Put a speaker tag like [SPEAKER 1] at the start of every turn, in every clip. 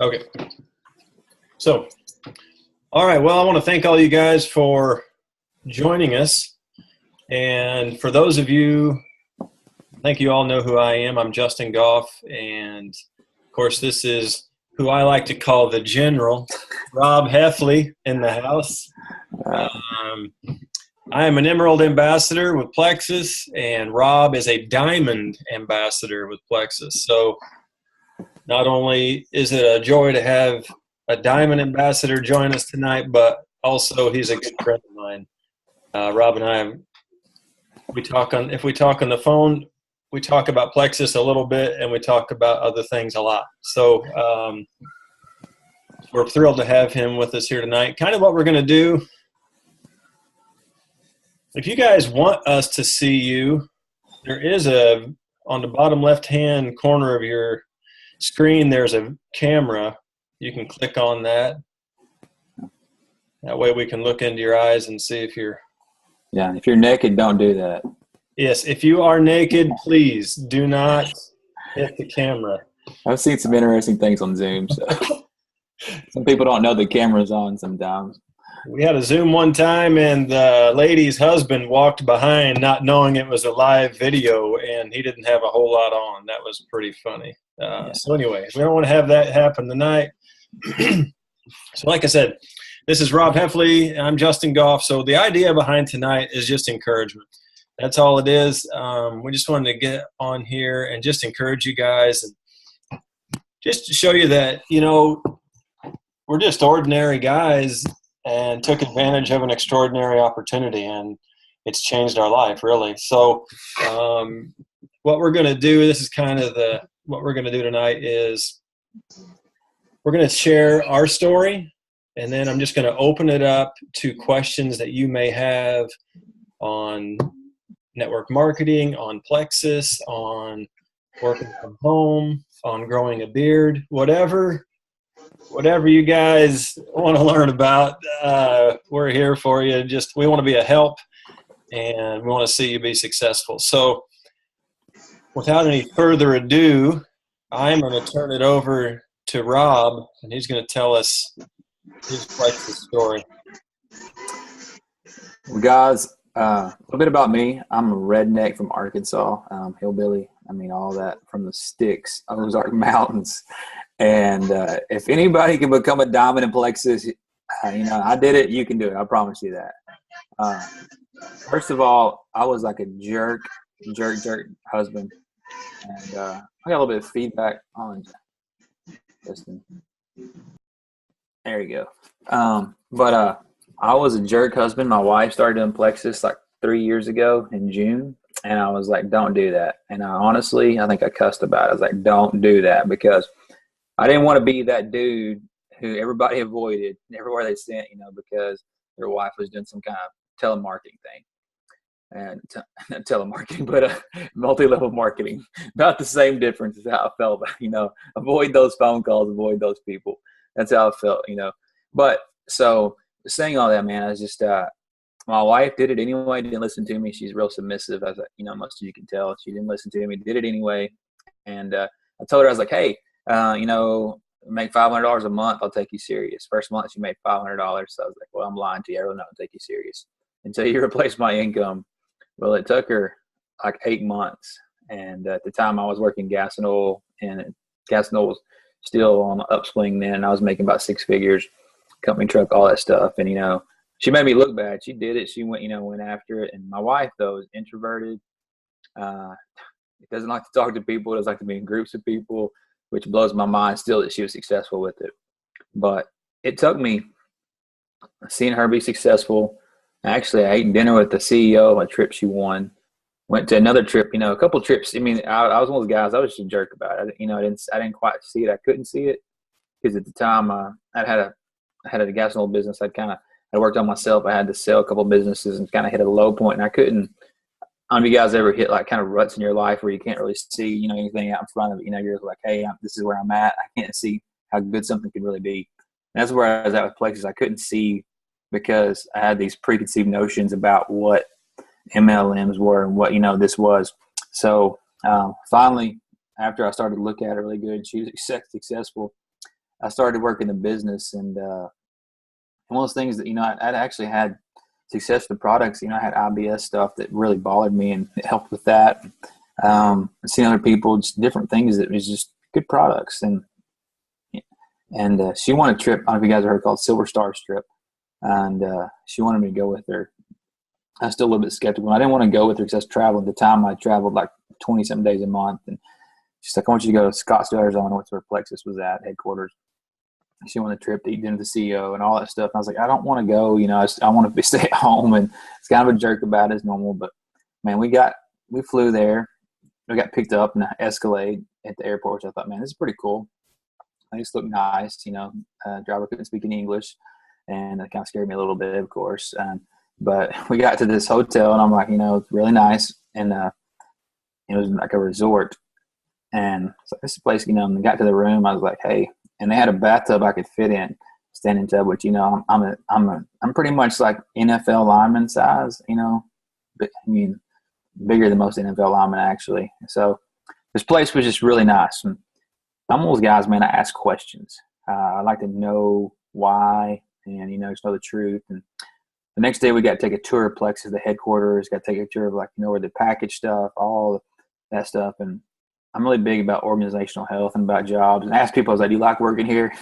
[SPEAKER 1] Okay. So, all right. Well, I want to thank all you guys for joining us. And for those of you, I think you all know who I am. I'm Justin Goff. And of course, this is who I like to call the General, Rob Heffley in the house. I am an Emerald Ambassador with Plexus, and Rob is a Diamond Ambassador with Plexus. So not only is it a joy to have a Diamond Ambassador join us tonight, but also he's a good friend of mine. Rob and I, if we talk on the phone, we talk about Plexus a little bit, and we talk about other things a lot. So we're thrilled to have him with us here tonight. Kind of what we're going to do, if you guys want us to see you, there is on the bottom left-hand corner of your screen, there's a camera. You can click on that. That way we can look into your eyes and see if you're...
[SPEAKER 2] Yeah, if you're naked, don't do that.
[SPEAKER 1] Yes, if you are naked, please do not hit the camera.
[SPEAKER 2] I've seen some interesting things on Zoom. So some people don't know the camera's on sometimes.
[SPEAKER 1] We had a Zoom one time, and the lady's husband walked behind not knowing it was a live video, and he didn't have a whole lot on. That was pretty funny. So anyway, we don't want to have that happen tonight. So like I said, this is Rob Heffley, and I'm Justin Goff. So the idea behind tonight is just encouragement. That's all it is. We just wanted to get on here and just encourage you guys, and just to show you that, we're just ordinary guys and took advantage of an extraordinary opportunity, and it's changed our life, really. So what we're going to do, this is kind of what we're going to do tonight is we're going to share our story, and then I'm just going to open it up to questions that you may have on network marketing, on Plexus, on working from home, on growing a beard, whatever you guys want to learn about, we're here for you. We want to be a help, and we want to see you be successful. So without any further ado, I'm going to turn it over to Rob, and he's going to tell us his Plexus story.
[SPEAKER 2] Well, guys, a little bit about me. I'm a redneck from Arkansas, hillbilly. I mean, all that from the sticks, Ozark Mountains. And if anybody can become a diamond in Plexus, I did it. You can do it. I promise you that. First of all, I was like a jerk husband. And I got a little bit of feedback on Justin. There you go. But I was a jerk husband. My wife started doing Plexus like 3 years ago in June. And I was like, don't do that. And I think I cussed about it. I was like, don't do that, because I didn't want to be that dude who everybody avoided everywhere they sent, because their wife was doing some kind of telemarketing thing. And not telemarketing, but multi-level marketing. About the same difference is how I felt. Avoid those phone calls, avoid those people. That's how I felt, But so saying all that, man, I was just my wife did it anyway. Didn't listen to me. She's real submissive, as most of you can tell. She didn't listen to me. Did it anyway. And I told her, I was like, hey, make $500 a month, I'll take you serious. First month she made $500. So I was like, well, I'm lying to you. I really don't take you serious until you replace my income. Well, it took her like 8 months. And at the time I was working gas and oil, and gas and oil was still on the upswing then. And I was making about 6 figures, company truck, all that stuff. And, she made me look bad. She did it. She went after it. And my wife, though, is introverted. Doesn't like to talk to people. Doesn't like to be in groups of people, which blows my mind still that she was successful with it. But it took me seeing her be successful. Actually, I ate dinner with the CEO of a trip she won. Went to another trip, a couple trips. I mean, I was one of those guys, I was just a jerk about it. I didn't quite see it. I couldn't see it because at the time I had a gas and oil business. I worked on myself. I had to sell a couple businesses and kind of hit a low point, and I couldn't. I don't know if you guys ever hit like kind of ruts in your life where you can't really see, anything out in front of it. You're like, hey, this is where I'm at. I can't see how good something could really be. And that's where I was at with Plexus. I couldn't see because I had these preconceived notions about what MLMs were and what, this was. So finally, after I started to look at it really good, she was successful. I started working the business, and one of those things that, I'd actually had success with the products. I had IBS stuff that really bothered me, and it helped with that. Seeing other people, just different things that was just good products. And she won a trip. I don't know if you guys have heard, called Silver Star Strip. And she wanted me to go with her. I was still a little bit skeptical. I didn't want to go with her because I was traveling. At the time, I traveled like 20-something days a month. And she's like, I want you to go to Scottsdale, Arizona, which where Plexus was at, headquarters. She won a trip to eat dinner with the CEO and all that stuff. And I was like, I don't want to go. I want to stay at home. And it's kind of a jerk about it as normal. But, man, we flew there. We got picked up in an Escalade at the airport, which I thought, man, this is pretty cool. I just looked nice. Driver couldn't speak any English. And it kind of scared me a little bit, of course. But we got to this hotel, and I'm like, it's really nice. And it was like a resort. And so this place, and we got to the room. I was like, hey. And they had a bathtub I could fit in, standing tub, which, I'm pretty much like NFL lineman size, but bigger than most NFL linemen, actually. So this place was just really nice. And I'm one of those guys, man, I ask questions. I like to know why and, just know the truth. And the next day we got to take a tour of Plexus, the headquarters, got to take a tour of where they package stuff, all that stuff. And I'm really big about organizational health and about jobs. And I asked people, I was like, do you like working here?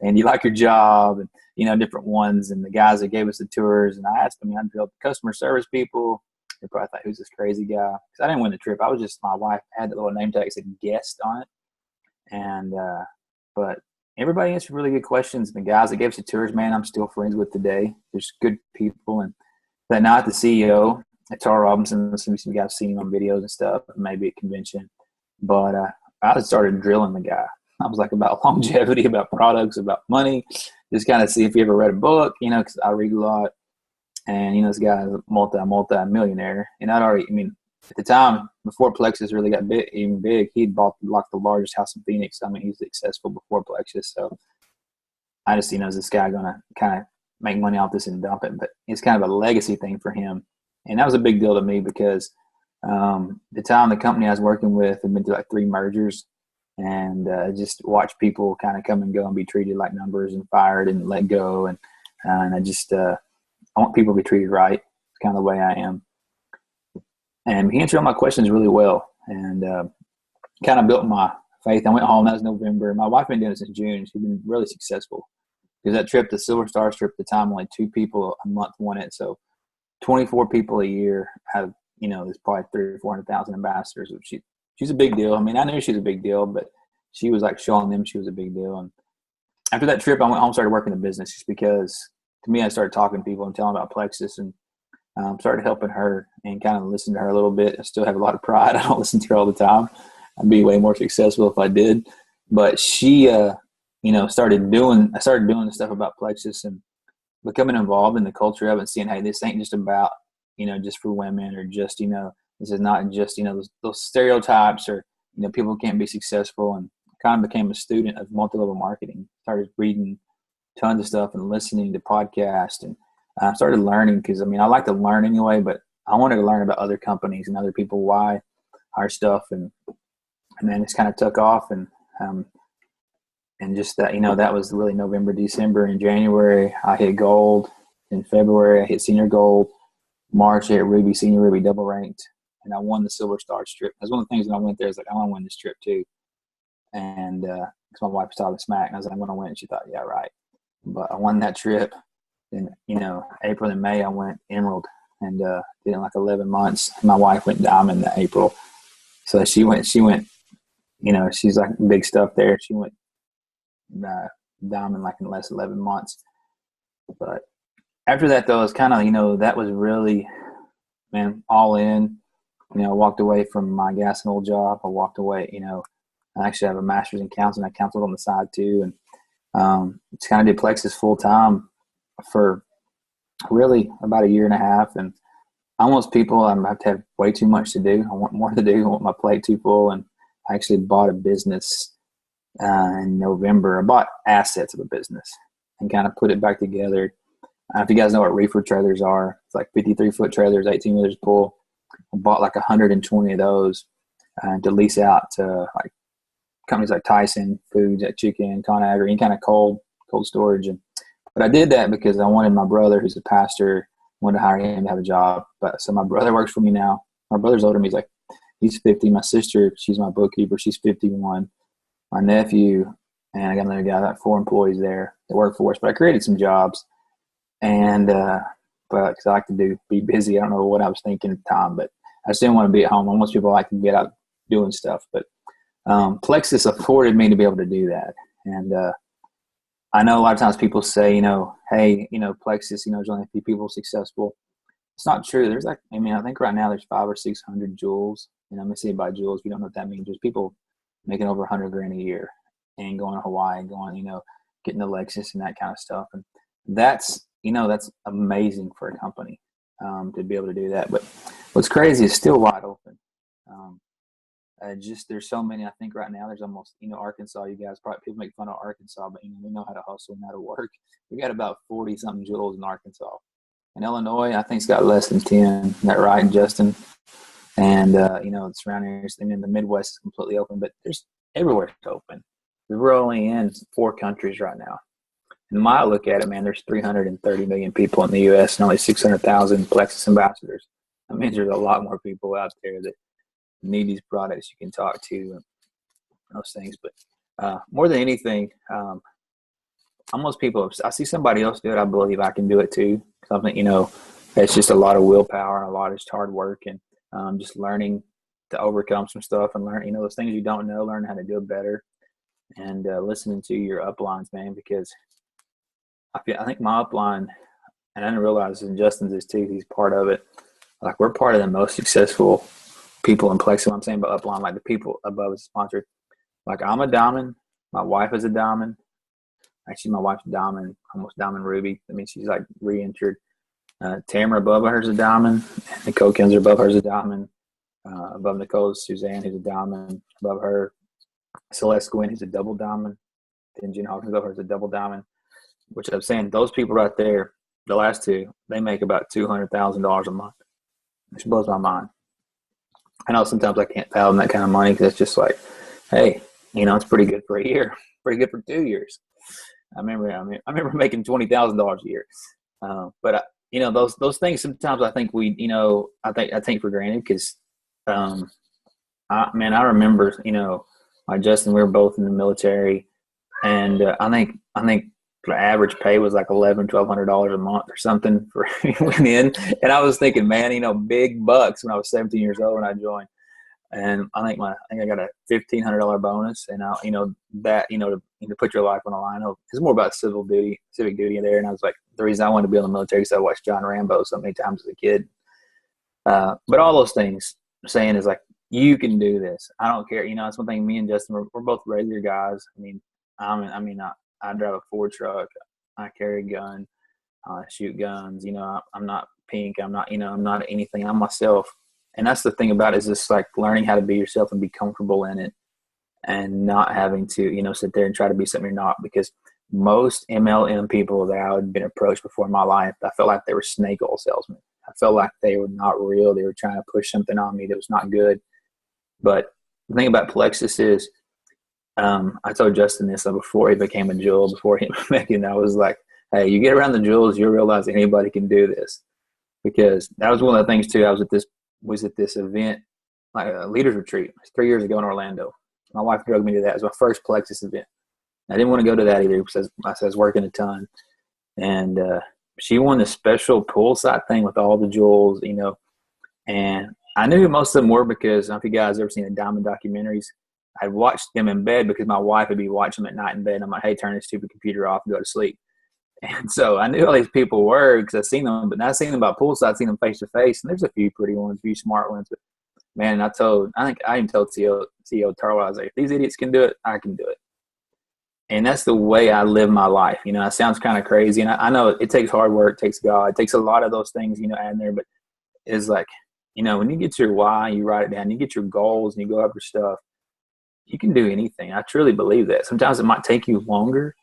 [SPEAKER 2] And do you like your job? And, different ones. And the guys that gave us the tours, and I asked them, I drilled customer service people. They probably thought, who's this crazy guy? Because I didn't win the trip. I was just, my wife had that little name tag that said guest on it. And, but everybody answered really good questions. And the guys that gave us the tours, man, I'm still friends with today. There's good people. And that night, the CEO, Tara Robinson, some of you guys have seen him on videos and stuff, maybe at convention. But I started drilling the guy. I was like, about longevity, about products, about money, just kind of see if he ever read a book, because I read a lot. And, this guy is a multi-millionaire. And at the time, before Plexus really got big, he'd bought like the largest house in Phoenix. He's successful before Plexus. So I just, is this guy going to kind of make money off this and dump it? But it's kind of a legacy thing for him. And that was a big deal to me because the time the company I was working with had been through like 3 mergers, and just watch people kind of come and go and be treated like numbers and fired and let go. And I just, I want people to be treated right. It's kind of the way I am. And he answered all my questions really well, and kind of built my faith. I went home. That was November. My wife had been doing it since June. She's been really successful. Because that trip, the Silver Star Strip, at the time, only 2 people a month won it. So 24 people a year have, there's probably 300,000 or 400,000 ambassadors. She's a big deal. I knew she was a big deal, but she was like showing them she was a big deal. And after that trip, I went home and started working the business just because, to me, I started talking to people and telling about Plexus, and started helping her and kind of listening to her a little bit. I still have a lot of pride. I don't listen to her all the time. I'd be way more successful if I did. But she, started doing the stuff about Plexus and becoming involved in the culture of it and seeing, hey, this ain't just about, just for women, or just, this is not just, those stereotypes, or, people can't be successful. And kind of became a student of multi-level marketing. Started reading tons of stuff and listening to podcasts, and I started learning because, I like to learn anyway, but I wanted to learn about other companies and other people, why our stuff. And then it's kind of took off, and just that, that was really November, December. In January, I hit gold. In February, I hit senior gold. March, I hit Ruby, senior Ruby, double ranked. And I won the Silver Star Strip. That's one of the things when I went there, I was like, I want to win this trip too. And because my wife was talking smack, and I was like, I'm going to win. And she thought, yeah, right. But I won that trip. And, April and May, I went Emerald, and did it in like 11 months. My wife went Diamond in April. So she went, she's like big stuff there. She went Diamond like in less 11 months. But after that, though, it's kind of, that was really, man, all in. I walked away from my gas and oil job. I walked away, I actually have a master's in counseling. I counseled on the side too. And it's kind of did Plexus full time for really about 1.5 years. And almost people, I have to have way too much to do. I want more to do. I want my plate too full. And I actually bought a business in November. I bought assets of a business and kind of put it back together. If you guys know what reefer trailers are, it's like 53-foot trailers, 18-wheelers pull. I bought like 120 of those to lease out to like companies like Tyson Foods, at Chicken, ConAgra, any kind of cold storage. But I did that because I wanted my brother, who's a pastor, wanted to hire him to have a job. But so my brother works for me now. My brother's older than me. He's 50. My sister, she's my bookkeeper. She's 51. My nephew, and I got another guy. I got 4 employees there that work for us. But I created some jobs, and but because I like to be busy. I don't know what I was thinking at the time, but I just didn't want to be at home. Most people like to get out doing stuff, but Plexus afforded me to be able to do that. And I know a lot of times people say, hey, Plexus, there's only a few people successful. It's not true. There's I think right now there's 500 or 600 jewels. I'm going to say by jewels, if you don't know what that means. There's people making over $100,000 a year and going to Hawaii, getting the Lexus and that kind of stuff. And that's amazing for a company to be able to do that. But what's crazy is still wide open. There's so many. I think right now there's almost, Arkansas, you guys probably, people make fun of Arkansas, but we know how to hustle and how to work. We got about 40 something jewels in Arkansas. In Illinois, I think it's got less than 10. Is that right, Justin? And the surrounding areas, and in the Midwest is completely open, but there's everywhere it's open. We're only in 4 countries right now. And when I look at it, man, there's 330 million people in the U.S. and only 600,000 Plexus ambassadors. That means there's a lot more people out there that need these products you can talk to and those things. But more than anything, almost people, I see somebody else do it, I believe I can do it too. Something, it's just a lot of willpower, a lot of just hard work, and just learning to overcome some stuff and learn, those things you don't know, learn how to do it better, and listening to your uplines, man, because I think my upline, and I didn't realize, and Justin's is too, he's part of it. We're part of the most successful people in Plexus. I'm saying about upline, the people above us sponsored. I'm a diamond. My wife is a diamond. Actually, my wife's diamond, almost diamond ruby. That means she's re-entered. Tamara above her is a diamond. Nicole Kinzer above her is a diamond. Above Nicole is Suzanne, who's a diamond. Above her, Celeste Gwynn, who's a double diamond. Then Jen Hawkins above her is a double diamond. Which I'm saying, those people right there, the last 2, they make about $200,000 a month. Which blows my mind. I know sometimes I can't fathom that kind of money because it's just hey, it's pretty good for a year, pretty good for 2 years. I remember making $20,000 a year. But those things sometimes I think I take for granted because, I remember, Justin, we were both in the military, and I think the average pay was $1,100-$1,200 a month or something for went in. And I was thinking, man, big bucks when I was 17 years old when I joined. And I think I got a $1,500 bonus, and to put your life on the line. It's more about civic duty there. And I was the reason I wanted to be in the military is I watched John Rambo so many times as a kid. But all those things I'm saying is you can do this. I don't care. It's one thing. Me and Justin, we're both regular guys. I drive a Ford truck. I carry a gun. I shoot guns. I'm not pink. I'm not anything. I'm myself. And that's the thing about it, is just learning how to be yourself and be comfortable in it, and not having to, sit there and try to be something you're not. Because most MLM people that I had been approached before in my life, I felt like they were snake oil salesmen. I felt like they were not real. They were trying to push something on me that was not good. But the thing about Plexus is, I told Justin this before he became a jewel, before he making, I was hey, you get around the jewels, you'll realize anybody can do this. Because that was one of the things too. I was at this event, a leaders retreat. It was 3 years ago in Orlando. My wife drugged me to that. It was my first Plexus event. I didn't want to go to that either because I was working a ton. And she won this special poolside thing with all the jewels, and I knew who most of them were because I don't know if you guys ever seen the Diamond documentaries. I'd watched them in bed because my wife would be watching them at night in bed. And I'm like, hey, turn this stupid computer off and go to sleep. And so I knew who all these people were because I've seen them, but not seen them by poolside. I've seen them face to face. And there's a few pretty ones, a few smart ones. But man, I even told CEO Tarwell, I was like, if these idiots can do it, I can do it. And that's the way I live my life. It sounds kind of crazy. And I know it takes hard work, it takes God, it takes a lot of those things, add in there. But it's when you get your why, you write it down, you get your goals and you go after stuff, you can do anything. I truly believe that. Sometimes it might take you longer,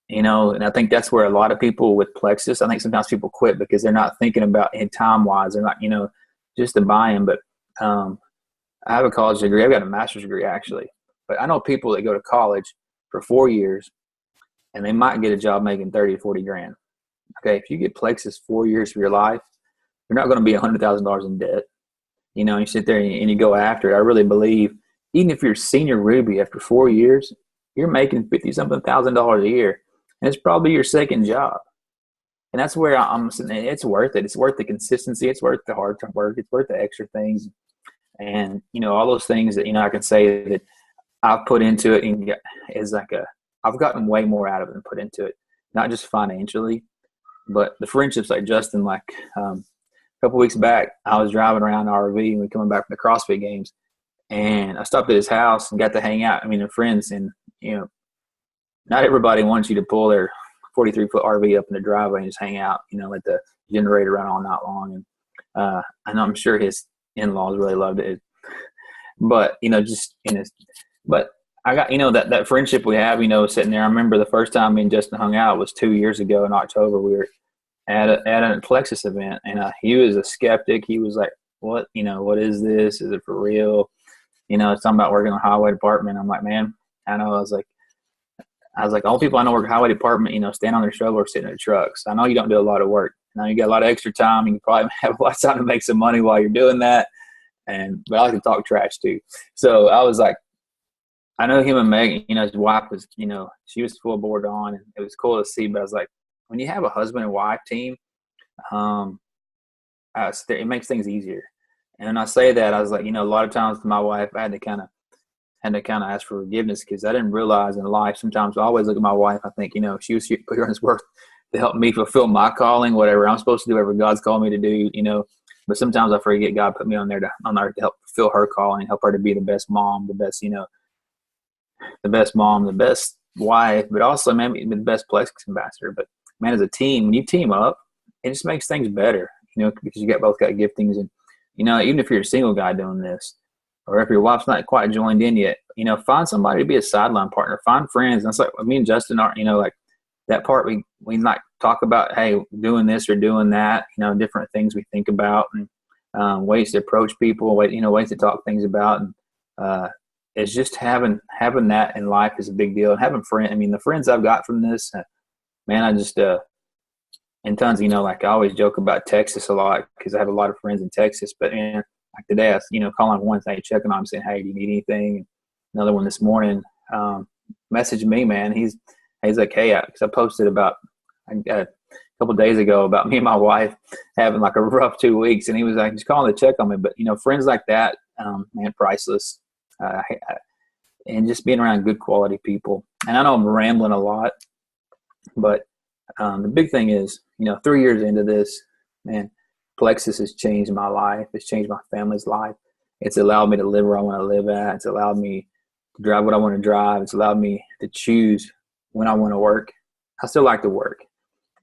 [SPEAKER 2] and I think that's where a lot of people with Plexus, I think sometimes people quit because they're not thinking about in time-wise. They're not, just to buy in. But I have a college degree. I've got a master's degree, actually. But I know people that go to college for 4 years and they might get a job making 30 to 40 grand. Okay. If you get Plexus 4 years of your life, you're not going to be $100,000 in debt. You know, you sit there and you go after it. I really believe even if you're senior Ruby after 4 years, you're making $50-something thousand a year. And it's probably your second job. And that's where I'm saying it's worth it. It's worth the consistency. It's worth the hard work. It's worth the extra things. And, you know, all those things that, you know, I can say that I've put into it and is like I've gotten way more out of it than put into it. Not just financially, but the friendships like Justin, like a couple weeks back, I was driving around the RV and we coming back from the CrossFit games. And I stopped at his house and got to hang out. I mean, they're friends. And, you know, not everybody wants you to pull their 43-foot RV up in the driveway and just hang out, you know, let the generator run all night long. And I know I'm sure his in-laws really loved it. But, you know, just in his – but I got, you know, that friendship we have, you know, sitting there. I remember the first time me and Justin hung out was 2 years ago in October. We were at a Plexus event, and he was a skeptic. He was like, what, you know, what is this? Is it for real? You know, it's talking about working in the highway department. I'm like, man, I know. I was like, all people I know work highway department, you know, stand on their shovel or sit in their trucks. I know you don't do a lot of work. Now you got a lot of extra time. You can probably have a lot of time to make some money while you're doing that. But I like to talk trash too. So I was like, I know him and Megan, you know, his wife was, you know, she was full board on, and it was cool to see. But I was like, when you have a husband and wife team, it makes things easier. And when I say that, I was like, you know, a lot of times to my wife, I had to kind of ask for forgiveness because I didn't realize in life, sometimes I always look at my wife, I think, you know, she was put her in this work to help me fulfill my calling, whatever I'm supposed to do, whatever God's called me to do, you know. But sometimes I forget God put me on there to help fulfill her calling, help her to be the best mom, the best, you know, the best mom, the best wife, but also, man, the best Plexus ambassador. But, man, as a team, when you team up, it just makes things better, you know, because you both got giftings. And, you know, even if you're a single guy doing this, or if your wife's not quite joined in yet, you know, find somebody to be a sideline partner. Find friends. And it's like me and Justin are, you know, like that part we like talk about, hey, doing this or doing that, you know, different things we think about and ways to approach people, ways to talk things about. And it's just having that in life is a big deal. And having friends, I mean, the friends I've got from this, man, I just and tons, you know, like I always joke about Texas a lot because I have a lot of friends in Texas. But, man, like today, I, you know, calling one thing, checking on him, saying, hey, do you need anything? Another one this morning messaged me, man. He's like, hey, because I posted about a couple of days ago about me and my wife having like a rough 2 weeks. And he was like, just calling to check on me. But, you know, friends like that, man, priceless. And just being around good quality people. And I know I'm rambling a lot, but the big thing is, you know, 3 years into this, man, Plexus has changed my life. It's changed my family's life. It's allowed me to live where I want to live at. It's allowed me to drive what I want to drive. It's allowed me to choose when I want to work. I still like to work.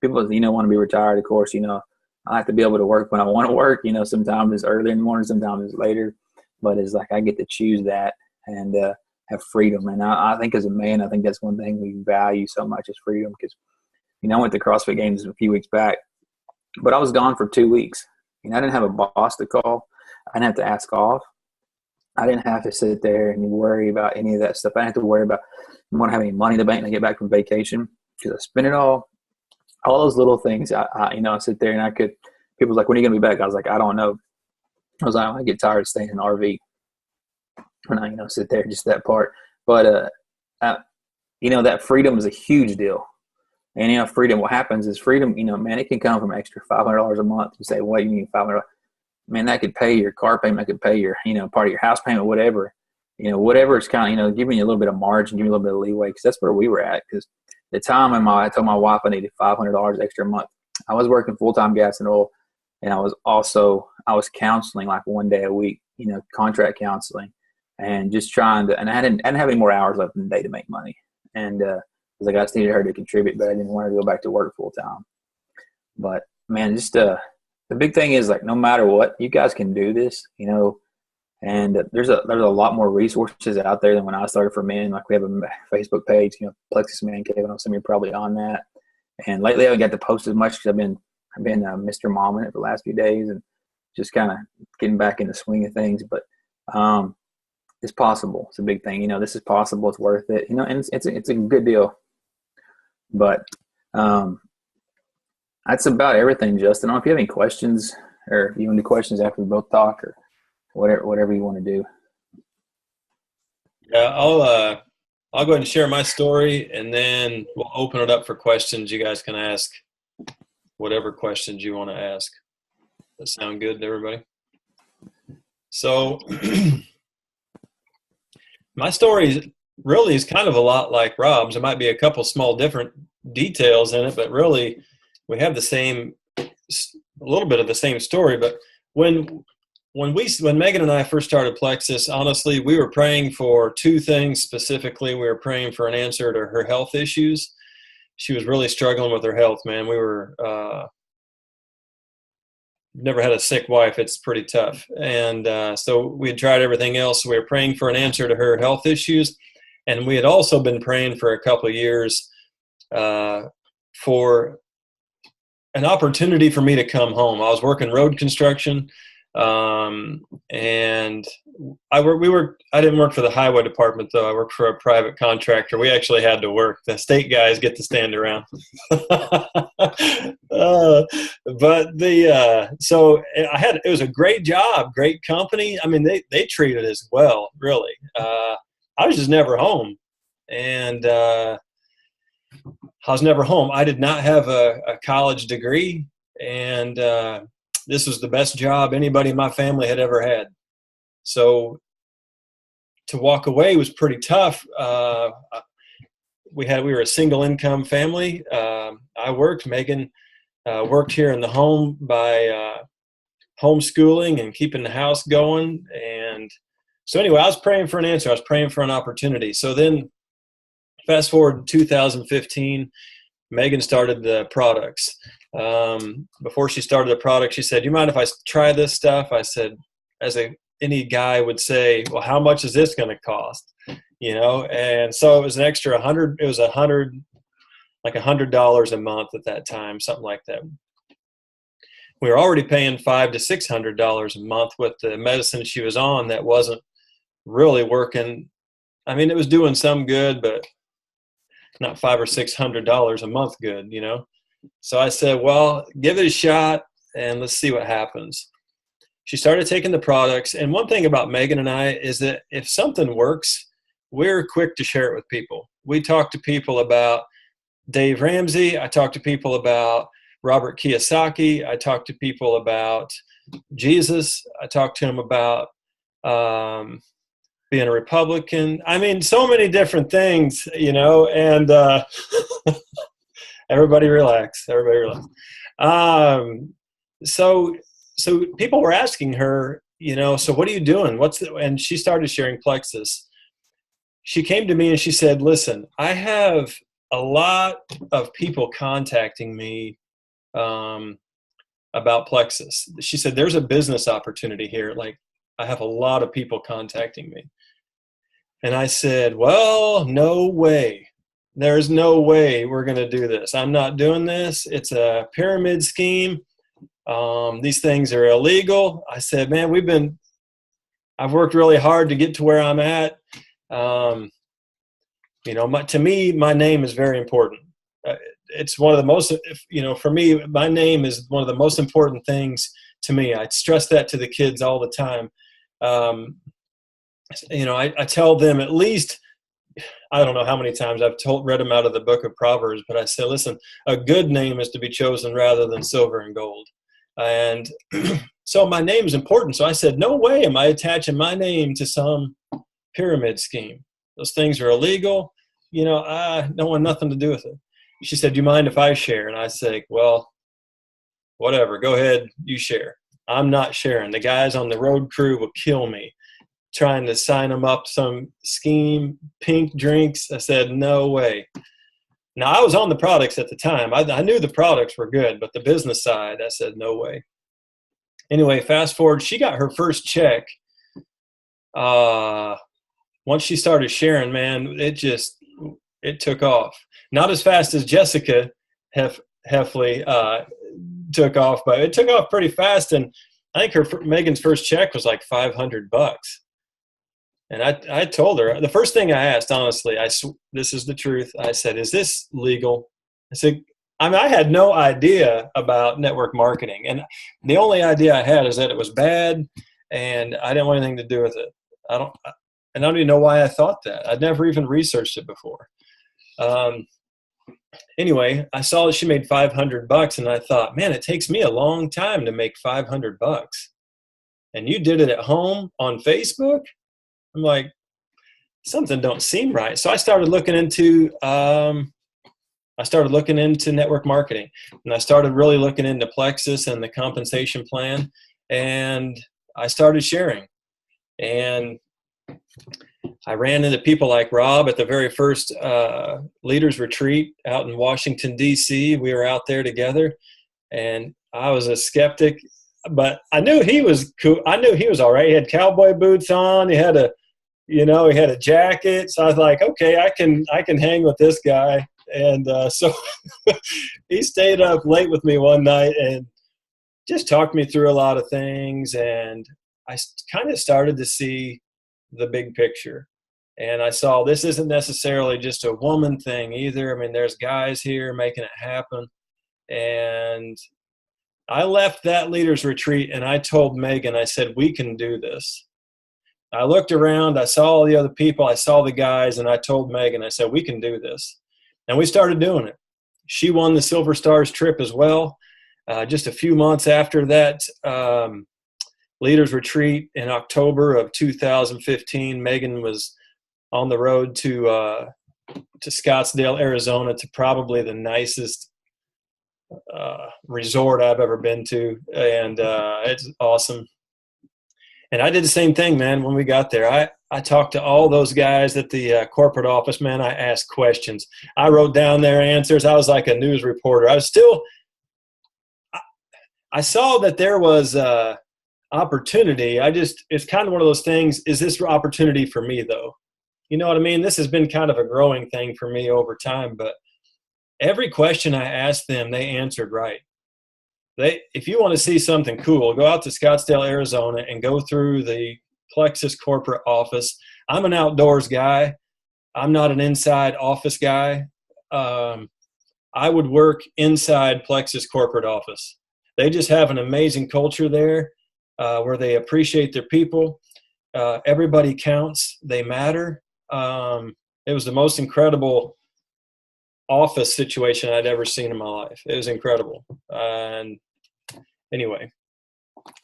[SPEAKER 2] People, you know, want to be retired, of course. You know, I have to be able to work when I want to work. You know, sometimes it's early in the morning, sometimes it's later. But it's like I get to choose that and have freedom. And I think as a man, I think that's one thing we value so much is freedom because, you know, I went to CrossFit Games a few weeks back. But I was gone for 2 weeks. You know, I didn't have a boss to call. I didn't have to ask off. I didn't have to sit there and worry about any of that stuff. I didn't have to worry about I want to have any money in the bank when I get back from vacation because I spent it all those little things. You know, I sit there and I could. People was like, "When are you gonna be back?" I was like, "I don't know." I was like, "I get tired of staying in an RV." And I, you know, sit there just that part. But you know, that freedom is a huge deal. And, you know, freedom, what happens is freedom, you know, man, it can come from extra $500 a month. You say, what, you need $500? Man, that could pay your car payment, that could pay your, you know, part of your house payment, whatever. You know, whatever is kind of, you know, giving you a little bit of margin, giving you a little bit of leeway, because that's where we were at. Because the time I told my wife I needed $500 extra a month. I was working full-time gas and oil, and I was counseling like 1 day a week, you know, contract counseling, and just trying to, and I didn't have any more hours left in the day to make money. And, because I just needed her to contribute, but I didn't want her to go back to work full time. But, man, just the big thing is, like, no matter what, you guys can do this, you know. And there's a lot more resources out there than when I started for men. Like, we have a Facebook page, you know, Plexus Man Cave. I know some of you are probably on that. And lately I haven't got to post as much because I've been Mr. Mom in it for the last few days and just kind of getting back in the swing of things. But it's possible. It's a big thing. This is possible. It's worth it. And it's a good deal. But that's about everything, Justin. I don't know if you have any questions, or you want to do questions after we both talk, or whatever you want to do.
[SPEAKER 1] Yeah, I'll go ahead and share my story, and then we'll open it up for questions. You guys can ask whatever questions you want to ask. That sound good to everybody? So my story really is kind of a lot like Rob's. There might be a couple small different details in it, but really we have a little bit of the same story. But when Megan and I first started Plexus, honestly, we were praying for two things specifically. We were praying for an answer to her health issues. She was really struggling with her health, man. We were never had a sick wife. It's pretty tough. And so we had tried everything else. We were praying for an answer to her health issues. And we had also been praying for a couple of years for an opportunity for me to come home. I was working road construction. And I didn't work for the highway department though. I worked for a private contractor. We actually had to work. The state guys get to stand around. So it was a great job, great company. I mean, they treated us well, really. I was just never home, and I was never home. I did not have a college degree, and this was the best job anybody in my family had ever had. So to walk away was pretty tough. We were a single income family. I worked. Megan worked here in the home by homeschooling and keeping the house going. And so anyway, I was praying for an answer. I was praying for an opportunity. So then fast forward to 2015, Megan started the products. Before she started the product, she said, "You mind if I try this stuff?" I said, any guy would say, "Well, how much is this going to cost?" And so it was an extra $100. It was $100 a month at that time, something like that. We were already paying $500 to $600 a month with the medicine she was on that wasn't really working. I mean, it was doing some good, but not $500 or $600 a month good, So I said, well, give it a shot and let's see what happens. She started taking the products. And one thing about Megan and I is that if something works, we're quick to share it with people. We talk to people about Dave Ramsey. I talk to people about Robert Kiyosaki. I talk to people about Jesus. I talk to them about being a Republican. I mean, so many different things, and everybody relax. So people were asking her, so what are you doing? And she started sharing Plexus. She came to me and she said, "Listen, I have a lot of people contacting me about Plexus." She said, "There's a business opportunity here. Like, I have a lot of people contacting me." And I said, "Well, no way. There's no way we're going to do this. I'm not doing this. It's a pyramid scheme. These things are illegal." I said, "Man, I've worked really hard to get to where I'm at. To me, my name is very important. It's one of the most, for me, my name is one of the most important things to me. I stress that to the kids all the time. I tell them at least, I don't know how many times I've read them out of the book of Proverbs, but I say, listen, a good name is to be chosen rather than silver and gold. And so my name is important. So I said, no way am I attaching my name to some pyramid scheme. Those things are illegal. I don't want nothing to do with it. She said, "Do you mind if I share?" And I say, "Well, whatever, go ahead, you share. I'm not sharing. The guys on the road crew will kill me trying to sign them up some scheme, pink drinks." I said, "No way." Now, I was on the products at the time. I knew the products were good, but the business side, I said, no way. Anyway, fast forward, she got her first check. Once she started sharing, man, it took off. Not as fast as Jessica Heffley took off, but it took off pretty fast. And I think Megan's first check was like $500. And I told her, the first thing I asked, honestly, this is the truth. I said, is this legal? I said, I mean, I had no idea about network marketing. And the only idea I had is that it was bad and I didn't want anything to do with it. And I don't even know why I thought that. I'd never even researched it before. Anyway, I saw that she made $500 and I thought, man, it takes me a long time to make $500. And you did it at home on Facebook? I'm like, something don't seem right. So I started looking into network marketing, and I started really looking into Plexus and the compensation plan, and I started sharing. And I ran into people like Rob at the very first leaders retreat out in Washington, D.C. We were out there together, and I was a skeptic, but I knew he was cool. I knew he was all right. He had cowboy boots on. He had a jacket. So I was like, okay, I can hang with this guy. And so he stayed up late with me one night and just talked me through a lot of things. And I kind of started to see the big picture. And I saw this isn't necessarily just a woman thing either. I mean, there's guys here making it happen. And I left that leaders retreat and I told Megan, I said, we can do this. I looked around, I saw all the other people, I saw the guys, and I told Megan, I said, we can do this. And we started doing it. She won the Silver Stars trip as well. Just a few months after that leaders retreat in October of 2015, Megan was on the road to Scottsdale, Arizona, to probably the nicest resort I've ever been to. And it's awesome. And I did the same thing, man, when we got there. I talked to all those guys at the corporate office, man. I asked questions. I wrote down their answers. I was like a news reporter. I saw that there was opportunity. It's kind of one of those things, is this opportunity for me, though? You know what I mean? This has been kind of a growing thing for me over time, but every question I asked them, they answered right. If you want to see something cool, go out to Scottsdale, Arizona, and go through the Plexus corporate office. I'm an outdoors guy. I'm not an inside office guy. I would work inside Plexus corporate office. They just have an amazing culture there where they appreciate their people. Everybody counts. They matter. It was the most incredible office situation I'd ever seen in my life. It was incredible. And anyway,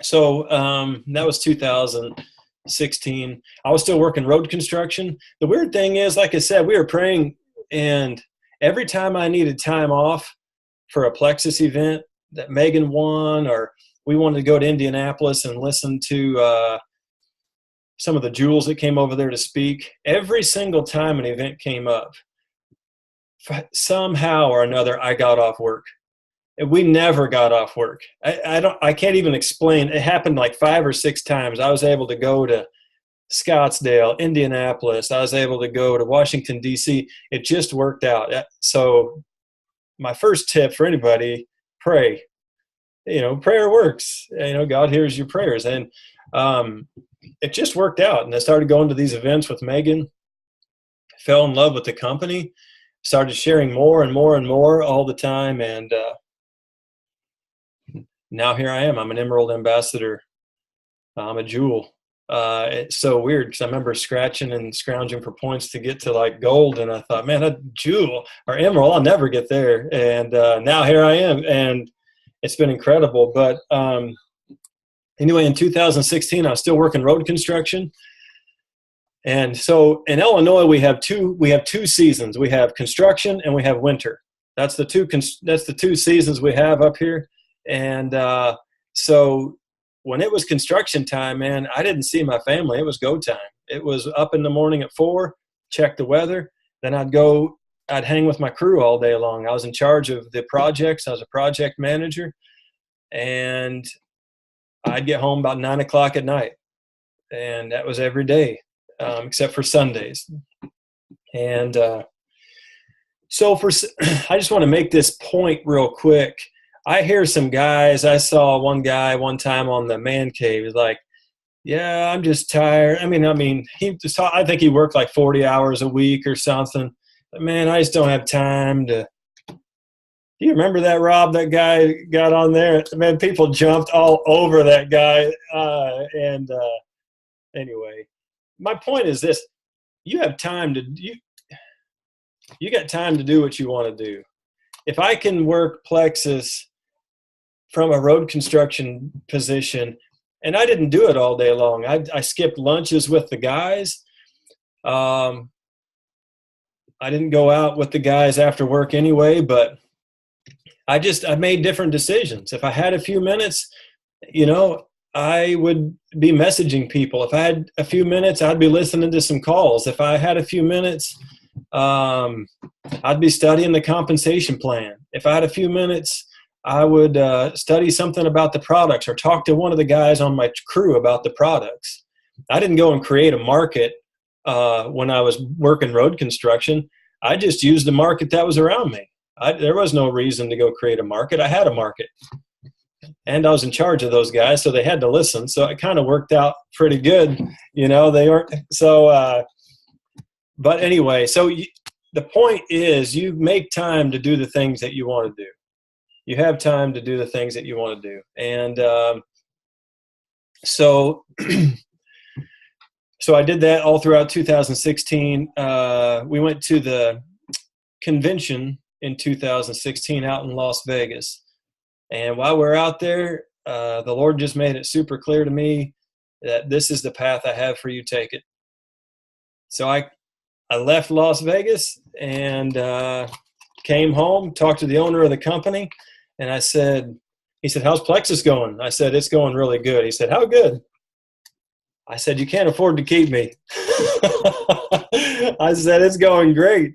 [SPEAKER 1] so that was 2016. I was still working road construction. The weird thing is, like I said, we were praying, and every time I needed time off for a Plexus event that Megan won, or we wanted to go to Indianapolis and listen to some of the jewels that came over there to speak, every single time an event came up, somehow or another, I got off work. We never got off work. I can't even explain. It happened like 5 or 6 times. I was able to go to Scottsdale, Indianapolis. I was able to go to Washington, D.C. It just worked out. So my first tip for anybody, pray. Prayer works. God hears your prayers. And it just worked out. And I started going to these events with Megan, fell in love with the company, started sharing more and more and more all the time. And now here I am. I'm an Emerald ambassador. I'm a jewel. It's so weird because I remember scratching and scrounging for points to get to like gold. And I thought, man, a jewel or emerald, I'll never get there. And now here I am. And it's been incredible. But anyway, in 2016, I was still working road construction. And so in Illinois, we have two seasons. We have construction and we have winter. That's the two seasons we have up here. And so when it was construction time, man, I didn't see my family. It was go time. It was up in the morning at 4, check the weather. Then I'd hang with my crew all day long. I was in charge of the projects. I was a project manager. And I'd get home about 9 o'clock at night. And that was every day, except for Sundays. And so I just want to make this point real quick. I hear some guys, I saw one guy one time on the Man Cave, like, yeah, I'm just tired. I think he worked like 40 hours a week or something. But man, I just don't have time to. Do you remember that, Rob? That guy got on there. Man, people jumped all over that guy. Anyway, my point is this: you have time to you got time to do what you want to do. If I can work Plexus from a road construction position, and I didn't do it all day long. I skipped lunches with the guys. I didn't go out with the guys after work anyway, but I made different decisions. If I had a few minutes, I would be messaging people. If I had a few minutes, I'd be listening to some calls. If I had a few minutes, I'd be studying the compensation plan. If I had a few minutes, I would study something about the products or talk to one of the guys on my crew about the products. I didn't go and create a market when I was working road construction. I just used the market that was around me. There was no reason to go create a market. I had a market. And I was in charge of those guys, so they had to listen. So it kind of worked out pretty good. They weren't so. But anyway, the point is you make time to do the things that you want to do. You have time to do the things that you want to do. And so I did that all throughout 2016. We went to the convention in 2016 out in Las Vegas. And while we're out there, the Lord just made it super clear to me that this is the path I have for you. Take it. So I left Las Vegas and came home, talked to the owner of the company, and he said, how's Plexus going? I said, it's going really good. He said, how good? I said, you can't afford to keep me. I said, it's going great.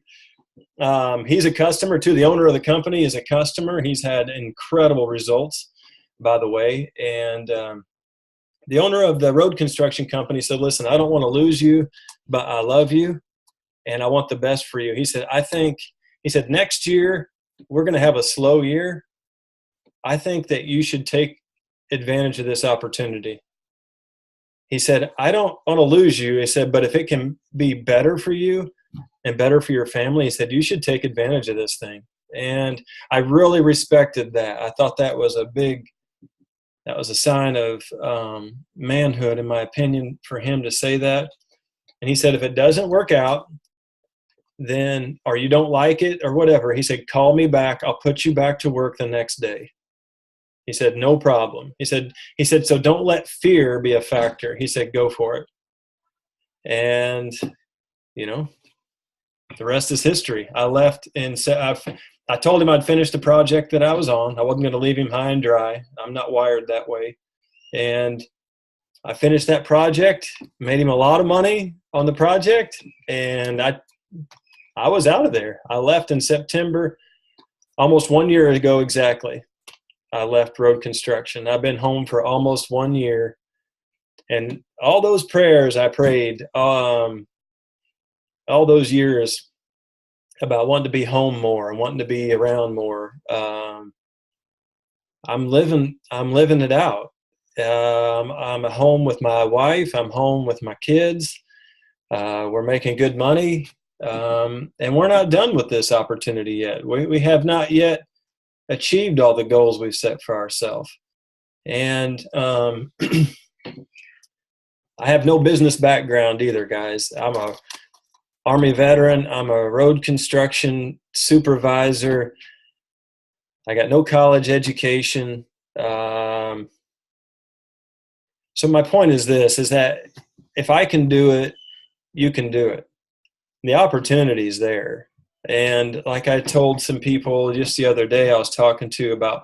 [SPEAKER 1] He's a customer too. The owner of the company is a customer. He's had incredible results, by the way. And the owner of the road construction company said, listen, I don't want to lose you, but I love you and I want the best for you. He said, next year we're going to have a slow year. I think that you should take advantage of this opportunity. He said, I don't want to lose you. He said, but if it can be better for you and better for your family, he said, you should take advantage of this thing. And I really respected that. I thought that was a sign of manhood, in my opinion, for him to say that. And he said, if it doesn't work out, then, or you don't like it or whatever, he said, call me back. I'll put you back to work the next day. He said, no problem. He said, so don't let fear be a factor. He said, go for it. And, the rest is history. I left and I told him I'd finish the project that I was on. I wasn't going to leave him high and dry. I'm not wired that way. And I finished that project, made him a lot of money on the project, and I was out of there. I left in September, almost 1 year ago exactly. I left road construction. I've been home for almost 1 year. And all those prayers I prayed, all those years about wanting to be home more and wanting to be around more, I'm living it out. I'm at home with my wife. I'm home with my kids. We're making good money. And we're not done with this opportunity yet. We have not yet achieved all the goals we've set for ourselves. And I have no business background either, guys. I'm a Army veteran. I'm a road construction supervisor. I got no college education. So my point is this, is that if I can do it, you can do it. The opportunity is there. And like I told some people just the other day I was talking to about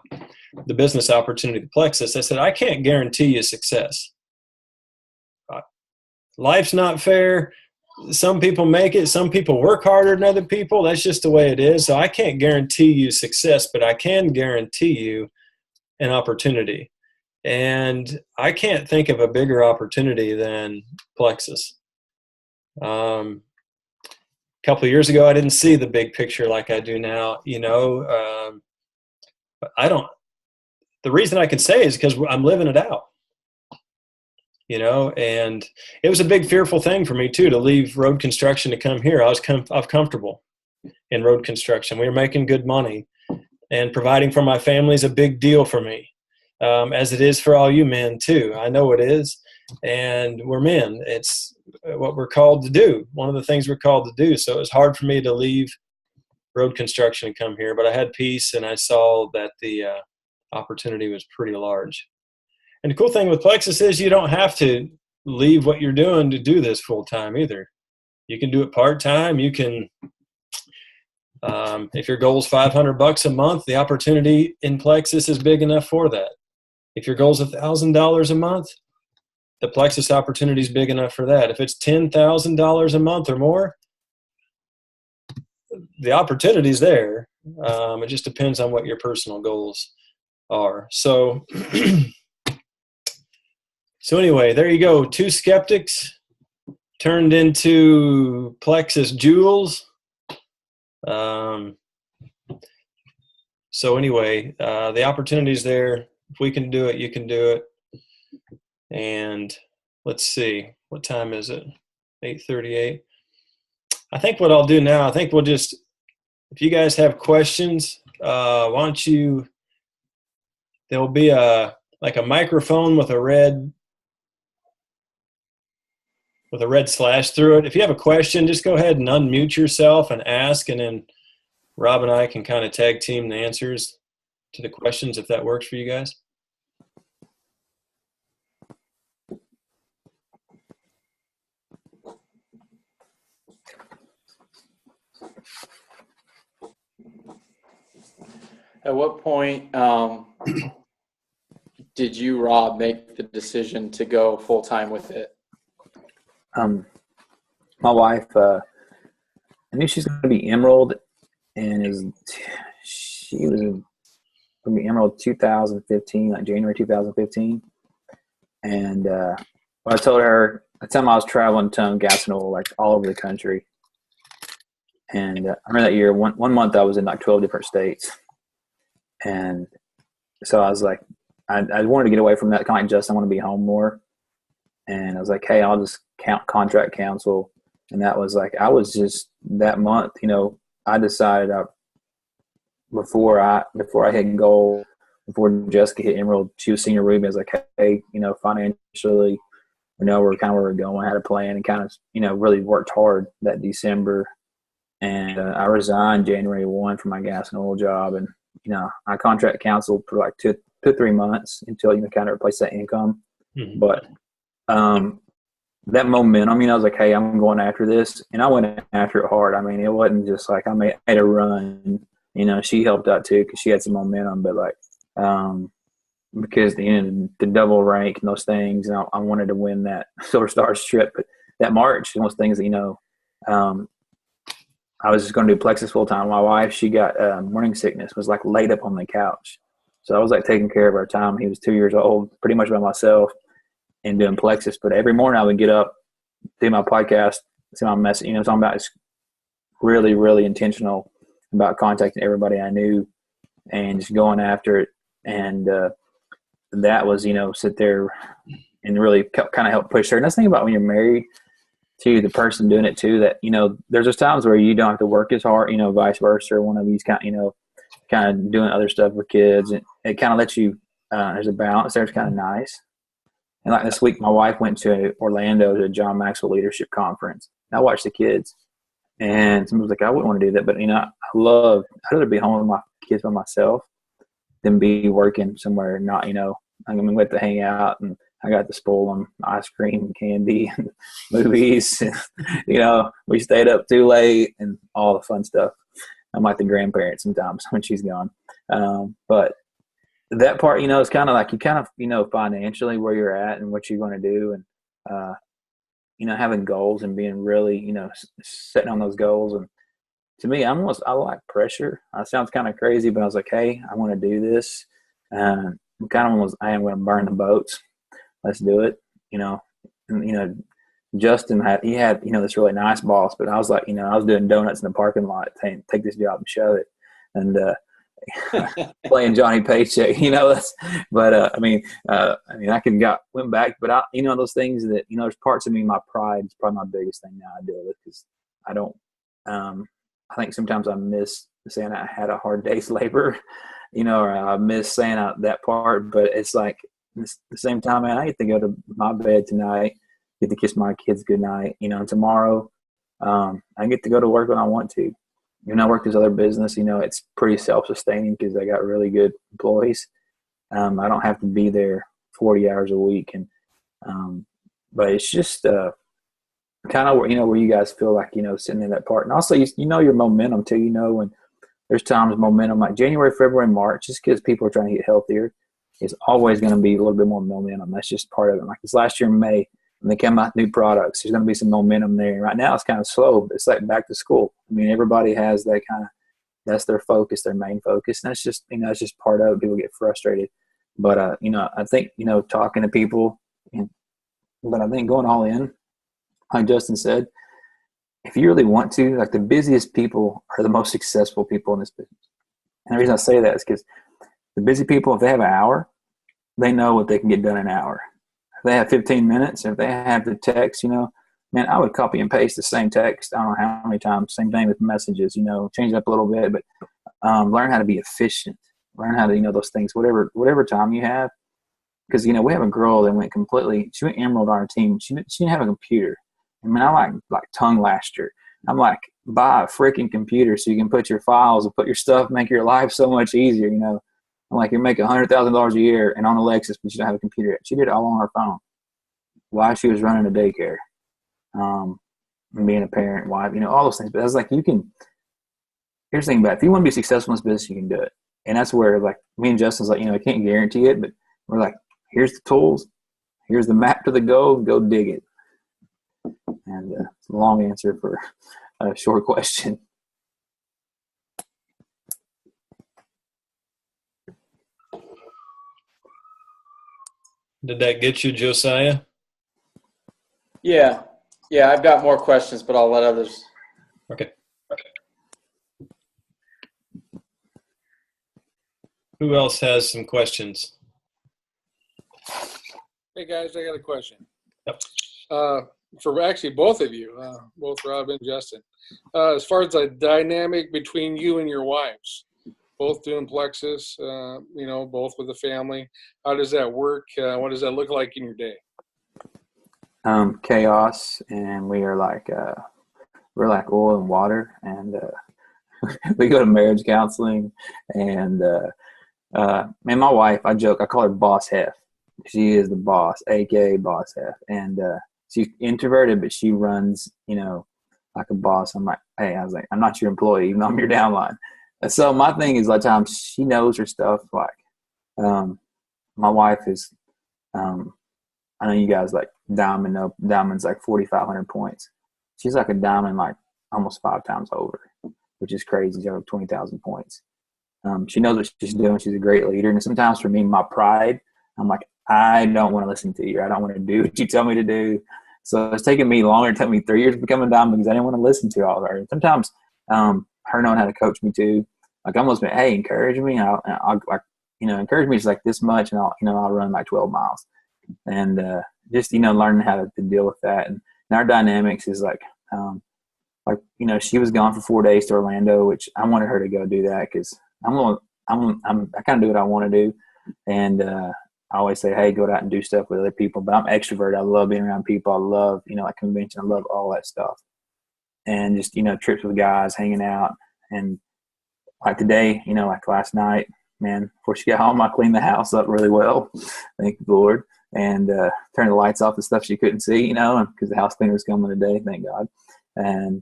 [SPEAKER 1] the business opportunity at Plexus, I said, I can't guarantee you success. Life's not fair. Some people make it. Some people work harder than other people. That's just the way it is. So I can't guarantee you success, but I can guarantee you an opportunity. And I can't think of a bigger opportunity than Plexus. A couple of years ago, I didn't see the big picture like I do now, but the reason I can say is because I'm living it out. and it was a big fearful thing for me too, to leave road construction to come here. I was comfortable in road construction. We were making good money, and providing for my family is a big deal for me, as it is for all you men too. I know it is, and we're men. It's what we're called to do. One of the things we're called to do. So it was hard for me to leave road construction and come here, but I had peace, and I saw that the opportunity was pretty large. And the cool thing with Plexus is you don't have to leave what you're doing to do this full time either. You can do it part time. You can, if your goal is $500 a month, the opportunity in Plexus is big enough for that. If your goal is $1,000 a month, the Plexus opportunity is big enough for that. If it's $10,000 a month or more, the opportunity is there. It just depends on what your personal goals are. So, so anyway, there you go. 2 skeptics turned into Plexus jewels. So anyway, the opportunity is there. If we can do it, you can do it. And let's see, what time is it? 8:38. I think what I'll do now, I think we'll just, if you guys have questions, why don't you, there'll be like a microphone with a red slash through it. If you have a question, just go ahead and unmute yourself and ask, and then Rob and I can kind of tag team the answers to the questions if that works for you guys.
[SPEAKER 3] At what point did you, Rob, make the decision to go full-time with it?
[SPEAKER 2] My wife, I knew she's going to be Emerald, and she was going to be Emerald 2015, like January 2015. And I told her, at the time I was traveling to gas and oil, like all over the country. And I remember that year, one month I was in like 12 different states. And so I was like, I wanted to get away from that, kind of like Justin, I want to be home more. And I was like, hey, I'll just contract counsel. And that was like, I was just that month, I decided before I hit goal, before Jessica hit Emerald, she was senior Ruby. I was like, hey, financially, we know we're kind of where we're going, had a plan, and kind of, really worked hard that December. And I resigned January 1 from my gas and oil job. And, I contract counsel for like 2 to 3 months until, kind of replace that income. Mm-hmm. But that momentum, I was like, hey, I'm going after this. And I went after it hard. It wasn't just like I made a run. She helped out too because she had some momentum. But like, because the double rank and those things, and I wanted to win that Silver Star strip. But that March, those things that, I was just going to do Plexus full time. My wife, she got morning sickness, was like laid up on the couch. So I was like taking care of our time. He was 2 years old, pretty much by myself, and doing Plexus. But every morning I would get up, do my podcast, see my message. Talking about it's really, really intentional about contacting everybody I knew and just going after it. And that was, sit there and really kind of help push her. And that's the thing about when you're married to the person doing it too, that, there's just times where you don't have to work as hard, vice versa. One of you's kind of doing other stuff with kids, and it kind of lets you, there's a balance there. It's kind of nice. And like this week, my wife went to Orlando to a John Maxwell Leadership Conference. I watched the kids, and someone was like, I wouldn't want to do that. But, I'd rather be home with my kids by myself than be working somewhere, not, we had to hang out, and I got to spoil them ice cream, candy, and movies. And, we stayed up too late and all the fun stuff. I'm like the grandparent sometimes when she's gone. But that part, is kind of like you kind of, financially where you're at and what you're going to do, and, having goals and being really, setting on those goals. And to me, I like pressure. It sounds kind of crazy, but I was like, hey, I want to do this. I'm kind of almost, I am going to burn the boats. Let's do it. And, Justin had this really nice boss, but I was like, I was doing donuts in the parking lot saying, take this job and show it. And playing Johnny Paycheck, you know. But I went back, but those things that, there's parts of me, my pride is probably my biggest thing now I deal with, because I don't. I think sometimes I miss saying I had a hard day's labor, or I miss saying that part. But it's like at the same time, man, I get to go to my bed tonight, get to kiss my kids goodnight, and tomorrow I get to go to work when I want to. I work this other business, it's pretty self-sustaining because I got really good employees. I don't have to be there 40 hours a week. But it's just kind of where you guys feel like, sitting in that part. And also, your momentum too, when there's times momentum like January, February, March, just because people are trying to get healthier, it's always going to be a little bit more momentum. That's just part of it. Like this last year in May, when they came out with new products, there's going to be some momentum there. Right now it's kind of slow, but it's like back to school. I mean, everybody has that that's their focus, their main focus. And that's just, that's just part of it. People get frustrated. But, I think, talking to people, but I think going all in, like Justin said, if you really want to, like the busiest people are the most successful people in this business. And the reason I say that is because the busy people, if they have an hour, they know what they can get done in an hour. If they have 15 minutes, if they have the text, man, I would copy and paste the same text. I don't know how many times. Same thing with messages, change it up a little bit, but learn how to be efficient. Learn how to, those things, whatever time you have. Because, we have a girl that she went Emerald on our team. She didn't have a computer. I mean, I like tongue lashed her. I'm like, buy a freaking computer so you can put your files and put your stuff, make your life so much easier, I'm like, you make $100,000 a year and on Alexis, but you don't have a computer yet. She did it all on her phone while she was running a daycare, and being a parent, wife, all those things. But I was like, here's the thing about it. If you want to be successful in this business, you can do it. And that's where, like, me and Justin's like, I can't guarantee it, but we're like, here's the tools. Here's the map to the goal. Go dig it. And it's a long answer for a short question.
[SPEAKER 1] Did that get you, Josiah?
[SPEAKER 3] Yeah, I've got more questions, but I'll let others.
[SPEAKER 1] Okay. Who else has some questions?
[SPEAKER 4] Hey guys, I got a question.
[SPEAKER 1] Yep.
[SPEAKER 4] For actually both of you, both Rob and Justin. As far as the dynamic between you and your wives, both doing Plexus, both with the family, how does that work? What does that look like in your day?
[SPEAKER 2] Chaos, and we are like we're like oil and water, and we go to marriage counseling, and man, my wife, I joke, I call her Boss Hef. She is the boss, aka Boss Hef, and she's introverted, but she runs, like a boss. I'm like, hey, I was like, I'm not your employee, even though I'm your downline. So my thing is, a lot of times she knows her stuff. Like, my wife is, I know you guys like diamond. No, diamond's like 4,500 points. She's like a diamond, like almost 5 times over, which is crazy. She's got 20,000 points. She knows what she's doing. She's a great leader. And sometimes for me, my pride, I'm like, I don't want to listen to you. I don't want to do what you tell me to do. So it's taken me longer. It took me 3 years to become a diamond because I didn't want to listen to all of her. And sometimes her knowing how to coach me too. Like, almost been, hey, encourage me. I'll like, encourage me just like this much, and I'll run like 12 miles. And just, learning how to deal with that. And our dynamics is like, she was gone for 4 days to Orlando, which I wanted her to go do that because I kind of do what I want to do. And I always say, hey, go out and do stuff with other people. But I'm extrovert. I love being around people. I love, like convention. I love all that stuff. And just, trips with guys, hanging out. And like today, like last night, man, before she got home, I cleaned the house up really well. Thank the Lord. And turned the lights off, the stuff she couldn't see, because the house cleaner was coming today, thank God. And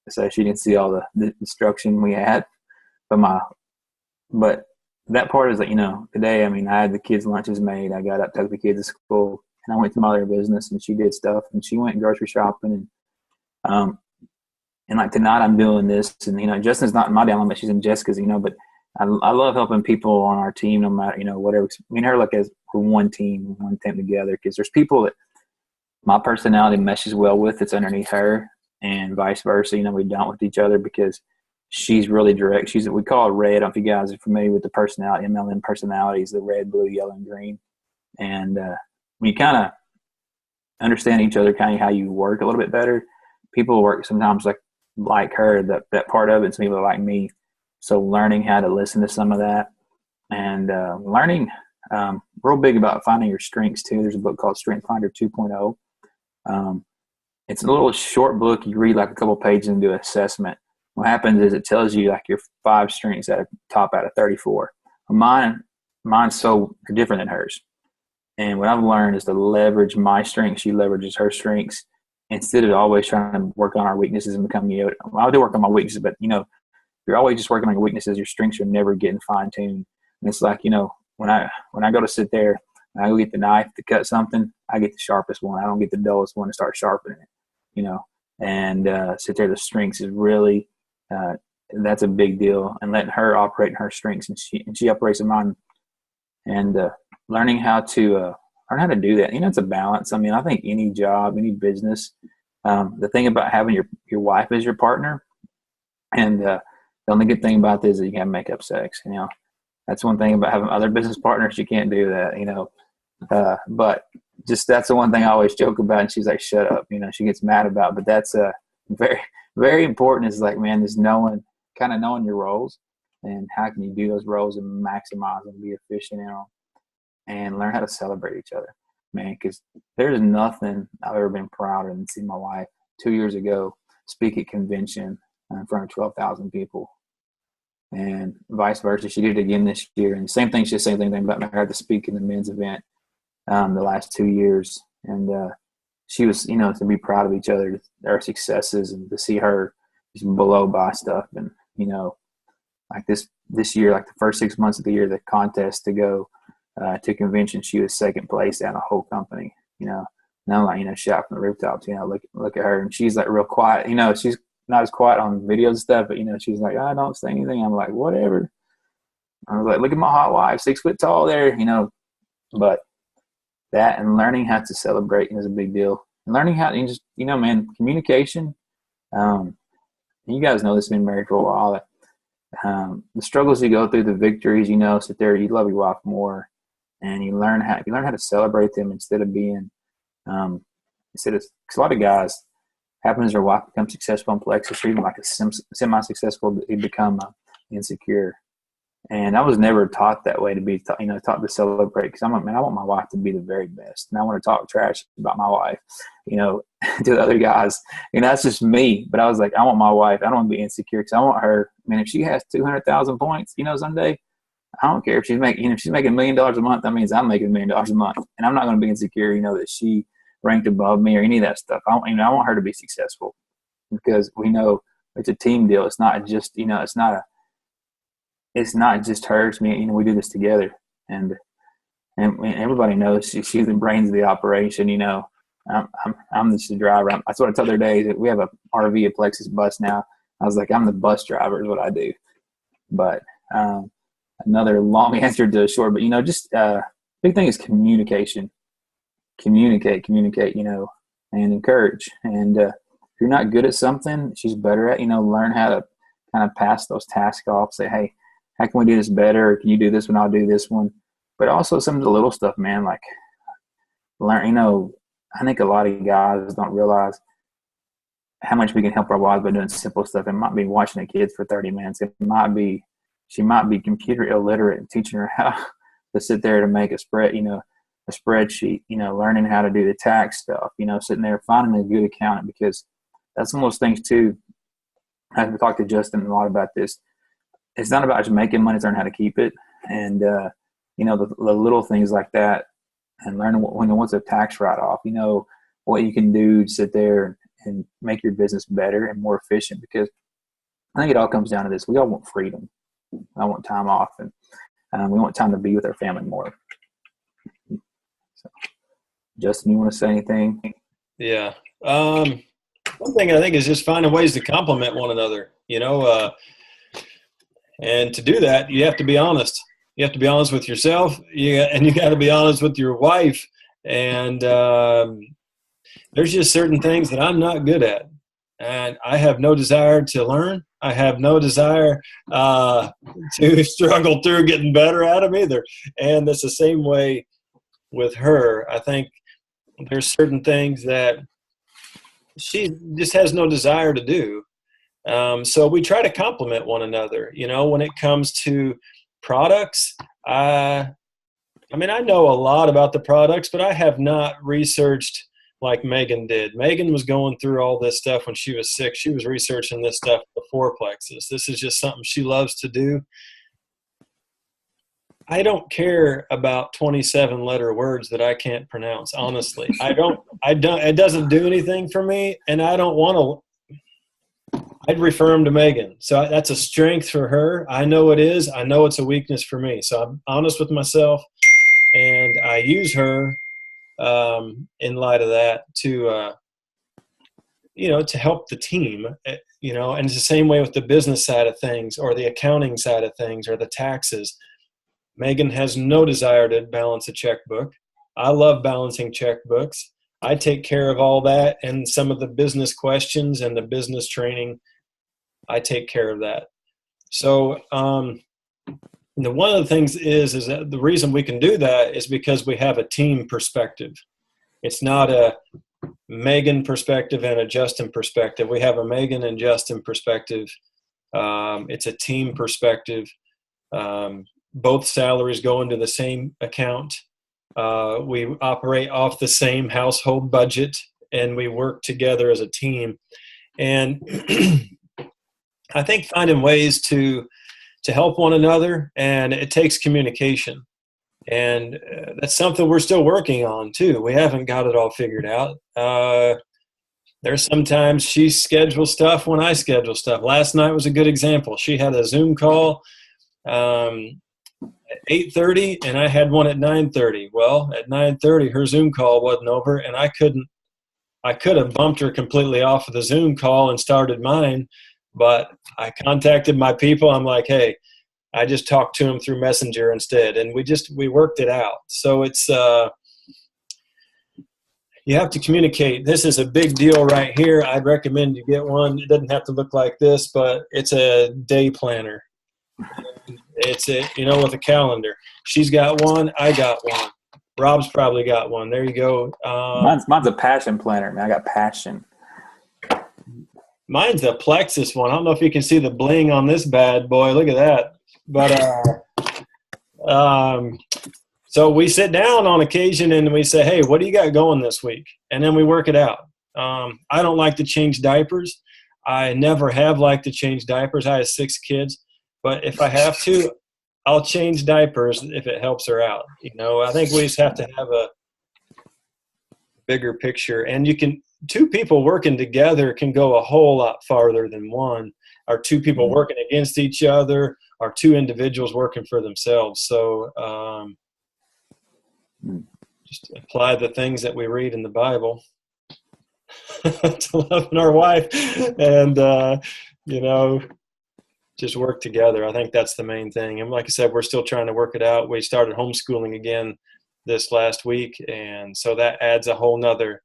[SPEAKER 2] so she didn't see all the destruction we had. But that part is like, today, I had the kids' lunches made. I got up, took the kids to school, and I went to my other business, and she did stuff, and she went grocery shopping. And like tonight I'm doing this, and, Justin's not in my downline, but she's in Jessica's, but I love helping people on our team, no matter, whatever. Me and her look as we're one team together, because there's people that my personality meshes well with that's underneath her, and vice versa. We don't with each other because she's really direct. We call her red. I don't know if you guys are familiar with the personality, MLM personalities, the red, blue, yellow, and green. And when you kind of understand each other, kind of how you work a little bit better, people work sometimes like her, that part of it, and some people like me. So learning how to listen to some of that, and learning, real big about finding your strengths too. There's a book called Strength Finder 2.0. It's a little short book. You read like a couple pages and do an assessment. What happens is it tells you like your 5 strengths at a top out of 34. Mine's so different than hers. And what I've learned is to leverage my strengths. She leverages her strengths instead of always trying to work on our weaknesses and become Yoda. I do work on my weaknesses, but you're always just working on your weaknesses. Your strengths are never getting fine tuned. And it's like, when I go to sit there and I go get the knife to cut something, I get the sharpest one. I don't get the dullest one to start sharpening it, and sit there. The strengths is really, that's a big deal, and letting her operate in her strengths, and she operates in mine, and learning how to do that. It's a balance. I mean, I think any job, any business, the thing about having your wife as your partner, and the only good thing about this is that you can make up sex. That's one thing about having other business partners. You can't do that. But just that's the one thing I always joke about. And she's like, "Shut up," she gets mad about. But that's very, very important. Is like, man, just knowing your roles and how can you do those roles and maximize and be efficient in them, and learn how to celebrate each other, man. Because there's nothing I've ever been prouder than seeing my wife 2 years ago speak at convention in front of 12,000 people, and vice versa. She did it again this year, and same thing. She said the same thing about me. I had to speak in the men's event the last 2 years, and she was, to be proud of each other, their successes, and to see her just blow by stuff, and like this year, like the first 6 months of the year, the contest to go to convention, she was second place out of the whole company. And I'm like, shout from the rooftops. Look at her, and she's like real quiet. She's not as quiet on videos and stuff, but she's like, I don't say anything. I'm like, whatever. I was like, look at my hot wife, 6 foot tall there, but that and learning how to celebrate is a big deal. And learning how to just, man, communication. You guys know this, been married for a while. The struggles you go through, the victories, sit there, you love your wife more, and you learn how to celebrate them instead of being, because a lot of guys, happens their wife becomes successful in Plexus, or even like a semi-successful, they become insecure. And I was never taught that way to be, taught to celebrate. Because I want my wife to be the very best, and I want to talk trash about my wife, to the other guys. That's just me. But I was like, I want my wife. I don't want to be insecure, because I want her. I mean, if she has 200,000 points, someday, I don't care if she's making, if she's making $1 million a month. That means I'm making $1 million a month, and I'm not going to be insecure, that she ranked above me or any of that stuff. I want her to be successful, because we know it's a team deal. It's not just, it's not just her. It's me. We do this together, and everybody knows she's the brains of the operation. I'm just the driver. That's what I told the other day. We have a RV, a Plexus bus now. I was like, I'm the bus driver is what I do. But another long answer to a short, but just big thing is communication. Communicate, and encourage. And if you're not good at something, she's better at, learn how to kind of pass those tasks off. Say, hey, how can we do this better? Can you do this one? I'll do this one. But also some of the little stuff, man, like learn, I think a lot of guys don't realize how much we can help our wives by doing simple stuff. It might be watching the kids for 30 minutes. It might be, she might be computer illiterate and teaching her how to sit there to make a spreadsheet, learning how to do the tax stuff, sitting there finding a good accountant, because that's one of those things too. I have talked to Justin a lot about this. It's not about just making money, it's learning how to keep it. And, the little things like that, and learning what's a tax write-off, what you can do to sit there and make your business better and more efficient, because I think it all comes down to this. We all want freedom. I want time off, and we want time to be with our family more. So, Justin, you want to say anything?
[SPEAKER 1] Yeah. One thing I think is just finding ways to complement one another, and to do that, you have to be honest. You have to be honest with yourself, and you got to be honest with your wife. And there's just certain things that I'm not good at. and I have no desire to learn. I have no desire to struggle through getting better at them either. And it's the same way with her. I think there's certain things that she just has no desire to do. So we try to complement one another. You know, when it comes to products, I know a lot about the products, but I have not researched like Megan did. Megan was going through all this stuff when she was sick. She was researching this stuff before Plexus. This is just something she loves to do. I don't care about 27-letter words that I can't pronounce, honestly. It doesn't do anything for me, and I don't want to. I'd refer them to Megan. So that's a strength for her. I know it is. I know it's a weakness for me. So I'm honest with myself, and I use her in light of that to help the team, and it's the same way with the business side of things or the accounting side of things or the taxes. Megan has no desire to balance a checkbook. I love balancing checkbooks. I take care of all that, and some of the business questions and the business training, I take care of that. So one of the things is that the reason we can do that is because we have a team perspective. It's not a Megan perspective and a Justin perspective. We have a Megan and Justin perspective. It's a team perspective. Both salaries go into the same account. We operate off the same household budget, and we work together as a team. And I think finding ways to help one another, and it takes communication. And that's something we're still working on too. We haven't got it all figured out. There's sometimes she schedules stuff when I schedule stuff. Last night was a good example. She had a Zoom call at 8:30, and I had one at 9:30. Well, at 9:30, her Zoom call wasn't over, and I could have bumped her completely off of the Zoom call and started mine, but I contacted my people. I'm like, hey, I just talked to them through Messenger instead, and we worked it out. So it's you have to communicate. This is a big deal right here. I'd recommend you get one. It doesn't have to look like this, but it's a day planner. It's with a calendar. She's got one. I got one. Rob's probably got one. There you go.
[SPEAKER 2] Mine's a passion planner, man. I got passion.
[SPEAKER 1] Mine's a Plexus one. I don't know if you can see the bling on this bad boy. Look at that. But so we sit down on occasion and we say, hey, what do you got going this week? And then we work it out. I don't like to change diapers. I never have liked to change diapers. I have 6 kids. But if I have to, I'll change diapers if it helps her out. I think we just have to have a bigger picture. And 2 people working together can go a whole lot farther than one, or 2 people working against each other, or 2 individuals working for themselves. So just apply the things that we read in the Bible to loving our wife and, just work together. I think that's the main thing. And like I said, we're still trying to work it out. We started homeschooling again this last week, and so that adds a whole nother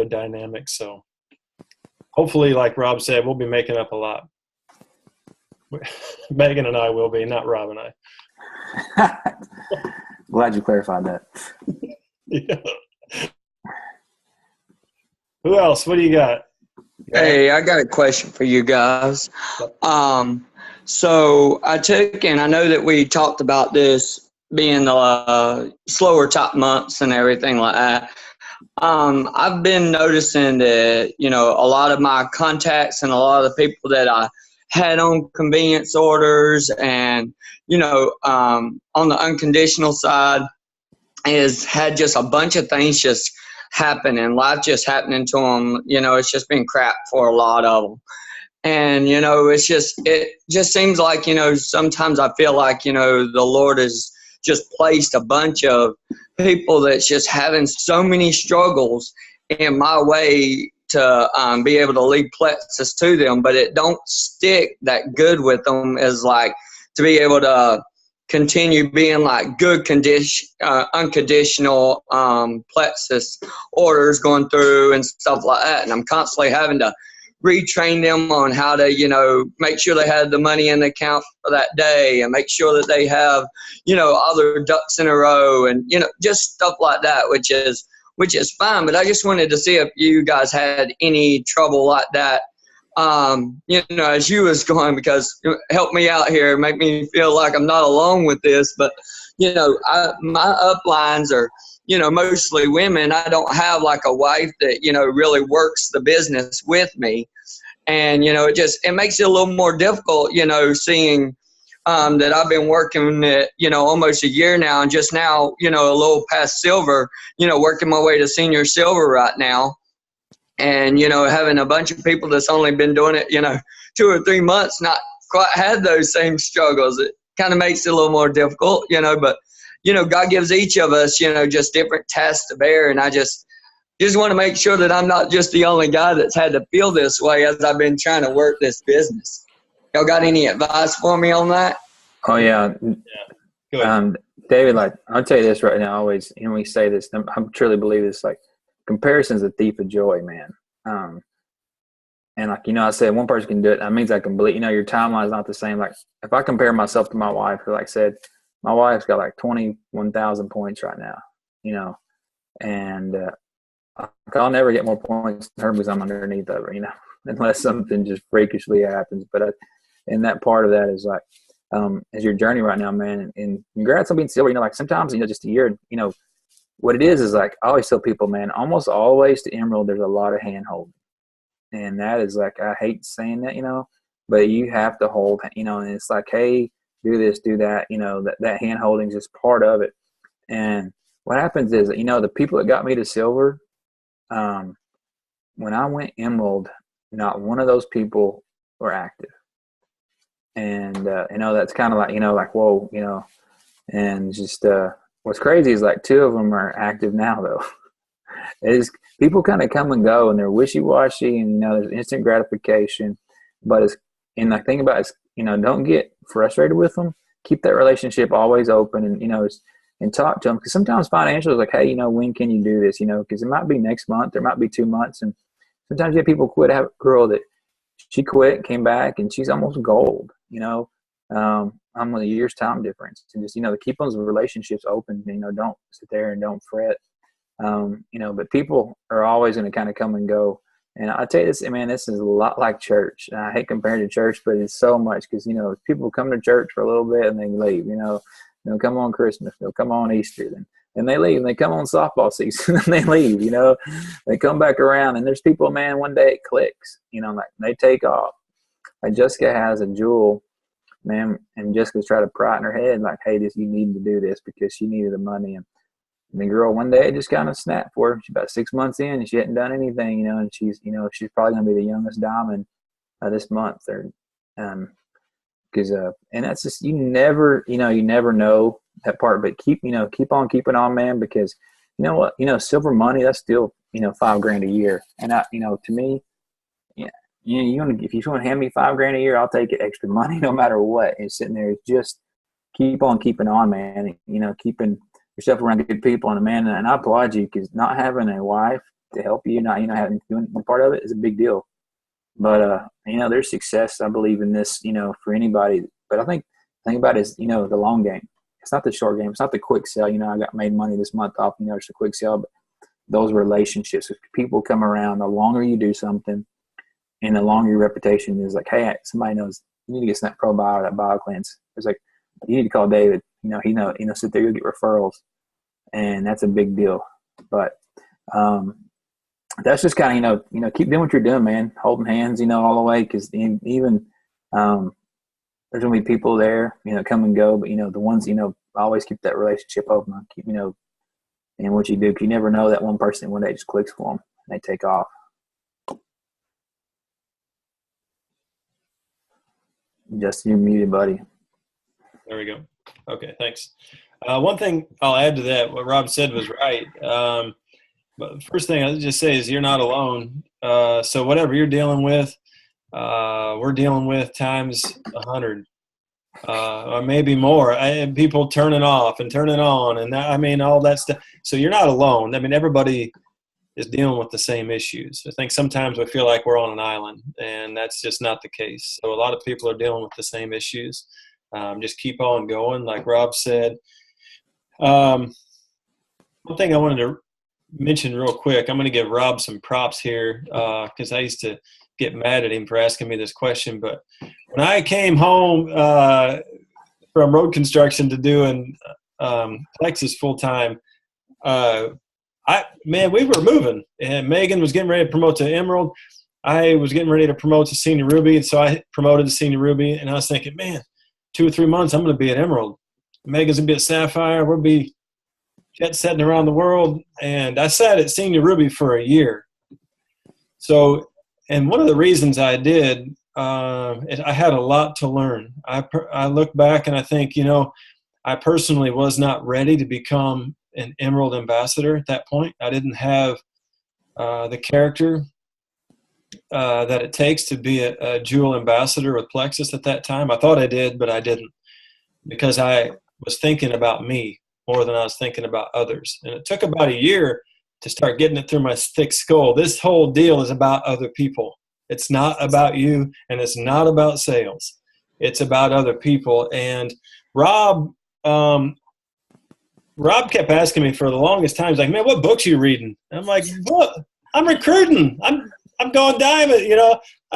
[SPEAKER 1] dynamic. So hopefully, like Rob said, we'll be making up a lot. Megan and I will be, not Rob and I.
[SPEAKER 2] Glad you clarified that.
[SPEAKER 1] Yeah. Who else? What do you got?
[SPEAKER 5] Hey, I got a question for you guys. So I took, and I know that we talked about this being slower top months and everything like that. I've been noticing that, a lot of my contacts and a lot of the people that I had on convenience orders and, on the unconditional side had just a bunch of things just happen and life just happening to them. It's just been crap for a lot of them. And, it just seems like, sometimes I feel like, the Lord has just placed a bunch of people that's just having so many struggles in my way to be able to lead Plexus to them, but it don't stick that good with them as like to be able to continue being like good condition, unconditional plexus orders going through and stuff like that. And I'm constantly having to retrain them on how to, you know, make sure they have the money in the account for that day and make sure that they have, you know, all their ducks in a row and, you know, just stuff like that, which is fine. But I just wanted to see if you guys had any trouble like that, you know, as you was going, because help me out here, make me feel like I'm not alone with this. But, you know, my uplines are, you know, mostly women. I don't have like a wife that, you know, really works the business with me. And, you know, it makes it a little more difficult, you know, seeing that I've been working it, you know, almost a year now, and just now, you know, a little past silver, you know, working my way to senior silver right now. And, you know, having a bunch of people that's only been doing it, you know, 2 or 3 months, not quite had those same struggles. It kind of makes it a little more difficult, you know, but, you know, God gives each of us, you know, just different tasks to bear. And I just want to make sure that I'm not just the only guy that's had to feel this way as I've been trying to work this business. Y'all got any advice for me on that?
[SPEAKER 2] Oh, yeah.
[SPEAKER 1] Good.
[SPEAKER 2] David, like, I'll tell you this right now, always, and we say this, I truly believe this, like, comparison is a thief of joy, man. And like, you know, I said one person can do it. That means I can believe, you know, your timeline is not the same. Like if I compare myself to my wife, who like I said, my wife's got like 21,000 points right now, you know, and I'll never get more points than her because I'm underneath of her, you know, unless something just freakishly happens. But and that part of that is like, as your journey right now, man, and congrats on being silver. You know, like sometimes, you know, just a year, you know, what it is like, I always tell people, man, almost always to Emerald, there's a lot of hand holding. And that is like, I hate saying that, you know, but you have to hold, you know, and it's like, hey, do this, do that, you know, that hand holding is just part of it. And what happens is, you know, the people that got me to silver, when I went Emerald, not one of those people were active. And, you know, that's kind of like, you know, like, whoa, you know, and just what's crazy is like 2 of them are active now, though. People kind of come and go and they're wishy-washy and, you know, there's instant gratification. But and the thing about it is, you know, don't get frustrated with them. Keep that relationship always open and, you know, and talk to them. Because sometimes financial is like, hey, you know, when can you do this? You know, because it might be next month, there might be 2 months. And sometimes you have people quit. I have a girl that she quit, came back, and she's almost gold, you know. I'm with a year's time difference. And just, you know, to keep those relationships open, you know, don't sit there and don't fret. You know, but people are always going to kind of come and go. And I tell you this, man, this is a lot like church. And I hate comparing to church, but it's so much because, you know, people come to church for a little bit and they leave, you know, they'll come on Christmas, they'll come on Easter, then they leave, and they come on softball season and they leave, you know, they come back around and there's people, man, one day it clicks, you know, like they take off. Like Jessica has a jewel, man, and Jessica's trying to pry in her head like, hey, you need to do this because she needed the money. And the girl one day it just kind of snapped for her. She's about 6 months in and she hadn't done anything, you know, and she's probably going to be the youngest diamond this month. Or, because and that's just, you never know that part, but keep on keeping on, man, because you know what, you know, silver money, that's still, you know, $5,000 a year. And you know, to me, yeah, if you want to hand me $5,000 a year, I'll take it, extra money, no matter what. And sitting there, just keep on keeping on, man. You know, keeping yourself around good people. And man, and I applaud you because not having a wife to help you, not, you know, having doing one part of it is a big deal. But you know, there's success, I believe, in this, you know, for anybody. But I think the thing about it is, you know, the long game. It's not the short game. It's not the quick sell. You know, I got made money this month off, you know, it's a quick sell. But those relationships, if people come around, the longer you do something and the longer your reputation is like, hey, somebody knows you need to get Snap Pro Bio or that Bio Cleanse. It's like, you need to call David. You know, sit there, you'll get referrals. And that's a big deal. But that's just kind of, you know, keep doing what you're doing, man. Holding hands, you know, all the way. Because even there's going to be people there, you know, come and go. But, you know, the ones, you know, always keep that relationship open. Keep, you know, and what you do. Because you never know that one person one day just clicks for them and they take off. Justin, you're muted, buddy.
[SPEAKER 1] There we go. Okay, thanks. One thing I'll add to that, what Rob said was right. But the first thing I'll just say is you're not alone. So whatever you're dealing with, we're dealing with times 100. or maybe more. And people turning off and turning on, and that, I mean, all that stuff. So you're not alone. I mean, everybody is dealing with the same issues. I think sometimes we feel like we're on an island, and that's just not the case. So a lot of people are dealing with the same issues. Just keep on going, like Rob said. One thing I wanted to mention real quick, I'm going to give Rob some props here because I used to get mad at him for asking me this question. But when I came home from road construction to doing Plexus full time, we were moving, and Megan was getting ready to promote to Emerald. I was getting ready to promote to Senior Ruby, and so I promoted to Senior Ruby, and I was thinking, man, 2 or 3 months, I'm going to be at Emerald. Megan's going to be at Sapphire. We'll be jet setting around the world. And I sat at Senior Ruby for a year. So, and one of the reasons I did, I had a lot to learn. I look back and I think, I personally was not ready to become an Emerald ambassador at that point. I didn't have the character that it takes to be a Jewel ambassador with Plexus at that time. I thought I did, but I didn't, because I was thinking about me more than I was thinking about others. And it took about a year to start getting it through my thick skull. This whole deal is about other people. It's not about you, and it's not about sales. It's about other people. And Rob kept asking me for the longest time. He's like, man, what books are you reading? And I'm like, what? I'm recruiting. I'm going diamond,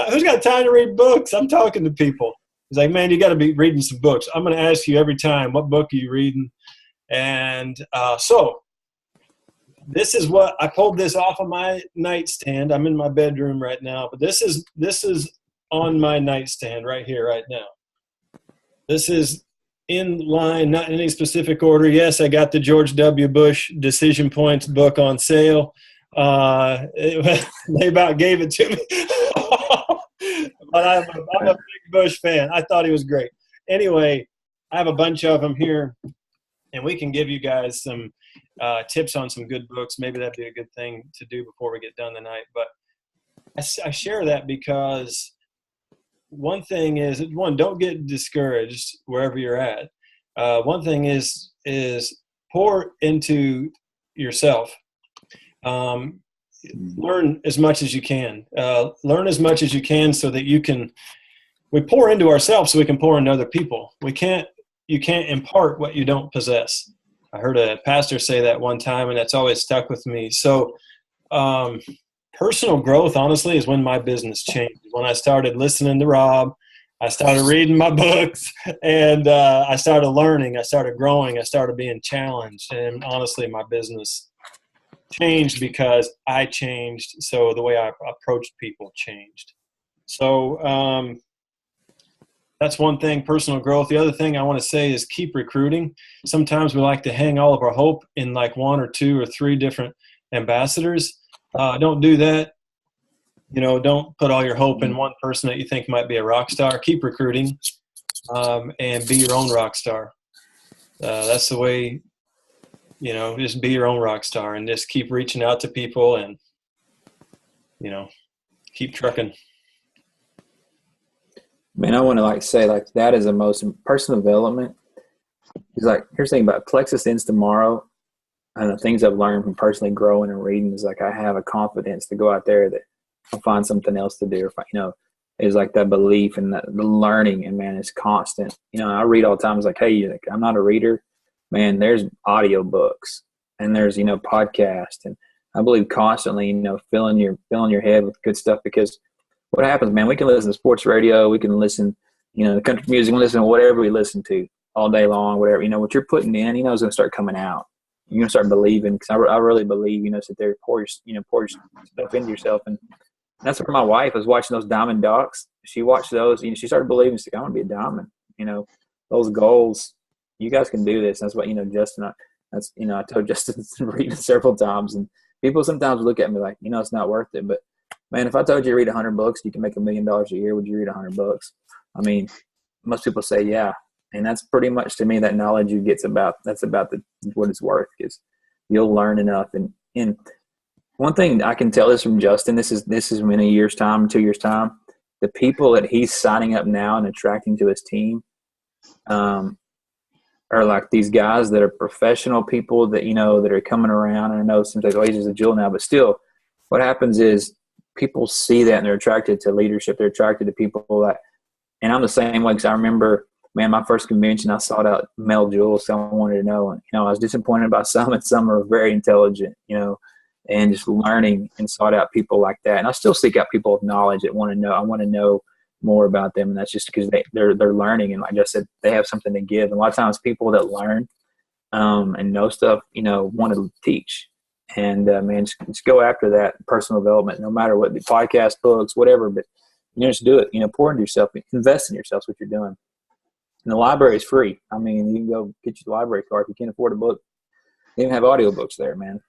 [SPEAKER 1] who's got time to read books? I'm talking to people. He's like, man, you got to be reading some books. I'm going to ask you every time, what book are you reading? And so this is what I pulled this off of my nightstand. I'm in my bedroom right now, but this is on my nightstand right here, right now. This is in line, not in any specific order. Yes, I got the George W. Bush Decision Points book on sale. They about gave it to me. But I'm a big Bush fan. I thought he was great. Anyway, I have a bunch of them here, and we can give you guys some tips on some good books. Maybe that'd be a good thing to do before we get done tonight. But I share that because one thing is, don't get discouraged wherever you're at. One thing is pour into yourself. Learn as much as you can. Learn as much as you can so that we pour into ourselves so we can pour into other people. You can't impart what you don't possess. I heard a pastor say that one time, and that's always stuck with me. So personal growth, honestly, is when my business changed. When I started listening to Rob, I started reading my books, and I started learning. I started growing. I started being challenged. And honestly, my business changed because I changed. So the way I approached people changed. So that's one thing, personal growth. The other thing I want to say is keep recruiting. Sometimes we like to hang all of our hope in like 1 or 2 or 3 different ambassadors. Don't do that. Don't put all your hope in one person that you think might be a rock star. Keep recruiting and be your own rock star. That's the way, just be your own rock star and just keep reaching out to people and, keep trucking.
[SPEAKER 2] Man, I want to say that is the most personal development. Here's the thing about Plexus ends tomorrow. And the things I've learned from personally growing and reading is I have a confidence to go out there that I'll find something else to do. It's like that belief and the learning, and man, it's constant. I read all the time. It's like, hey, I'm not a reader. Man, there's audio books and there's, podcasts. And I believe constantly, filling your head with good stuff, because what happens, man, we can listen to sports radio. We can listen, to country music, and listen to whatever we listen to all day long, whatever, what you're putting in, it's going to start coming out. You're going to start believing, because I really believe, sit there, pour your stuff into yourself. And that's where my wife was watching those diamond docs. She watched those, she started believing, she's like, I want to be a diamond, those goals, you guys can do this. That's what, Justin, I told Justin to read it several times, and people sometimes look at me like, it's not worth it. But man, if I told you to read 100 books, you can make $1 million a year, would you read 100 books? I mean, most people say, yeah. And that's pretty much, to me, that knowledge you get about what it's worth, because you'll learn enough. And one thing I can tell this from Justin, this is in a year's time, 2 years' time, the people that he's signing up now and attracting to his team, are like these guys that are professional people that, that are coming around. And I know sometimes age is a jewel now, but still what happens is people see that and they're attracted to leadership. They're attracted to people that, and I'm the same way. Cause I remember, man, my first convention, I sought out male jewels. So I wanted to know, and, I was disappointed by some, and some are very intelligent, and just learning, and sought out people like that. And I still seek out people with knowledge that want to know. I want to know more about them, and that's just because they're learning, and like I said, they have something to give. And a lot of times people that learn and know stuff, want to teach. And man, just go after that personal development, no matter what, the podcast, books, whatever. But just do it. Pour into yourself, invest in yourself. That's what you're doing. And the library is free. I mean, you can go get your library card if you can't afford a book. They even have audiobooks there, man.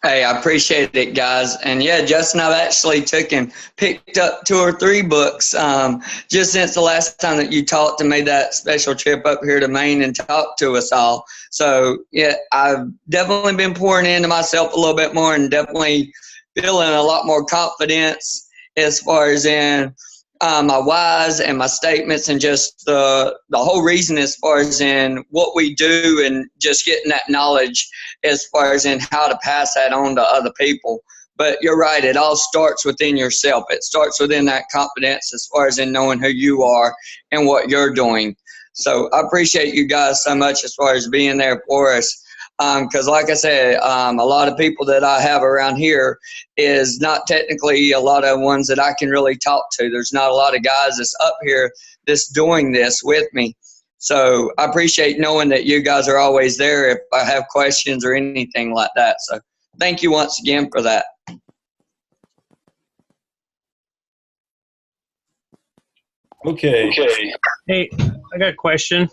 [SPEAKER 5] Hey, I appreciate it, guys. And yeah, Justin, I've actually picked up 2 or 3 books just since the last time that you talked and made that special trip up here to Maine and talked to us all. So yeah, I've definitely been pouring into myself a little bit more, and definitely feeling a lot more confidence as far as in my whys and my statements, and just the whole reason as far as in what we do, and just getting that knowledge as far as in how to pass that on to other people. But you're right, it all starts within yourself. It starts within that confidence as far as in knowing who you are and what you're doing. So I appreciate you guys so much as far as being there for us. Because like I said, a lot of people that I have around here is not technically a lot of ones that I can really talk to. There's not a lot of guys that's up here that's doing this with me. So I appreciate knowing that you guys are always there if I have questions or anything like that. So thank you once again for that.
[SPEAKER 1] Okay.
[SPEAKER 6] Hey, I got a question.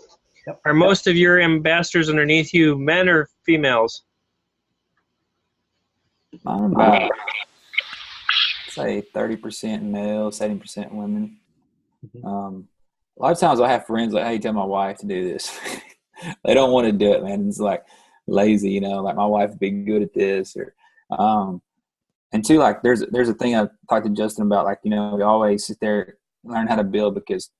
[SPEAKER 6] Yep. Are most of your ambassadors underneath you men or females?
[SPEAKER 2] I'm about, say, 30% male, 70% women. A lot of times I have friends like, hey, tell my wife to do this. They don't want to do it, man. It's like lazy, like my wife would be good at this. Or, and two, like there's a thing I've talked to Justin about, like, we always sit there and learn how to build, because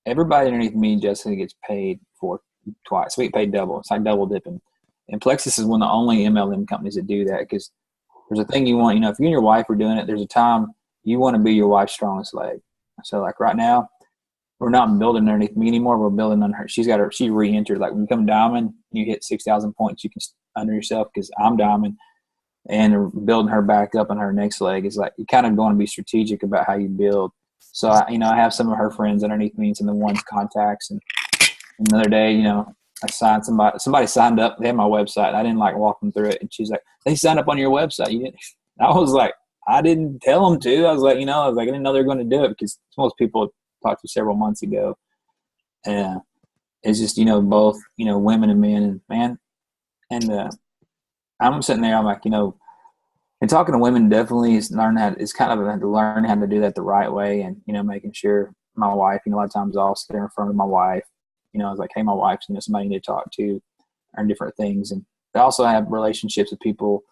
[SPEAKER 2] everybody underneath me and Justin gets paid for twice. We get paid double. It's like double dipping. And Plexus is one of the only MLM companies that do that, because there's a thing you want, if you and your wife are doing it, there's a time you want to be your wife's strongest leg. So like right now, we're not building underneath me anymore. We're building on her. She re-entered. Like when you become diamond, you hit 6,000 points. You can under yourself, because I'm diamond, and building her back up on her next leg is like, you kind of want to be strategic about how you build. So I have some of her friends underneath me and some of the ones contacts. And another day, I signed somebody signed up. They had my website. I didn't like walk them through it. And she's like, they signed up on your website. You didn't? I was like, I didn't tell them to. I was like, I didn't know they were going to do it, because most people talked to several months ago. And it's just, both, women and men, and man. And I'm sitting there, I'm like, and talking to women definitely is kind of had to learn how to do that the right way. And, making sure my wife, a lot of times I'll sit in front of my wife, I was like, hey, my wife's, somebody you need to talk to, or different things. And I also have relationships with people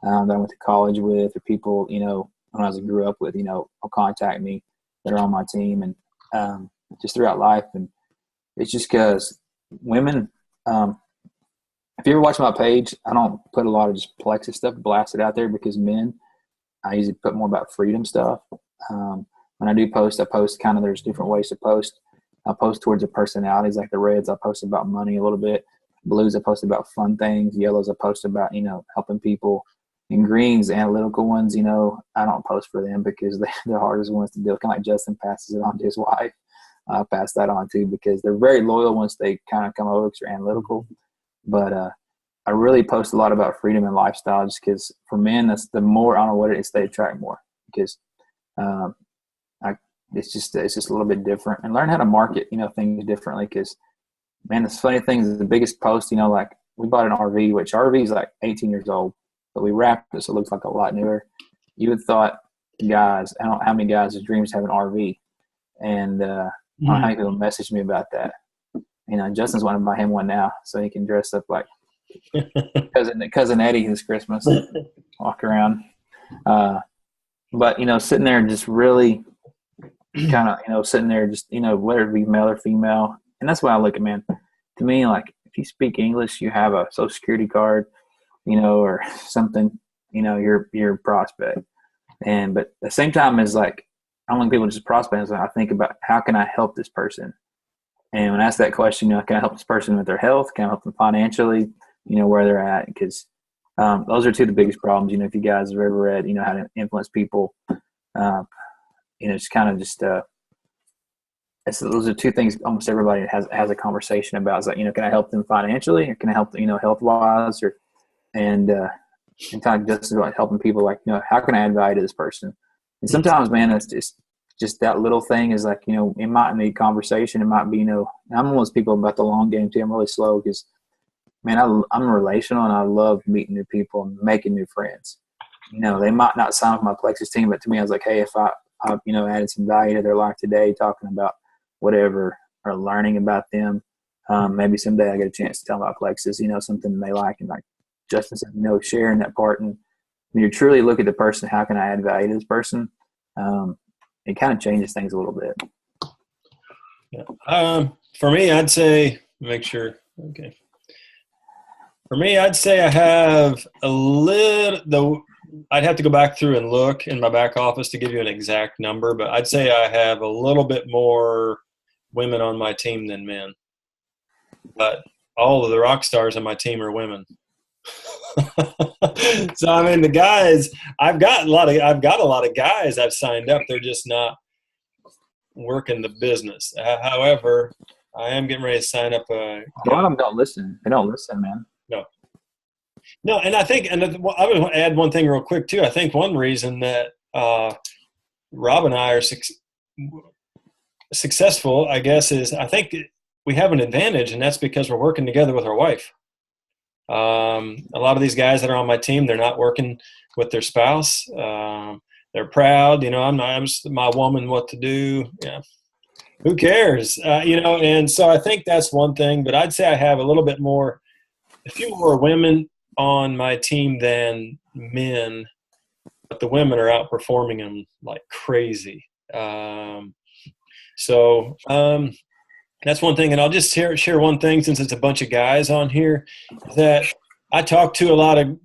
[SPEAKER 2] that I went to college with, or people, when I grew up with, will contact me that are on my team, and just throughout life. And it's just because women, if you ever watch my page, I don't put a lot of just Plexus stuff, blast it out there, because men, I usually put more about freedom stuff. When I do post, I post kind of, there's different ways to post. I post towards the personalities, like the reds, I post about money a little bit. Blues, I post about fun things. Yellows, I post about, helping people. And greens, analytical ones, I don't post for them, because they're the hardest ones to deal with. Kind of like Justin passes it on to his wife. I pass that on too, because they're very loyal once they kind of come over, because they're analytical. But I really post a lot about freedom and lifestyle, just because for men, that's the more, I don't know what it is, they attract more, because it's just a little bit different, and learn how to market, things differently. Because man, the funny thing is, the biggest post, like we bought an RV, which RV is like 18 years old, but we wrapped it so it looks like a lot newer. You would thought, guys, I don't know how many guys' dreams have an RV, and I don't know how many people messaged me about that. Justin's wanting to buy him one now, so he can dress up like cousin Eddie this Christmas, walk around. But sitting there and just really kind of sitting there, just whether it be male or female, And that's why I look at, man, to me, like if you speak English, you have a social security card, or something, you're a prospect. But at the same time as like, I don't want people just prospect. I think about how can I help this person? And when I ask that question, can I help this person with their health? Can I help them financially? Where they're at? Because those are two of the biggest problems. If you guys have ever read, how to influence people, it's kind of just those are two things almost everybody has a conversation about. It's like, can I help them financially, or can I help health wise, and kind of just like helping people, like, how can I add value to this person? And sometimes, man, it's just that little thing is like, it might need conversation. It might be, I'm one of those people about the long game too. I'm really slow because, man, I'm relational and I love meeting new people and making new friends. They might not sign up for my Plexus team, but to me, I was like, hey, if I added some value to their life today, talking about whatever or learning about them, maybe someday I get a chance to tell them about Plexus, something they like. And like Justin said, sharing that part. And when you truly look at the person, how can I add value to this person? It kind of changes things a little bit.
[SPEAKER 1] Yeah. For me, I'd say, make sure. Okay. For me, I'd say I have I'd have to go back through and look in my back office to give you an exact number, but I'd say I have a little bit more women on my team than men. But all of the rock stars on my team are women. So I mean, the guys, I've got a lot of guys I've signed up. They're just not working the business. However, I am getting ready to sign up a
[SPEAKER 2] lot of them don't listen. They don't listen, man.
[SPEAKER 1] No, and I think, and I would add one thing real quick too. I think one reason that Rob and I are successful, I guess, is I think we have an advantage, and that's because we're working together with our wife. A lot of these guys that are on my team, they're not working with their spouse. They're proud, I'm just my woman, what to do. Yeah. Who cares? And so I think that's one thing, but I'd say I have a few more women on my team than men, but the women are outperforming them like crazy. So that's one thing. And I'll just share one thing, since it's a bunch of guys on here, that I talk to a lot of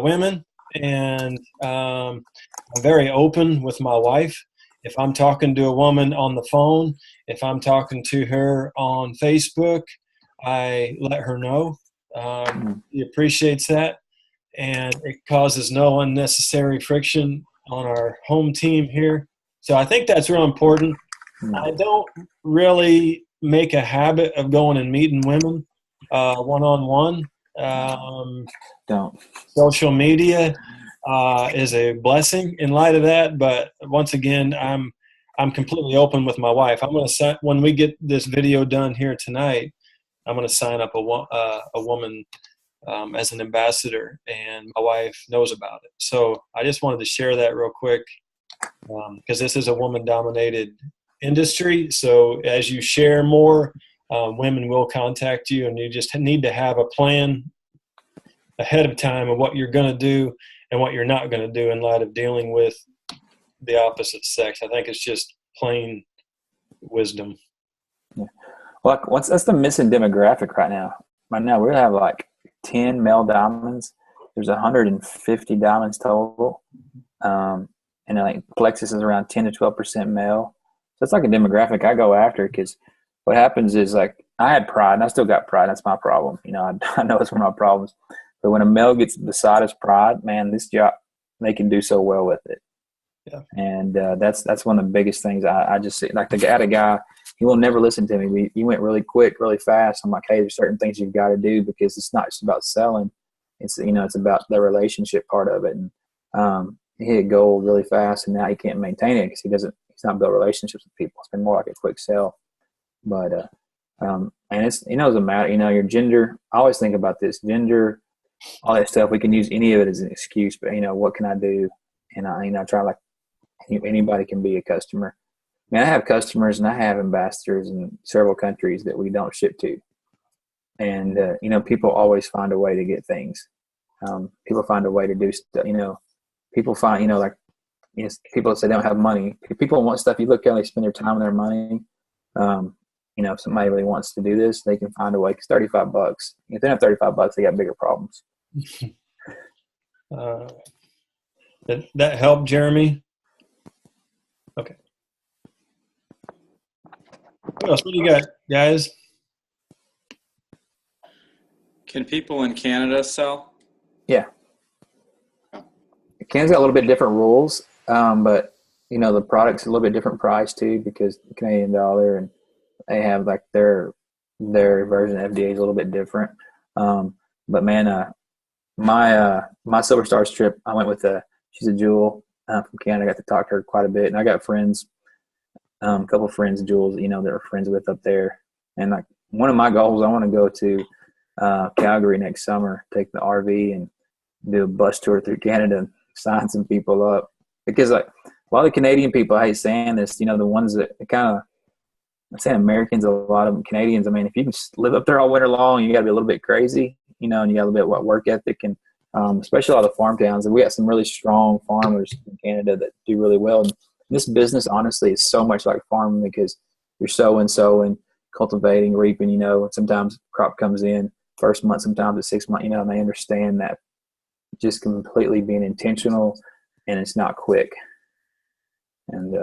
[SPEAKER 1] women, and I'm very open with my wife. If I'm talking to a woman on the phone, if I'm talking to her on Facebook, I let her know. He appreciates that, and it causes no unnecessary friction on our home team here. So I think that's real important. I don't really make a habit of going and meeting women one-on-one.
[SPEAKER 2] Don't.
[SPEAKER 1] Social media is a blessing in light of that, but once again, I'm completely open with my wife. I'm going to when we get this video done here tonight, I'm going to sign up a woman as an ambassador, and my wife knows about it. So I just wanted to share that real quick, because this is a woman-dominated industry. So as you share more, women will contact you, and you just need to have a plan ahead of time of what you're going to do and what you're not going to do in light of dealing with the opposite sex. I think it's just plain wisdom.
[SPEAKER 2] Yeah. Well, that's the missing demographic right now. Right now, we have like 10 male diamonds. There's 150 diamonds total. And like Plexus is around 10 to 12% male. So it's like a demographic I go after, because what happens is, like, I had pride, and I still got pride. That's my problem. I know it's one of my problems. But when a male gets beside his pride, man, this job, they can do so well with it. Yeah. And that's one of the biggest things I just see. Like, I had a guy, he will never listen to me. He went really quick, really fast. I'm like, hey, there's certain things you've got to do, because it's not just about selling. It's, it's about the relationship part of it. And he hit gold really fast, and now he can't maintain it because he's not built relationships with people. It's been more like a quick sell. But and it's, it doesn't matter, your gender. I always think about this, gender, all that stuff. We can use any of it as an excuse, but what can I do? And I try, like, anybody can be a customer. I mean, I have customers and I have ambassadors in several countries that we don't ship to. And, people always find a way to get things. People find a way to do stuff, people find, people say they don't have money. People want stuff. You look at, they spend their time and their money. if somebody really wants to do this, they can find a way. It's $35. If they don't have $35, they got bigger problems.
[SPEAKER 1] That helped, Jeremy? Okay. What else? What do you got, guys?
[SPEAKER 3] Can people in Canada sell?
[SPEAKER 2] Yeah. Canada's got a little bit different rules, but the product's a little bit different price too, because the Canadian dollar, and they have like their version of FDA is a little bit different. But man, my Silver Stars trip, I went with she's a Jewel from Canada. I got to talk to her quite a bit, and I got friends, a couple of friends, Jules, that we're friends with up there. And like one of my goals, I want to go to Calgary next summer, take the RV and do a bus tour through Canada and sign some people up. Because like a lot of the Canadian people, I hate saying this, the ones that kind of, I'm saying Americans, a lot of them Canadians. I mean, if you can just live up there all winter long, you got to be a little bit crazy, and you got a little bit of work ethic, and especially a lot of farm towns. And we got some really strong farmers in Canada that do really well. And this business, honestly, is so much like farming, because you're sowing, cultivating, reaping. Sometimes crop comes in first month, sometimes it's 6 months. And they understand that just completely being intentional, and it's not quick. And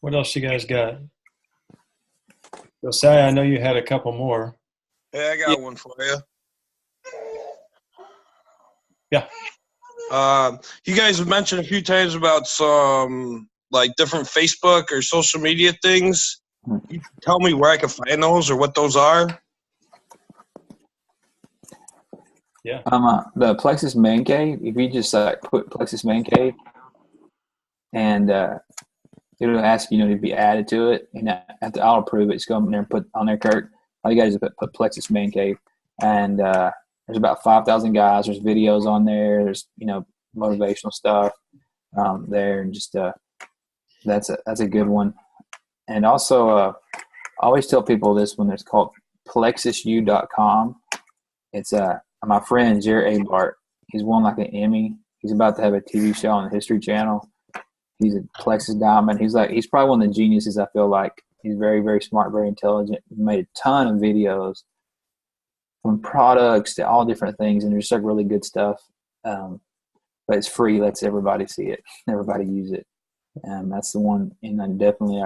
[SPEAKER 1] what else you guys got? Josiah, I know you had a couple more.
[SPEAKER 7] Yeah, I got one for you.
[SPEAKER 1] Yeah.
[SPEAKER 7] You guys have mentioned a few times about some like different Facebook or social media things. Can you tell me where I can find those or what those are?
[SPEAKER 1] Yeah.
[SPEAKER 2] The Plexus Man Cave, if you just put Plexus Man Cave, and it'll ask to be added to it, and I'll approve it. Just go in there and put on there, Kurt. All you guys is put Plexus Man Cave, and there's about 5,000 guys. There's videos on there. There's motivational stuff there, and just that's a good one. And also, I always tell people this one. It's called PlexusU.com. It's my friend Jerry Abart. He's won like an Emmy. He's about to have a TV show on the History Channel. He's a Plexus Diamond. He's probably one of the geniuses. I feel like he's very, very smart, very intelligent. He made a ton of videos from products to all different things, and there's like really good stuff. But it's free. Lets everybody see it. Everybody use it. And that's the one. And then definitely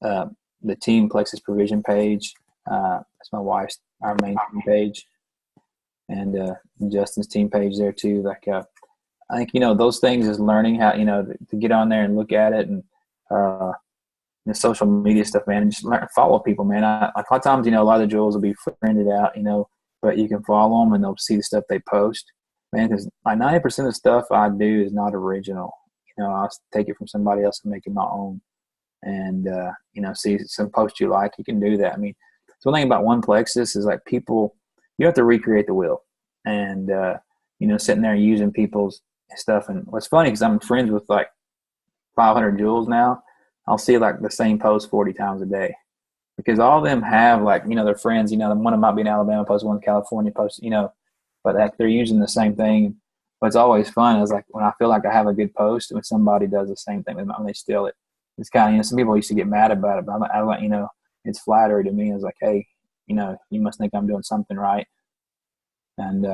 [SPEAKER 2] the Team Plexus Provision page. That's my wife's, our main team page. And Justin's team page there too. Like I think those things is learning how to get on there and look at it, and the social media stuff, man. And just follow people, man. A lot of times a lot of the jewels will be friended out, but you can follow them and they'll see the stuff they post, man. Because like 90% of the stuff I do is not original. I'll take it from somebody else and make it my own. And see some post you like, you can do that. I mean, the one thing about One Plexus is like people. You have to recreate the wheel, and sitting there using people's stuff. And what's funny, because I'm friends with like 500 jewels now, I'll see like the same post 40 times a day, because all of them have like their friends. One of them might be in Alabama post, one in California post, but they're using the same thing. What's always fun is like when I feel like I have a good post, when somebody does the same thing with me, when they steal it. It's kind of some people used to get mad about it, but I'm like it's flattery to me. It's like, hey. You must think I'm doing something right. And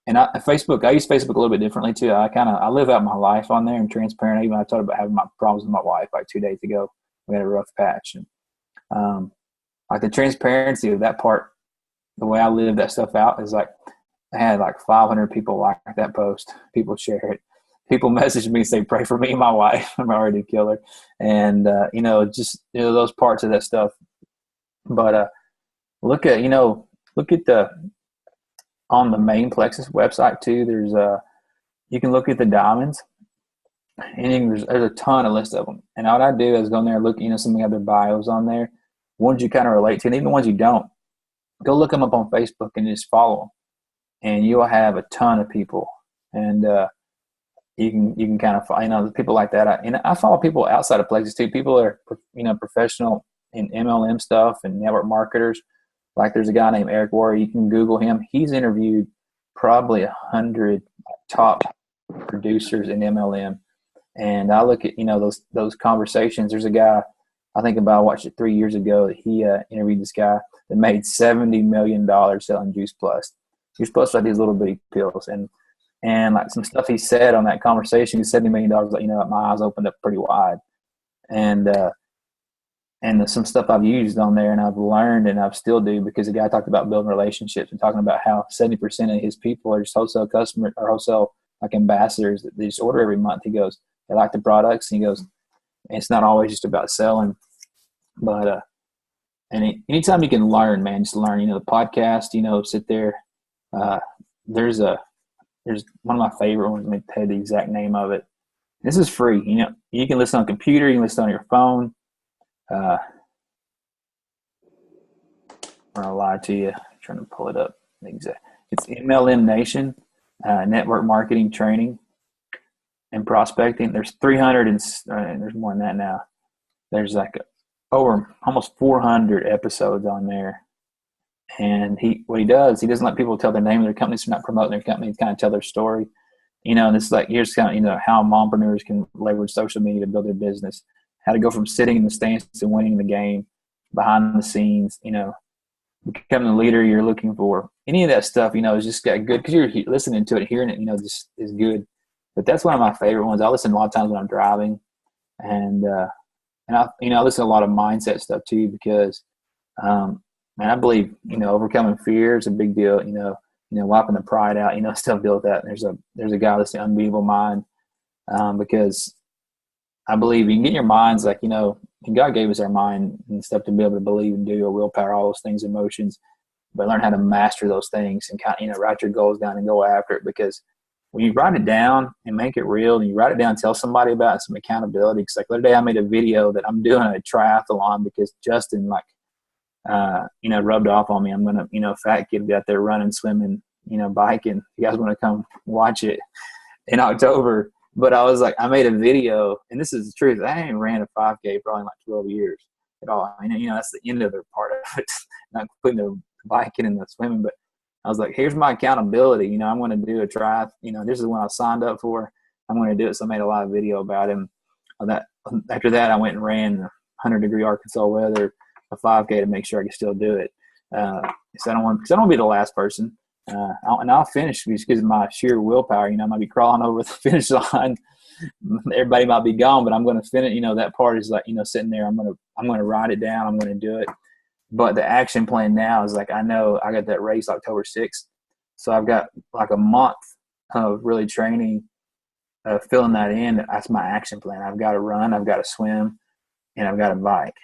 [SPEAKER 2] Facebook, I use Facebook a little bit differently too. I live out my life on there. I'm transparent. Even I talked about having my problems with my wife like 2 days ago. We had a rough patch, and like the transparency of that part, the way I live that stuff out is like I had like 500 people like that post. People share it. People message me, say pray for me and my wife. I'm already a killer, and those parts of that stuff. But look at the on the main Plexus website too. There's you can look at the diamonds, and there's a ton of lists of them. And all I do is go in there and look. Some of their bios on there, ones you kind of relate to, and even the ones you don't. Go look them up on Facebook and just follow them, and you'll have a ton of people. And you can kind of follow, people like that. I follow people outside of Plexus too. People are professional in MLM stuff and network marketers. Like there's a guy named Eric Warrior. You can Google him. He's interviewed probably 100 top producers in MLM. And I look at, those conversations. There's a guy, I think about, I watched it 3 years ago. He interviewed this guy that made $70 million selling Juice Plus. Juice Plus, like these little bitty pills. And like some stuff he said on that conversation, $70 million, like, my eyes opened up pretty wide. And some stuff I've used on there and I've learned and I still do, because the guy talked about building relationships and talking about how 70% of his people are just wholesale customers or wholesale like ambassadors that they just order every month. He goes, they like the products. And he goes, it's not always just about selling, but anytime you can learn, man, just learn. The podcast, sit there. There's one of my favorite ones. Let me tell you the exact name of it. This is free. You can listen on a computer. You can listen on your phone. I'm gonna lie to you. I'm trying to pull it up. It's MLM Nation, network marketing training and prospecting. There's 300 and there's more than that now. There's like over almost 400 episodes on there. And what he does, he doesn't let people tell their name of their company. So not promoting their company, kind of tell their story. And it's like, here's kind of, how mompreneurs can leverage social media to build their business, how to go from sitting in the stands to winning the game, behind the scenes, becoming the leader you're looking for. Any of that stuff, is just got good, because you're listening to it, hearing it, just is good. But that's one of my favorite ones. I listen a lot of times when I'm driving, and I listen to a lot of mindset stuff too, because, I believe, overcoming fear is a big deal. Wiping the pride out, stuff deal with that. There's a guy that's the Unbeatable Mind, because I believe you can get your minds like, and God gave us our mind and stuff to be able to believe and do, or willpower, all those things, emotions, but learn how to master those things and kind of, write your goals down and go after it. Because when you write it down and make it real, and you write it down and tell somebody about it, some accountability. Because like the other day I made a video that I'm doing a triathlon because Justin rubbed off on me. I'm going to, fat kid, be out there running, swimming, biking. You guys want to come watch it in October. But I was like, I made a video, and this is the truth. I ain't ran a 5K probably in like 12 years at all. That's the end of the part of it, not putting the biking and the swimming. But I was like, here's my accountability. I'm going to do a triathlon. This is what I signed up for. I'm going to do it. So I made a live video about him. After that, I went and ran 100-degree Arkansas weather, a 5K, to make sure I could still do it. So I don't want to be the last person. And I'll finish just because of my sheer willpower. I might be crawling over the finish line. Everybody might be gone, but I'm going to finish. That part is like, sitting there. I'm going to write it down. I'm going to do it. But the action plan now is like, I know I got that race October 6th. So I've got like a month of really training, filling that in. That's my action plan. I've got to run, I've got to swim, and I've got to bike.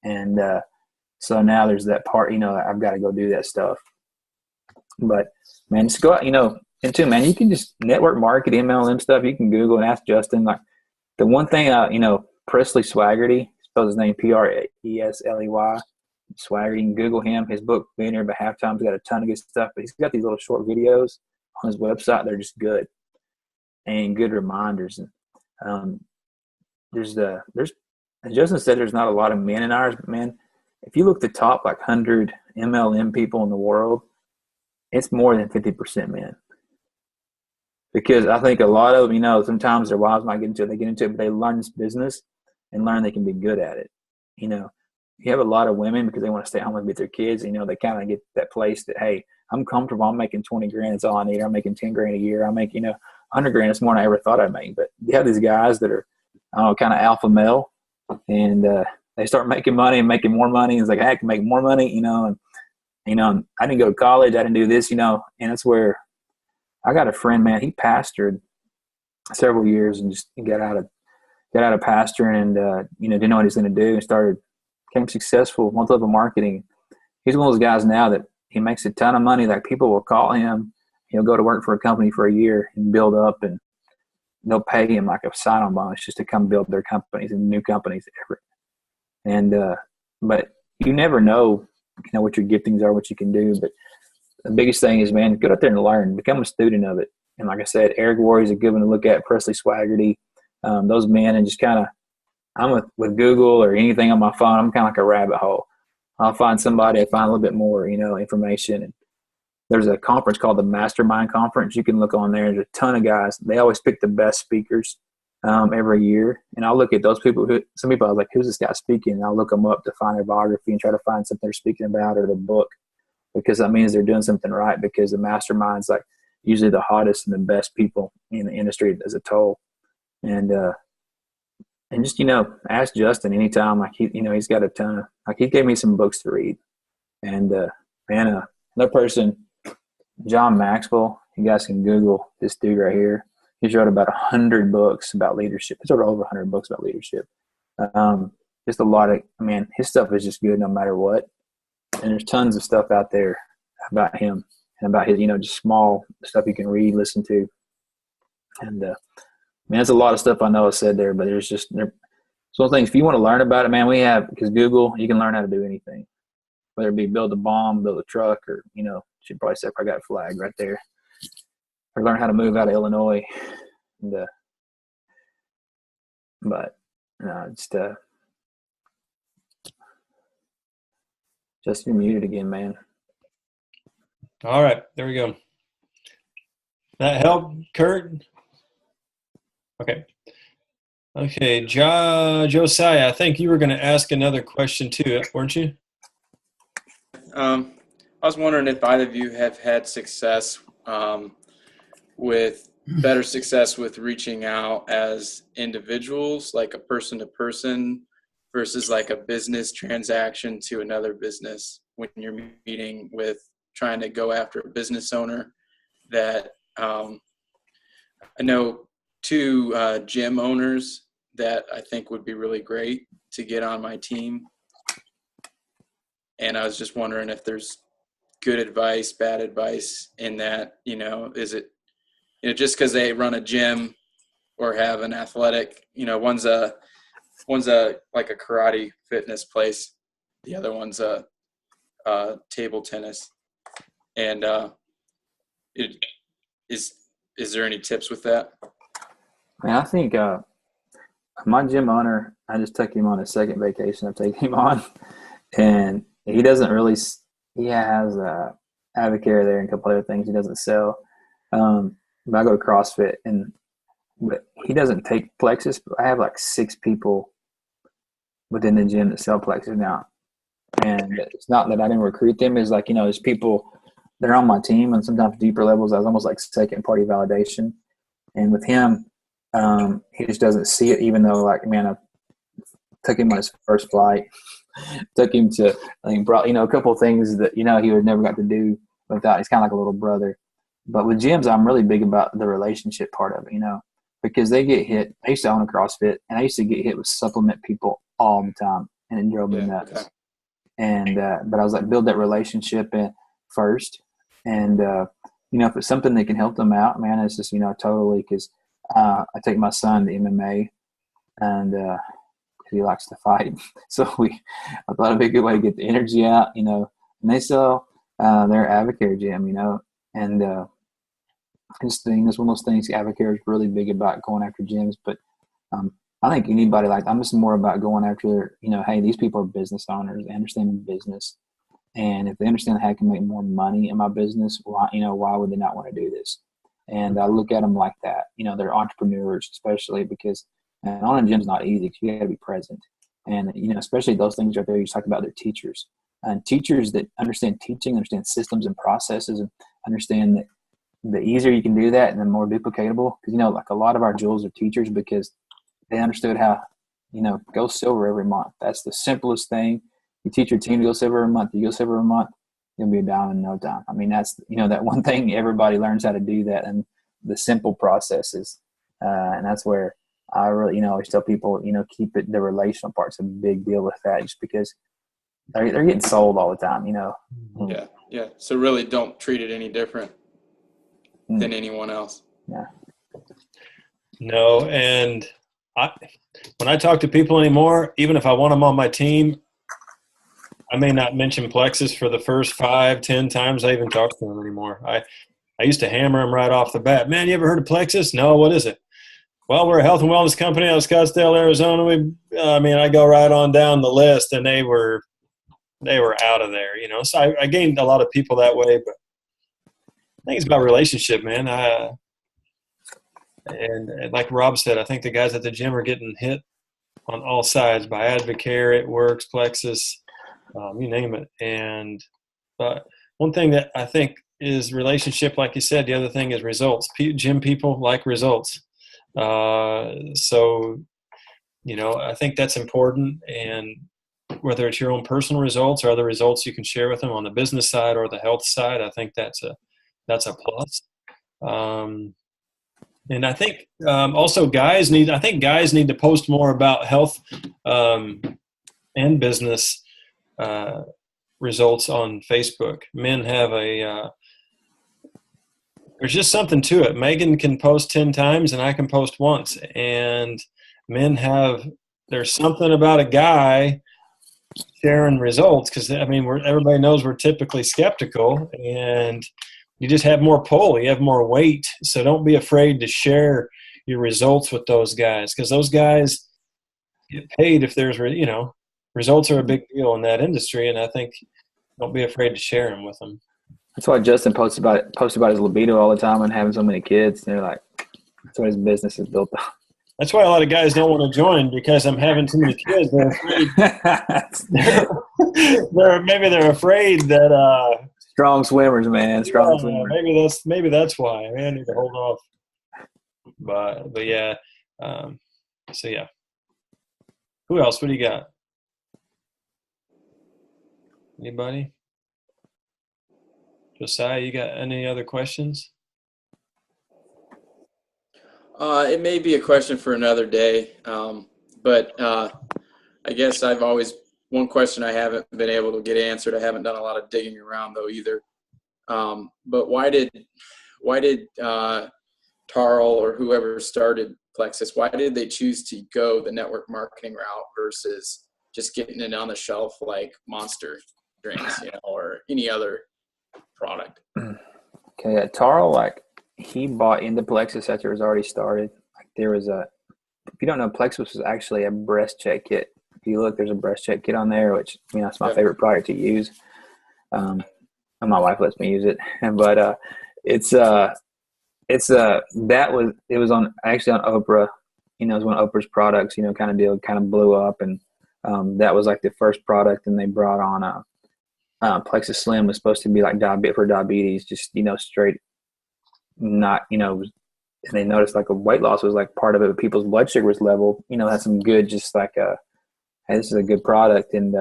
[SPEAKER 2] And so now there's that part, I've got to go do that stuff. But man, just go out, and too, man, you can just network market, MLM stuff. You can Google and ask Justin. Like the one thing, Presley Swaggerty, spells his name Presley, Swaggerty. You can Google him. His book, Being Here by Halftime's got a ton of good stuff, but he's got these little short videos on his website. They're just good and good reminders. And there's as Justin said, there's not a lot of men in ours, but man, if you look at the top like 100 MLM people in the world, it's more than 50% men. Because I think a lot of them, sometimes their wives might get into it, but they learn this business and learn they can be good at it. You have a lot of women because they want to stay home and be with their kids. They kind of get that place that, hey, I'm comfortable. I'm making 20 grand. That's all I need. I'm making 10 grand a year. I make, 100 grand. It's more than I ever thought I'd make. But you have these guys that are, kind of alpha male, and they start making money and making more money. It's like, I can make more money, and I didn't go to college. I didn't do this, and that's where I got a friend, man. He pastored several years and just got out of pastoring and, didn't know what he was going to do, and became successful, multi-level marketing. He's one of those guys now that he makes a ton of money. Like people will call him, he'll go to work for a company for a year and build up, and they'll pay him like a sign-on bonus just to come build their companies and new companies ever. And, but you never know, what your giftings are, what you can do. But the biggest thing is, man, go out there and learn, become a student of it. And like I said, Eric Worre is a good one to look at, Presley Swaggerty, those men, and just kind of, I'm with Google or anything on my phone, I'm kind of like a rabbit hole. I'll find somebody, I find a little bit more, information. there's a conference called the Mastermind Conference. You can look on there. There's a ton of guys. They always pick the best speakers every year. And I'll look at those people some people I was like, who's this guy speaking? And I'll look them up to find their biography and try to find something they're speaking about or the book, because that means they're doing something right, because the mastermind's like usually the hottest and the best people in the industry as a total. And just, ask Justin anytime. Like he's got a ton of, like, he gave me some books to read. And another person, John Maxwell, you guys can Google this dude right here. He's wrote about 100 books about leadership. He's wrote over 100 books about leadership. Just a lot of, his stuff is just good no matter what. And there's tons of stuff out there about him and about his, just small stuff you can read, listen to. And, there's a lot of stuff I know I said there, but there's just, some things, if you want to learn about it, man, we have, because Google, you can learn how to do anything. Whether it be build a bomb, build a truck, or, should probably say I got a flag right there. Or learn how to move out of Illinois. And, just you're muted again, man.
[SPEAKER 1] All right, there we go. That help, Kurt? Okay, Josiah, I think you were going to ask another question too, weren't you?
[SPEAKER 3] I was wondering if either of you have had success with reaching out as individuals, like a person to person, versus like a business transaction to another business when you're meeting with trying to go after a business owner that I know two gym owners that I think would be really great to get on my team. And I was just wondering if there's good advice, bad advice in that, is it, just because they run a gym or have an athletic, one's a like a karate fitness place. The other one's a table tennis. And is there any tips with that?
[SPEAKER 2] Man, I think my gym owner, I just took him on a second vacation I've taken him on. And he doesn't really – he has Avocare there and a couple other things he doesn't sell. But I go to CrossFit, but he doesn't take Plexus. But I have like 6 people within the gym that sell Plexus now. And it's not that I didn't recruit them. It's like, there's people that are on my team, and sometimes deeper levels. I was almost like second-party validation. And with him, he just doesn't see it, even though, like, man, I took him on his first flight. Took him to, brought, a couple of things that, he would never got to do without. He's kind of like a little brother. But with gyms, I'm really big about the relationship part of it, because they get hit. I used to own a CrossFit, and I used to get hit with supplement people all the time, and it drove me nuts. Okay. And but I was like, build that relationship first. And, if it's something that can help them out, man, it's just, totally, because I take my son to MMA, and he likes to fight. So I thought it'd be a good way to get the energy out, and they sell their Avocare gym, and it's one of those things. Avocare is really big about going after gyms, but I think anybody I'm just more about going after, hey, these people are business owners. They understand business. And if they understand how I can make more money in my business, why would they not want to do this? And I look at them like that. They're entrepreneurs, especially because owning a gym is not easy because you got to be present. And, especially those things right there you talk about, they're teachers. And teachers that understand teaching, understand systems and processes, and understand that the easier you can do that and the more duplicatable. Because, like a lot of our jewels are teachers because they understood how, go silver every month. That's the simplest thing. You teach your team to go silver every month. You go silver every month, you'll be a diamond in no time. That's, that one thing everybody learns how to do that, and the simple processes. And that's where I really, always tell people, keep it, the relational part's a big deal with that, just because they're getting sold all the time,
[SPEAKER 3] Yeah. Yeah. So really don't treat it any different than anyone else.
[SPEAKER 2] Yeah.
[SPEAKER 1] No. And when I talk to people anymore, even if I want them on my team, I may not mention Plexus for the first 5-10 times I even talk to them anymore. I used to hammer them right off the bat. Man, you ever heard of Plexus? No, what is it? Well, we're a health and wellness company out of Scottsdale, Arizona. I go right on down the list, and they were out of there, So I gained a lot of people that way, but think it's about relationship, man. And like Rob said, I think the guys at the gym are getting hit on all sides by Advocare, It Works, Plexus, you name it. And one thing that I think is relationship, like you said. The other thing is results. Gym people like results. So, I think that's important. And whether it's your own personal results or other results you can share with them on the business side or the health side, I think that's a plus. And I think also guys need to post more about health and business results on Facebook. Men have there's just something to it. Megan can post 10 times and I can post once. And men there's something about a guy sharing results because, everybody knows we're typically skeptical, and you just have more pull. You have more weight. So don't be afraid to share your results with those guys, because those guys get paid if there's, results are a big deal in that industry. And I think don't be afraid to share them with them.
[SPEAKER 2] That's why Justin posts about his libido all the time and having so many kids. They're like, that's what his business is built on.
[SPEAKER 1] That's why a lot of guys don't want to join, because I'm having too many kids. They're afraid. Maybe they're afraid that
[SPEAKER 2] strong swimmers, man. Strong swimmers.
[SPEAKER 1] Maybe that's why. I need to hold off. But yeah. So yeah. Who else? What do you got? Anybody? Josiah, you got any other questions?
[SPEAKER 3] It may be a question for another day, but I guess one question I haven't been able to get answered. I haven't done a lot of digging around though either. But why did Tarl or whoever started Plexus, why did they choose to go the network marketing route versus just getting it on the shelf like Monster drinks, or any other product?
[SPEAKER 2] Okay, Tarl, he bought into Plexus after it was already started. If you don't know, Plexus was actually a breast check kit. If you look, there's a breast check kit on there, which that's my favorite product to use. And my wife lets me use it, but it was on Oprah. It was one of Oprah's products. Kind of deal, kind of blew up, and that was the first product. And they brought on Plexus Slim was supposed to be for diabetes, just straight. Not, and they noticed a weight loss was part of it, but people's blood sugar was level, had some good, just hey, this is a good product. And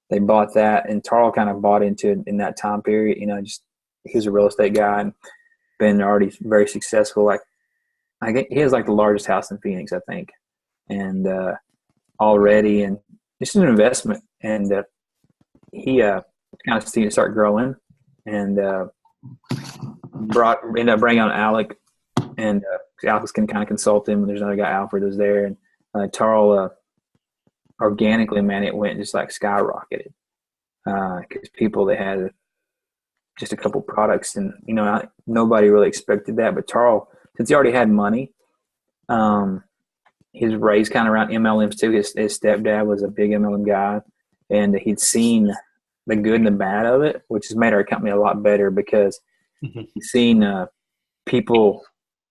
[SPEAKER 2] they bought that, and Tarl kind of bought into it in that time period. He was a real estate guy and been already very successful. I think he has the largest house in Phoenix, I think. And already, and it's an investment. And he kind of seen it start growing, and ended up bringing on Alec, and Alex can kind of consult him. And there's another guy, Alfred, was there, and Tarl organically, man, it went just skyrocketed because they had just a couple products, and nobody really expected that. But Tarl, since he already had money, he was raised kind of around MLMs too. His stepdad was a big MLM guy, and he'd seen the good and the bad of it, which has made our company a lot better because he's seen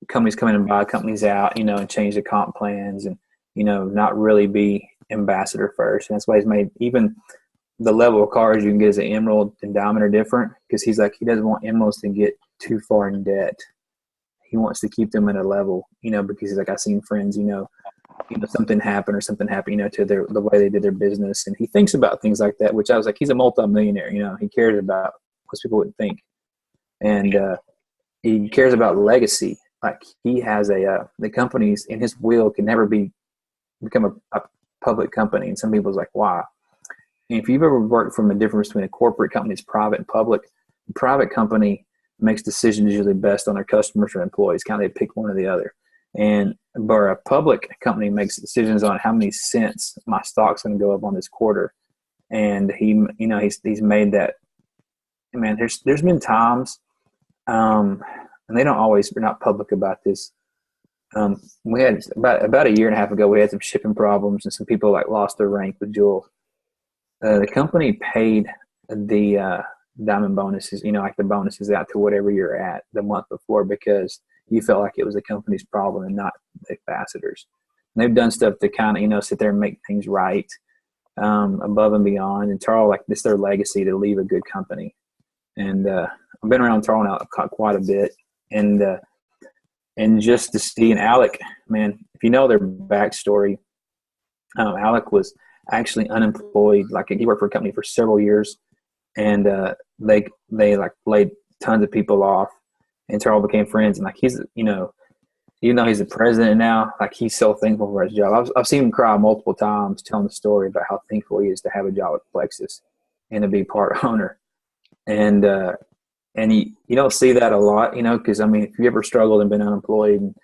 [SPEAKER 2] companies come in and buy companies out, and change the comp plans, and not really be ambassador first. And that's why he's made even the level of cars you can get as an Emerald and Diamond are different, because he doesn't want Emeralds to get too far in debt. He wants to keep them at a level, because he's I've seen friends, something happened to the way they did their business. And he thinks about things like that, which I was he's a multimillionaire, he cares about what people would think. And he cares about legacy. He has the companies in his will can never become a public company. And some people's why? And if you've ever worked from a difference between a corporate company that's private and public, the private company makes decisions usually best on their customers or employees. Kind of they pick one or the other. But a public company makes decisions on how many cents my stock's going to go up on this quarter. And he's made that. Man, there's been times, and they don't always, we're not public about this. We had about a year and a half ago, we had some shipping problems, and some people lost their rank with Juul. The company paid the diamond bonuses, like the bonuses out to whatever you're at the month before, because you felt like it was the company's problem and not the ambassadors. And they've done stuff to kind of, sit there and make things right, above and beyond. And Tarl, like, this is their legacy, to leave a good company. And I've been around Tarl now quite a bit. And just to see, and Alec, man, if you know their backstory, Alec was actually unemployed. Like, he worked for a company for several years, and they like laid tons of people off, and Tarl became friends. And like, he's, even though he's the president now, like, he's so thankful for his job. I've seen him cry multiple times telling the story about how thankful he is to have a job with Plexus and to be part owner. And you don't see that a lot, because, I mean, if you ever struggled and been unemployed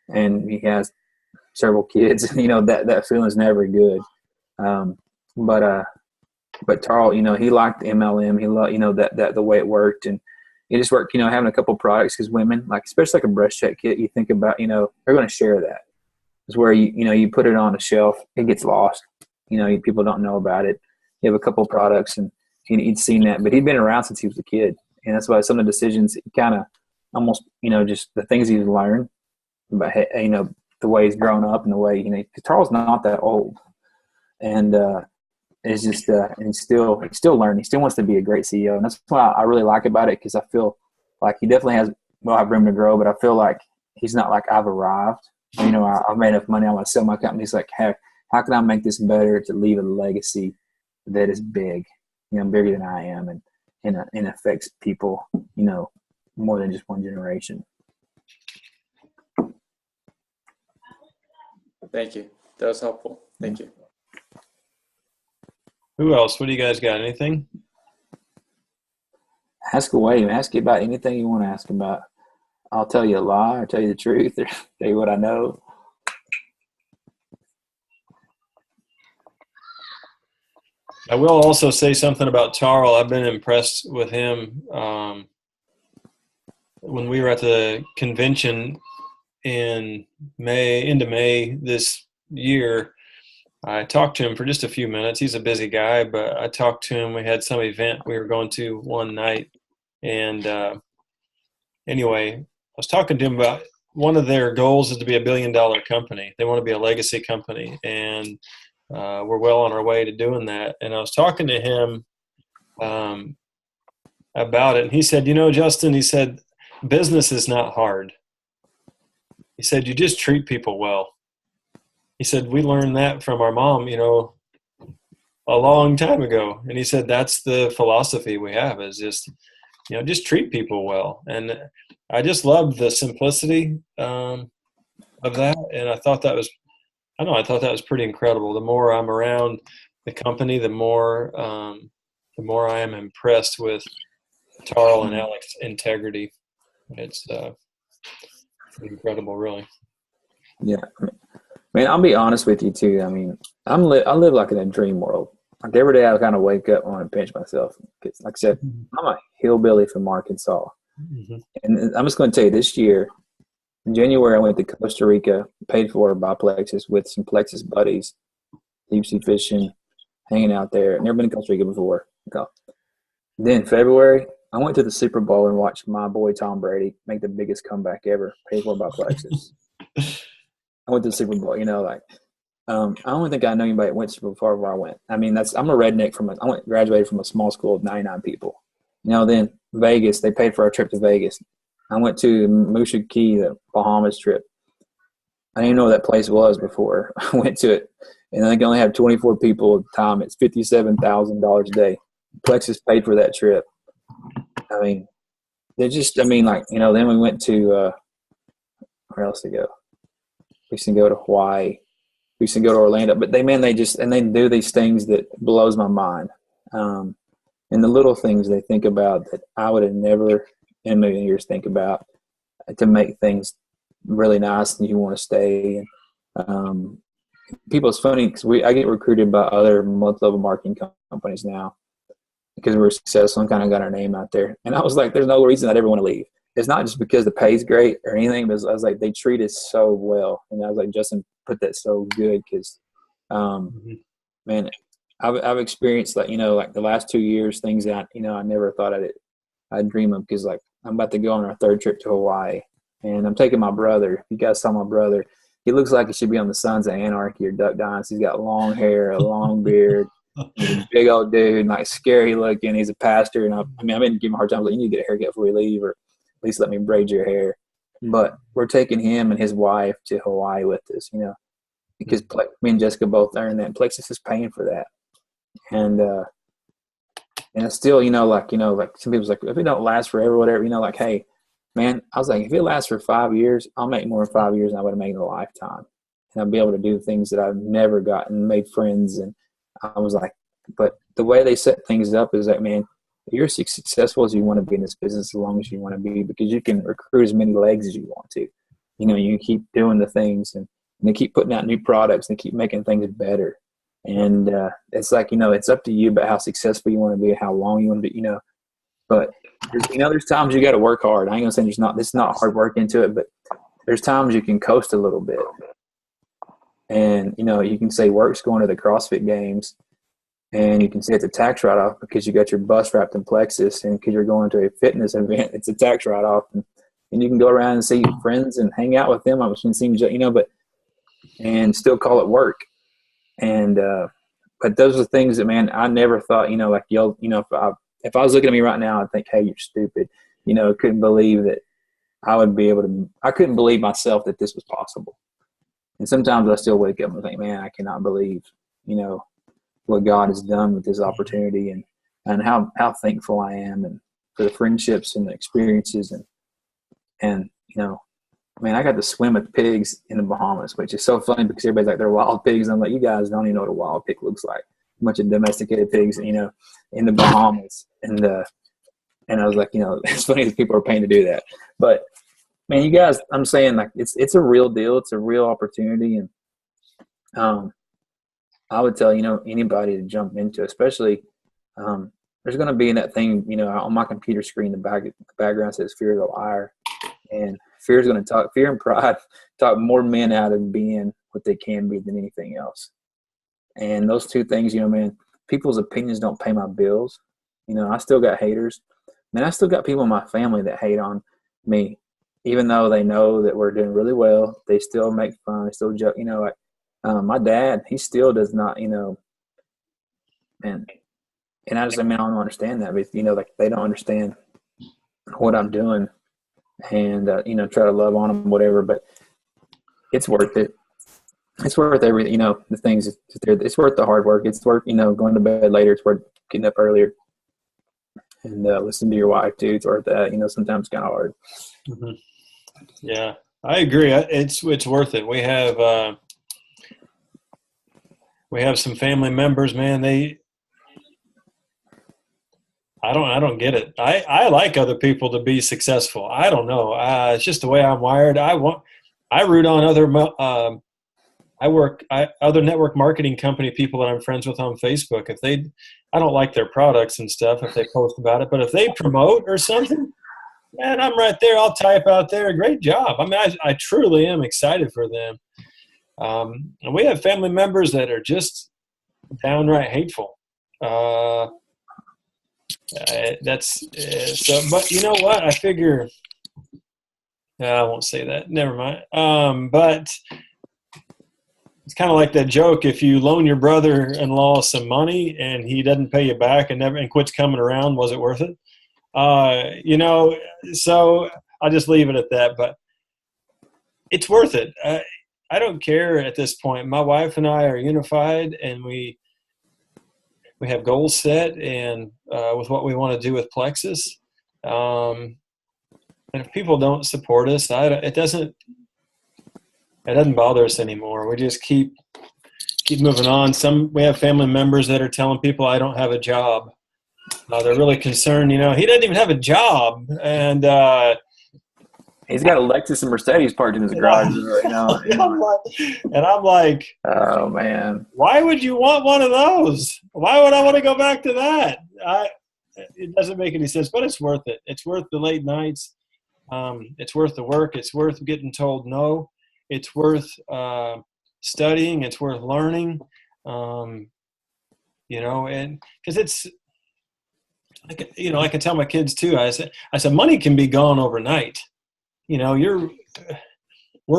[SPEAKER 2] and he has several kids, that feeling's never good. But Tarl, he liked MLM. He loved, that the way it worked. And it just worked, having a couple products, because women, like, especially like a breast check kit, you think about, they're going to share that. It's where you put it on a shelf, it gets lost. People don't know about it. You have a couple products, and he'd seen that, but he'd been around since he was a kid. And that's why some of the decisions, he kind of almost, just the things he's learned about, the way he's grown up and the way, because Tarl's not that old. And it's just, and he's still learning. He still wants to be a great CEO. And that's what I really like about it, because I feel like he definitely has, have room to grow, but I feel like he's not like, I've arrived. I've made enough money, I want to sell my company. He's like, hey, how can I make this better to leave a legacy that is big, bigger than I am, and affects people, more than just one generation.
[SPEAKER 3] Thank you. That was helpful. Thank you.
[SPEAKER 1] Who else? What do you guys got? Anything?
[SPEAKER 2] Ask away. Ask you about anything you want to ask about. I'll tell you a lie, or tell you the truth, or tell you what I know.
[SPEAKER 1] I will also say something about Tarl. I've been impressed with him. When we were at the convention into May this year, I talked to him for just a few minutes. He's a busy guy, but I talked to him. We had some event we were going to one night. And anyway, I was talking to him about one of their goals is to be $1 billion company. They want to be a legacy company. And we're well on our way to doing that. And I was talking to him about it. And he said, Justin, he said, business is not hard. He said, you just treat people well. He said, we learned that from our mom, a long time ago. And he said, that's the philosophy we have, is just, just treat people well. And I just loved the simplicity of that. And I thought that was pretty incredible. The more I'm around the company, the more I am impressed with Tarl and Alec's integrity. It's incredible, really.
[SPEAKER 2] Yeah. Man, I'll be honest with you too. I mean, I live like in a dream world. Like, every day I kind of wake up and want to pinch myself. Cause like I said, I'm a hillbilly from Arkansas. Mm-hmm. And I'm just going to tell you, this year, in January, I went to Costa Rica, paid for by Plexus, with some Plexus buddies, deep sea fishing, hanging out there. Never been to Costa Rica before. Then February, I went to the Super Bowl and watched my boy Tom Brady make the biggest comeback ever, paid for by Plexus. I went to the Super Bowl, I don't think I know anybody that went super far where I went. I mean, I'm a redneck graduated from a small school of 99 people. Then Vegas, they paid for our trip to Vegas. I went to Musha Key, the Bahamas trip. I didn't even know what that place was before I went to it. And I think I only had 24 people at the time. It's $57,000 a day. Plexus paid for that trip. I mean, then we went to, where else to go? We can go to Hawaii. We can go to Orlando. But they do these things that blows my mind. And the little things they think about that I would have never in a million years think about, to make things really nice and you want to stay. And people, it's funny because I get recruited by other multi-level marketing companies now because we're successful and kind of got our name out there. And I was like, there's no reason I'd ever want to leave. It's not just because the pay's great or anything, but I was like, they treat us so well. And I was like, Justin put that so good because, man, I've experienced like, like the last 2 years, things that, I never thought I'd dream of, because like I'm about to go on our third trip to Hawaii, and I'm taking my brother. If you guys saw my brother, he looks like he should be on the Sons of Anarchy or Duck Dynasty. He's got long hair, a long beard. He's a big old dude, like scary looking. He's a pastor, and I've been giving him a hard time. Like, you need to get a haircut before we leave, or at least let me braid your hair. But we're taking him and his wife to Hawaii with us, because me and Jessica both earned that. And Plexus is paying for that, and it's still, like some people's like, if it don't last forever, whatever, like, hey, man, I was like, if it lasts for 5 years, I'll make more in 5 years than I would have made in a lifetime, and I'll be able to do things that I've never gotten, made friends, and I was like, but the way they set things up is that, man, you're as successful as you want to be in this business, as long as you want to be, because you can recruit as many legs as you want to. You keep doing the things, and they keep putting out new products, and they keep making things better. And it's like, it's up to you about how successful you want to be, how long you want to be, But there's times you got to work hard. I ain't gonna say there's not hard work into it, but there's times you can coast a little bit. And, you can say work's going to the CrossFit Games, and you can say it's a tax write-off because you got your bus wrapped in Plexus, and because you're going to a fitness event, it's a tax write-off. And you can go around and see friends and hang out with them. I was going to see, and still call it work. And, but those are things that, man, I never thought, like, if I was looking at me right now, I'd think, hey, you're stupid. Couldn't believe that I would be able to, I couldn't believe myself that this was possible. And sometimes I still wake up and think, man, I cannot believe, what God has done with this opportunity, and how thankful I am, and for the friendships and the experiences. And man, I got to swim with pigs in the Bahamas, which is so funny because everybody's like, they're wild pigs. And I'm like, you guys don't even know what a wild pig looks like. A bunch of domesticated pigs, in the Bahamas. And I was like, it's funny that people are paying to do that. But man, you guys, I'm saying, like, it's a real deal. It's a real opportunity. And I would tell, anybody to jump into, especially there's going to be in that thing, on my computer screen, the background says fear is a liar. And fear is going to talk, fear and pride talk more men out of being what they can be than anything else. And those two things, man, people's opinions don't pay my bills. I still got haters. Man, I still got people in my family that hate on me, even though they know that we're doing really well. They still make fun. They still joke. My dad, he still does not, and I just, I don't understand that. But, like, they don't understand what I'm doing, and, try to love on them, whatever. But it's worth it. It's worth everything, the things. It's worth the hard work. It's worth, going to bed later. It's worth getting up earlier and listening to your wife too. It's worth that. Sometimes it's kind of hard.
[SPEAKER 1] Mm-hmm. Yeah, I agree. It's worth it. We have some family members, man. I don't get it. I like other people to be successful. I don't know. It's just the way I'm wired. I root on other network marketing company people that I'm friends with on Facebook. I don't like their products and stuff if they post about it, but if they promote or something, man, I'm right there. I'll type out there, great job. I mean, I truly am excited for them. And we have family members that are just downright hateful. But you know what? I figure, I won't say that. Never mind. But it's kind of like that joke. If you loan your brother-in-law some money and he doesn't pay you back and quits coming around, was it worth it? So I'll just leave it at that, but it's worth it. I don't care at this point. My wife and I are unified, and we have goals set and with what we want to do with Plexus. And if people don't support us, it doesn't bother us anymore. We just keep moving on. We have family members that are telling people I don't have a job. They're really concerned. He doesn't even have a job, and
[SPEAKER 2] he's got a Lexus and Mercedes parked in his garage.
[SPEAKER 1] And I'm like,
[SPEAKER 2] oh man,
[SPEAKER 1] why would you want one of those? Why would I want to go back to that? It doesn't make any sense, but it's worth it. It's worth the late nights. It's worth the work. It's worth getting told no. It's worth studying. It's worth learning. and because it's, I can tell my kids too. I said, money can be gone overnight. We're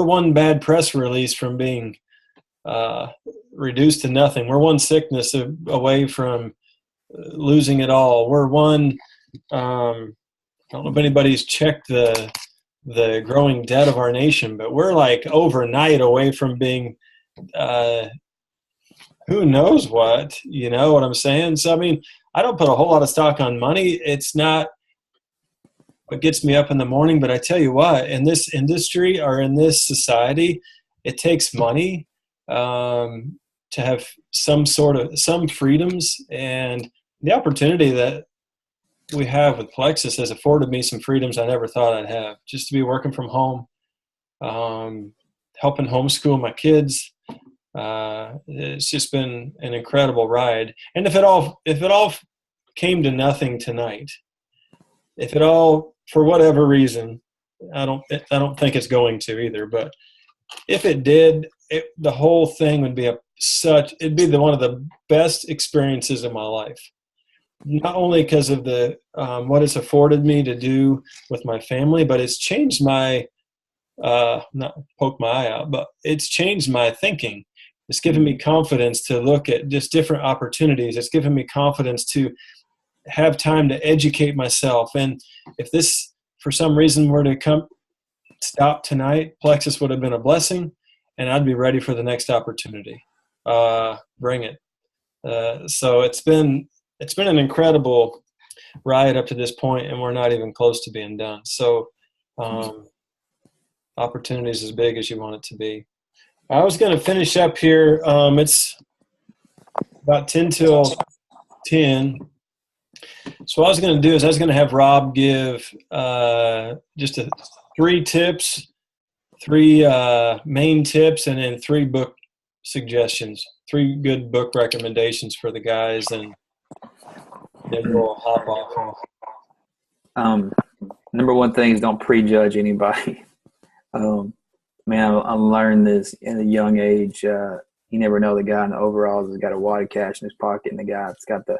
[SPEAKER 1] one bad press release from being reduced to nothing. We're one sickness away from losing it all. We're one. I don't know if anybody's checked the growing debt of our nation, but we're like overnight away from being who knows what. You know what I'm saying? So I mean, I don't put a whole lot of stock on money. It's not what gets me up in the morning, but I tell you what, in this industry or in this society, it takes money to have some freedoms, and the opportunity that we have with Plexus has afforded me some freedoms I never thought I'd have. Just to be working from home, helping homeschool my kids. It's just been an incredible ride. And if it all came to nothing tonight, if it all, for whatever reason, I don't think it's going to either, but if it did, the whole thing would be it'd be one of the best experiences of my life. Not only because of the what it's afforded me to do with my family, but it's changed my not poke my eye out, but it's changed my thinking. It's given me confidence to look at just different opportunities. It's given me confidence to have time to educate myself. And if this, for some reason, were to stop tonight, Plexus would have been a blessing, and I'd be ready for the next opportunity. Bring it. So it's been an incredible ride up to this point, and we're not even close to being done. So opportunities as big as you want it to be. I was going to finish up here. It's about 10 till 10. So what I was going to do is I was going to have Rob give just 3 tips, 3 main tips, and then 3 book suggestions, 3 good book recommendations for the guys, and then we'll hop off.
[SPEAKER 2] Number one thing is don't prejudge anybody. I learned this at a young age. You never know, the guy in the overalls has got a wad of cash in his pocket, and the guy that's got the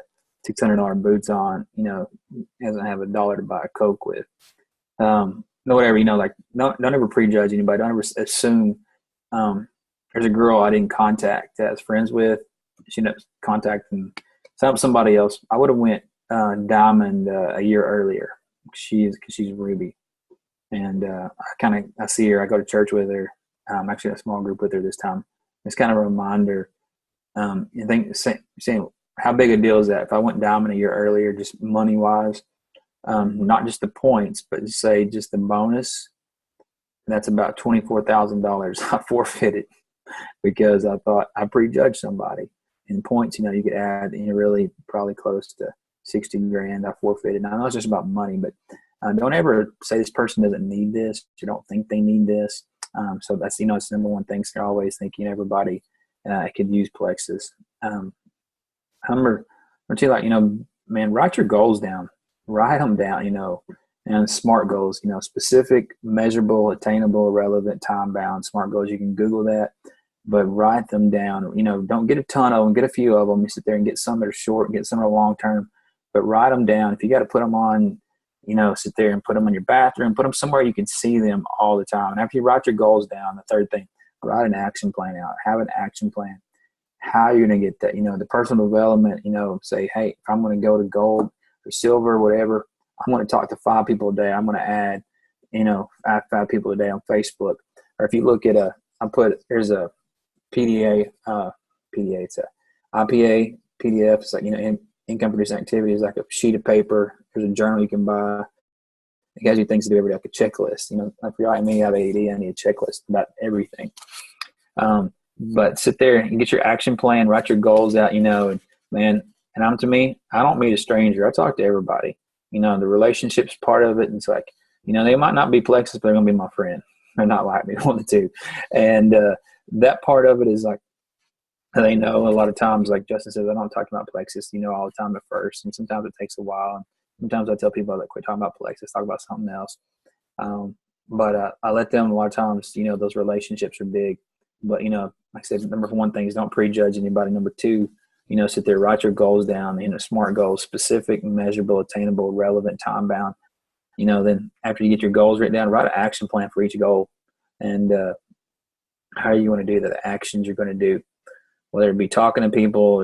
[SPEAKER 2] $600 boots on, doesn't have $1 to buy a Coke with. Whatever, don't ever prejudge anybody. Don't ever assume. There's a girl I didn't contact that I was friends with. She ended up contacting somebody else. I would have went Diamond a year earlier. Because she's Ruby. And I see her. I go to church with her. I'm actually in a small group with her this time. It's kind of a reminder. You think saying how big a deal is that? If I went Diamond a year earlier, just money wise, not just the points, but just the bonus. That's about $24,000 I forfeited because I thought I prejudged somebody. In points, you could add, really probably close to 60 grand I forfeited. Now, I know it's just about money, but don't ever say this person doesn't need this. You don't think they need this. So that's, it's the number one thing. So always thinking everybody could use Plexus. I'm going to tell you, write your goals down. Write them down, and SMART goals, specific, measurable, attainable, relevant, time-bound SMART goals. You can Google that, but write them down. Don't get a ton of them. Get a few of them. You sit there and get some that are short, get some that are long-term, but write them down. If you got to put them on, sit there and put them in your bathroom, put them somewhere you can see them all the time. And after you write your goals down, the third thing, write an action plan out. Have an action plan. How you're going to get that, the personal development, say, hey, if I'm going to go to gold or silver, whatever, I'm going to talk to 5 people a day. I'm going to add, 5 people a day on Facebook. Or if you look at there's a PDA, it's a IPA PDF. It's like, income producing activity is like a sheet of paper. There's a journal you can buy. It has you things to do every day, like a checklist. Like for me, I have AD. I need a checklist about everything. But sit there and get your action plan, write your goals out, and to me, I don't meet a stranger. I talk to everybody. The relationship's part of it. And it's like, they might not be Plexus, but they're going to be my friend. They're not like me, one of the two. And that part of it is like, they know a lot of times, like Justin says, I don't talk about Plexus, all the time at first. And sometimes it takes a while. And sometimes I tell people that quit talking about Plexus, talk about something else. But I let them, a lot of times, those relationships are big. But, like I said, number one thing is don't prejudge anybody. Number 2, sit there, write your goals down, SMART goals, specific, measurable, attainable, relevant, time bound. Then after you get your goals written down, write an action plan for each goal and how you want to do that, the actions you're going to do, whether it be talking to people,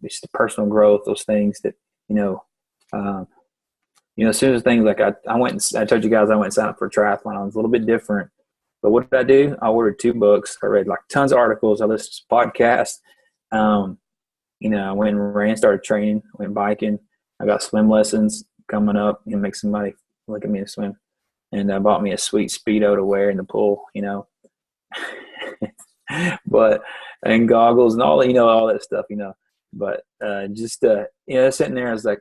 [SPEAKER 2] it's the personal growth, those things that, as soon as things like I told you guys I went and signed up for a triathlon. I was a little bit different. But what did I do? I ordered 2 books. I read like tons of articles. I listened to podcasts. I went and ran, started training, went biking. I got swim lessons coming up, make somebody look at me and swim. And I bought me a sweet Speedo to wear in the pool, and goggles and all that stuff, but sitting there, I was like,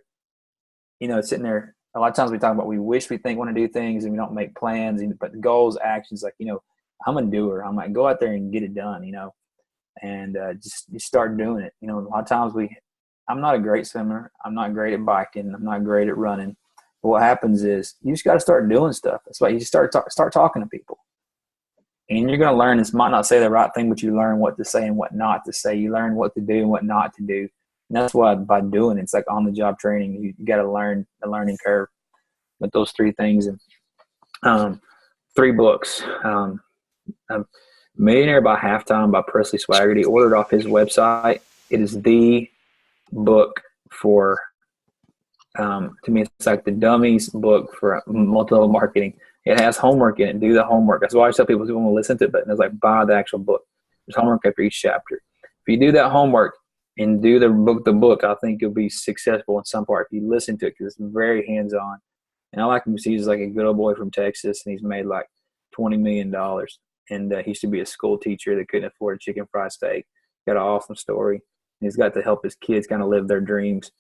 [SPEAKER 2] sitting there, a lot of times we talk about, we wish we want to do things and we don't make plans, but goals, actions, like, I'm a doer. I'm like, go out there and get it done, and just start doing it. A lot of times I'm not a great swimmer. I'm not great at biking. I'm not great at running. But what happens is you just got to start doing stuff. That's why you just start talking to people. And you're going to learn, this might not say the right thing, but you learn what to say and what not to say. You learn what to do and what not to do. And that's why by doing it's like on the job training, you got to learn the learning curve with those 3 things. And 3 books. Millionaire by Halftime by Presley Swaggerty. Ordered off his website. It is the book for, to me, it's like the dummies book for multi-level marketing. It has homework in it. Do the homework. That's why I tell people who want to listen to it, but it's like buy the actual book. There's homework after each chapter. If you do that homework and do the book, I think you'll be successful in some part. If you listen to it, because it's very hands-on. And I like him because he's like a good old boy from Texas, and he's made like $20 million. And he used to be a school teacher that couldn't afford a chicken fried steak. Got an awesome story. And he's got to help his kids kind of live their dreams.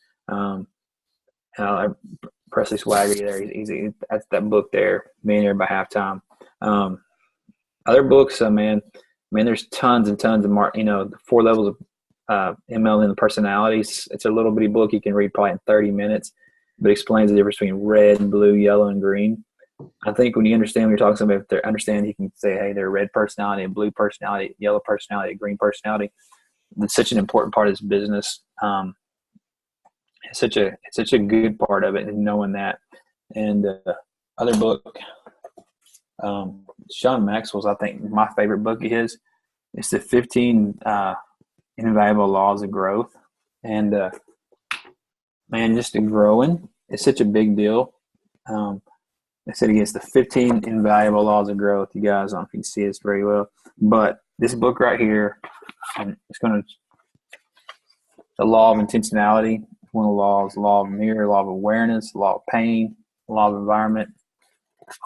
[SPEAKER 2] Presley Swaggerty there. That's that book there, Millionaire by Halftime. Other books, there's tons and tons of the 4 levels of MLM personalities. It's a little bitty book you can read probably in 30 minutes, but explains the difference between red, blue, yellow, and green. I think when you understand when you're talking to somebody, if they understand, you can say, hey, they're a red personality, a blue personality, yellow personality, a green personality. It's such an important part of this business. It's such a good part of it, and knowing that. And other book, Sean Maxwell's, I think my favorite book of his. It's the 15 Invaluable Laws of Growth. And just the growing is such a big deal. I said again, it's the 15 Invaluable Laws of Growth. You guys, I don't know if you can see this very well, but this book right here, the law of intentionality. One of the laws, law of mirror, law of awareness, law of pain, law of environment,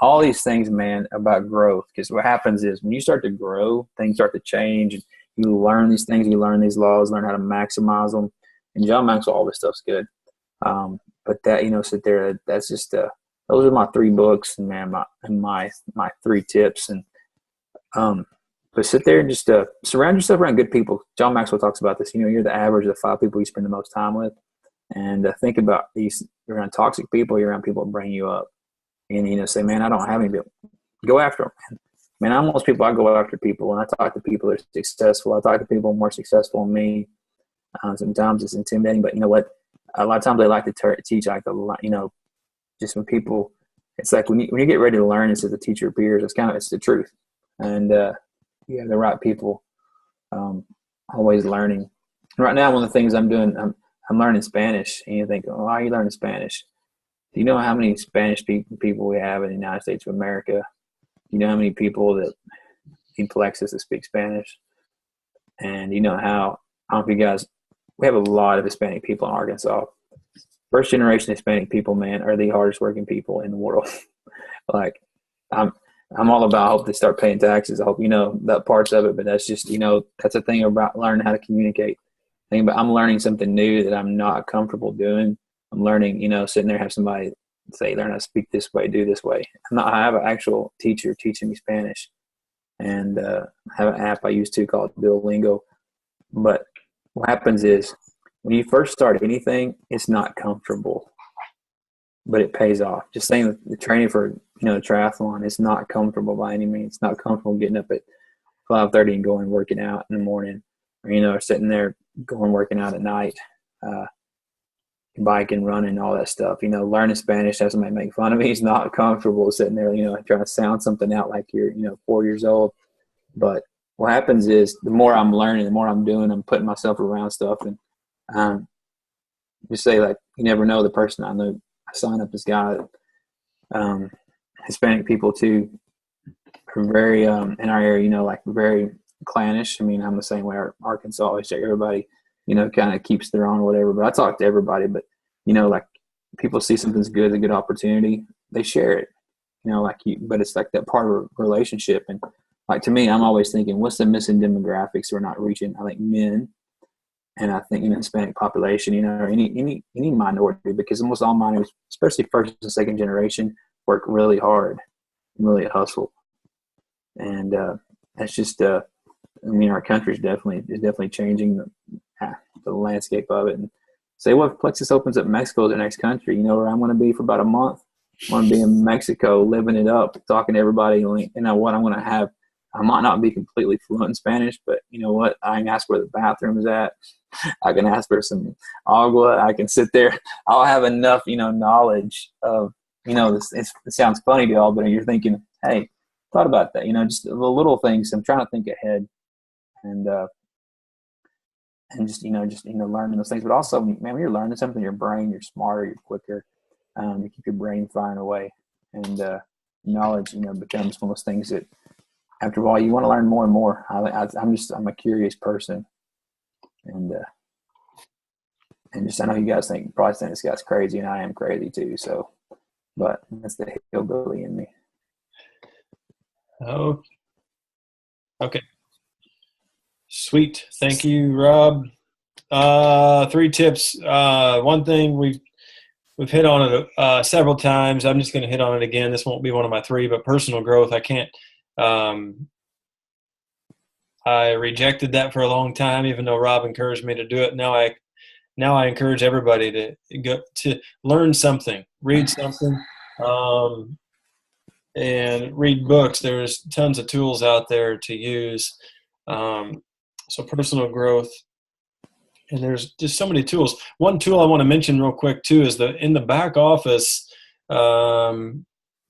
[SPEAKER 2] all these things, man, about growth. Because what happens is when you start to grow, things start to change. And you learn these things, you learn these laws, learn how to maximize them. And John Maxwell, all this stuff's good. But that, sit there, that's just, those are my 3 books, and man, my 3 tips. And, but sit there and just surround yourself around good people. John Maxwell talks about this. You're the average of the 5 people you spend the most time with. And think about these. You're around toxic people. You're around people that bring you up. And, say, man, I don't have any people. Go after them. Man, I'm most people, I go after people. And I talk to people that are successful. I talk to people more successful than me. Sometimes it's intimidating. But you know what? A lot of times they like to teach, like, just when people, it's like when you get ready to learn, it's as a teacher appears. It's the truth. And you have the right people always learning. And right now, one of the things I'm doing, I'm learning Spanish. And you think, oh, why are you learning Spanish? Do you know how many Spanish people we have in the United States of America? Do you know how many people that need Plexus to speak Spanish? And you know how, I don't know if you guys, we have a lot of Hispanic people in Arkansas. First generation Hispanic people, man, are the hardest working people in the world. Like, I'm all about, I hope they start paying taxes. I hope, that parts of it, but that's just, that's the thing about learning how to communicate. I'm learning something new that I'm not comfortable doing. I'm learning, sitting there, have somebody say, learn how to speak this way, do this way. I have an actual teacher teaching me Spanish, and I have an app I use too called Duolingo. But what happens is when you first start anything, it's not comfortable, but it pays off. Just saying the training for, triathlon, it's not comfortable by any means. It's not comfortable getting up at 5:30 and going working out in the morning, or, sitting there going working out at night, biking, running, all that stuff. Learning Spanish, has somebody make fun of me. He's not comfortable sitting there, trying to sound something out like you're, 4 years old. But what happens is the more I'm learning, the more I'm doing, I'm putting myself around stuff. And just say, like, you never know the person I know. I signed up this guy, Hispanic people too, are very, in our area, like very clannish. I mean, I'm the same way. Arkansas, always check everybody, kind of keeps their own, whatever. But I talk to everybody. But, like people see something's good, a good opportunity, they share it, but it's like that part of a relationship. And like, to me, I'm always thinking, what's the missing demographics we're not reaching? I think men, and I think, Hispanic population, or any minority, because almost all minorities, especially first and second generation, work really hard, really hustle. And that's just, our country is definitely changing the landscape of it. And say, well, if Plexus opens up Mexico, the next country, where I'm going to be for about a month. I'm going to be in Mexico, living it up, talking to everybody. What I'm going to have. I might not be completely fluent in Spanish, but you know what? I can ask where the bathroom is at. I can ask for some agua. I can sit there. I'll have enough, knowledge of, it sounds funny to y'all, but you're thinking, hey, thought about that, just the little things. I'm trying to think ahead and just learning those things. But also, man, when you're learning something, your brain, you're smarter, you're quicker. You keep your brain firing away, and knowledge, becomes one of those things that, after a while, you want to learn more and more. I'm a curious person, and I know you guys probably think this guy's crazy, and I am crazy too. So, but that's the hillbilly in me.
[SPEAKER 1] Oh, okay. Sweet. Thank you, Rob. 3 tips. One thing we've hit on it several times. I'm just going to hit on it again. This won't be one of my 3, but personal growth. I can't. I rejected that for a long time, even though Rob encouraged me to do it. Now I encourage everybody to learn something, read something, and read books. There's tons of tools out there to use. So personal growth, and there's just so many tools. One tool I want to mention real quick too is in the back office.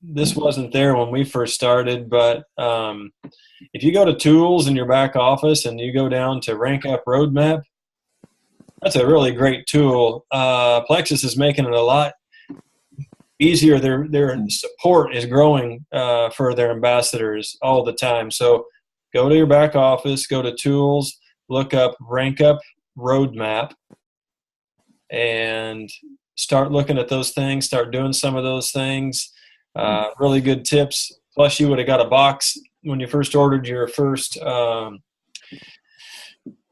[SPEAKER 1] This wasn't there when we first started, but if you go to tools in your back office and you go down to Rank Up Roadmap, that's a really great tool. Plexus is making it a lot easier. Their support is growing for their ambassadors all the time. So go to your back office, go to tools, look up Rank Up Roadmap, and start looking at those things, start doing some of those things. Really good tips. Plus, you would have got a box when you first ordered your first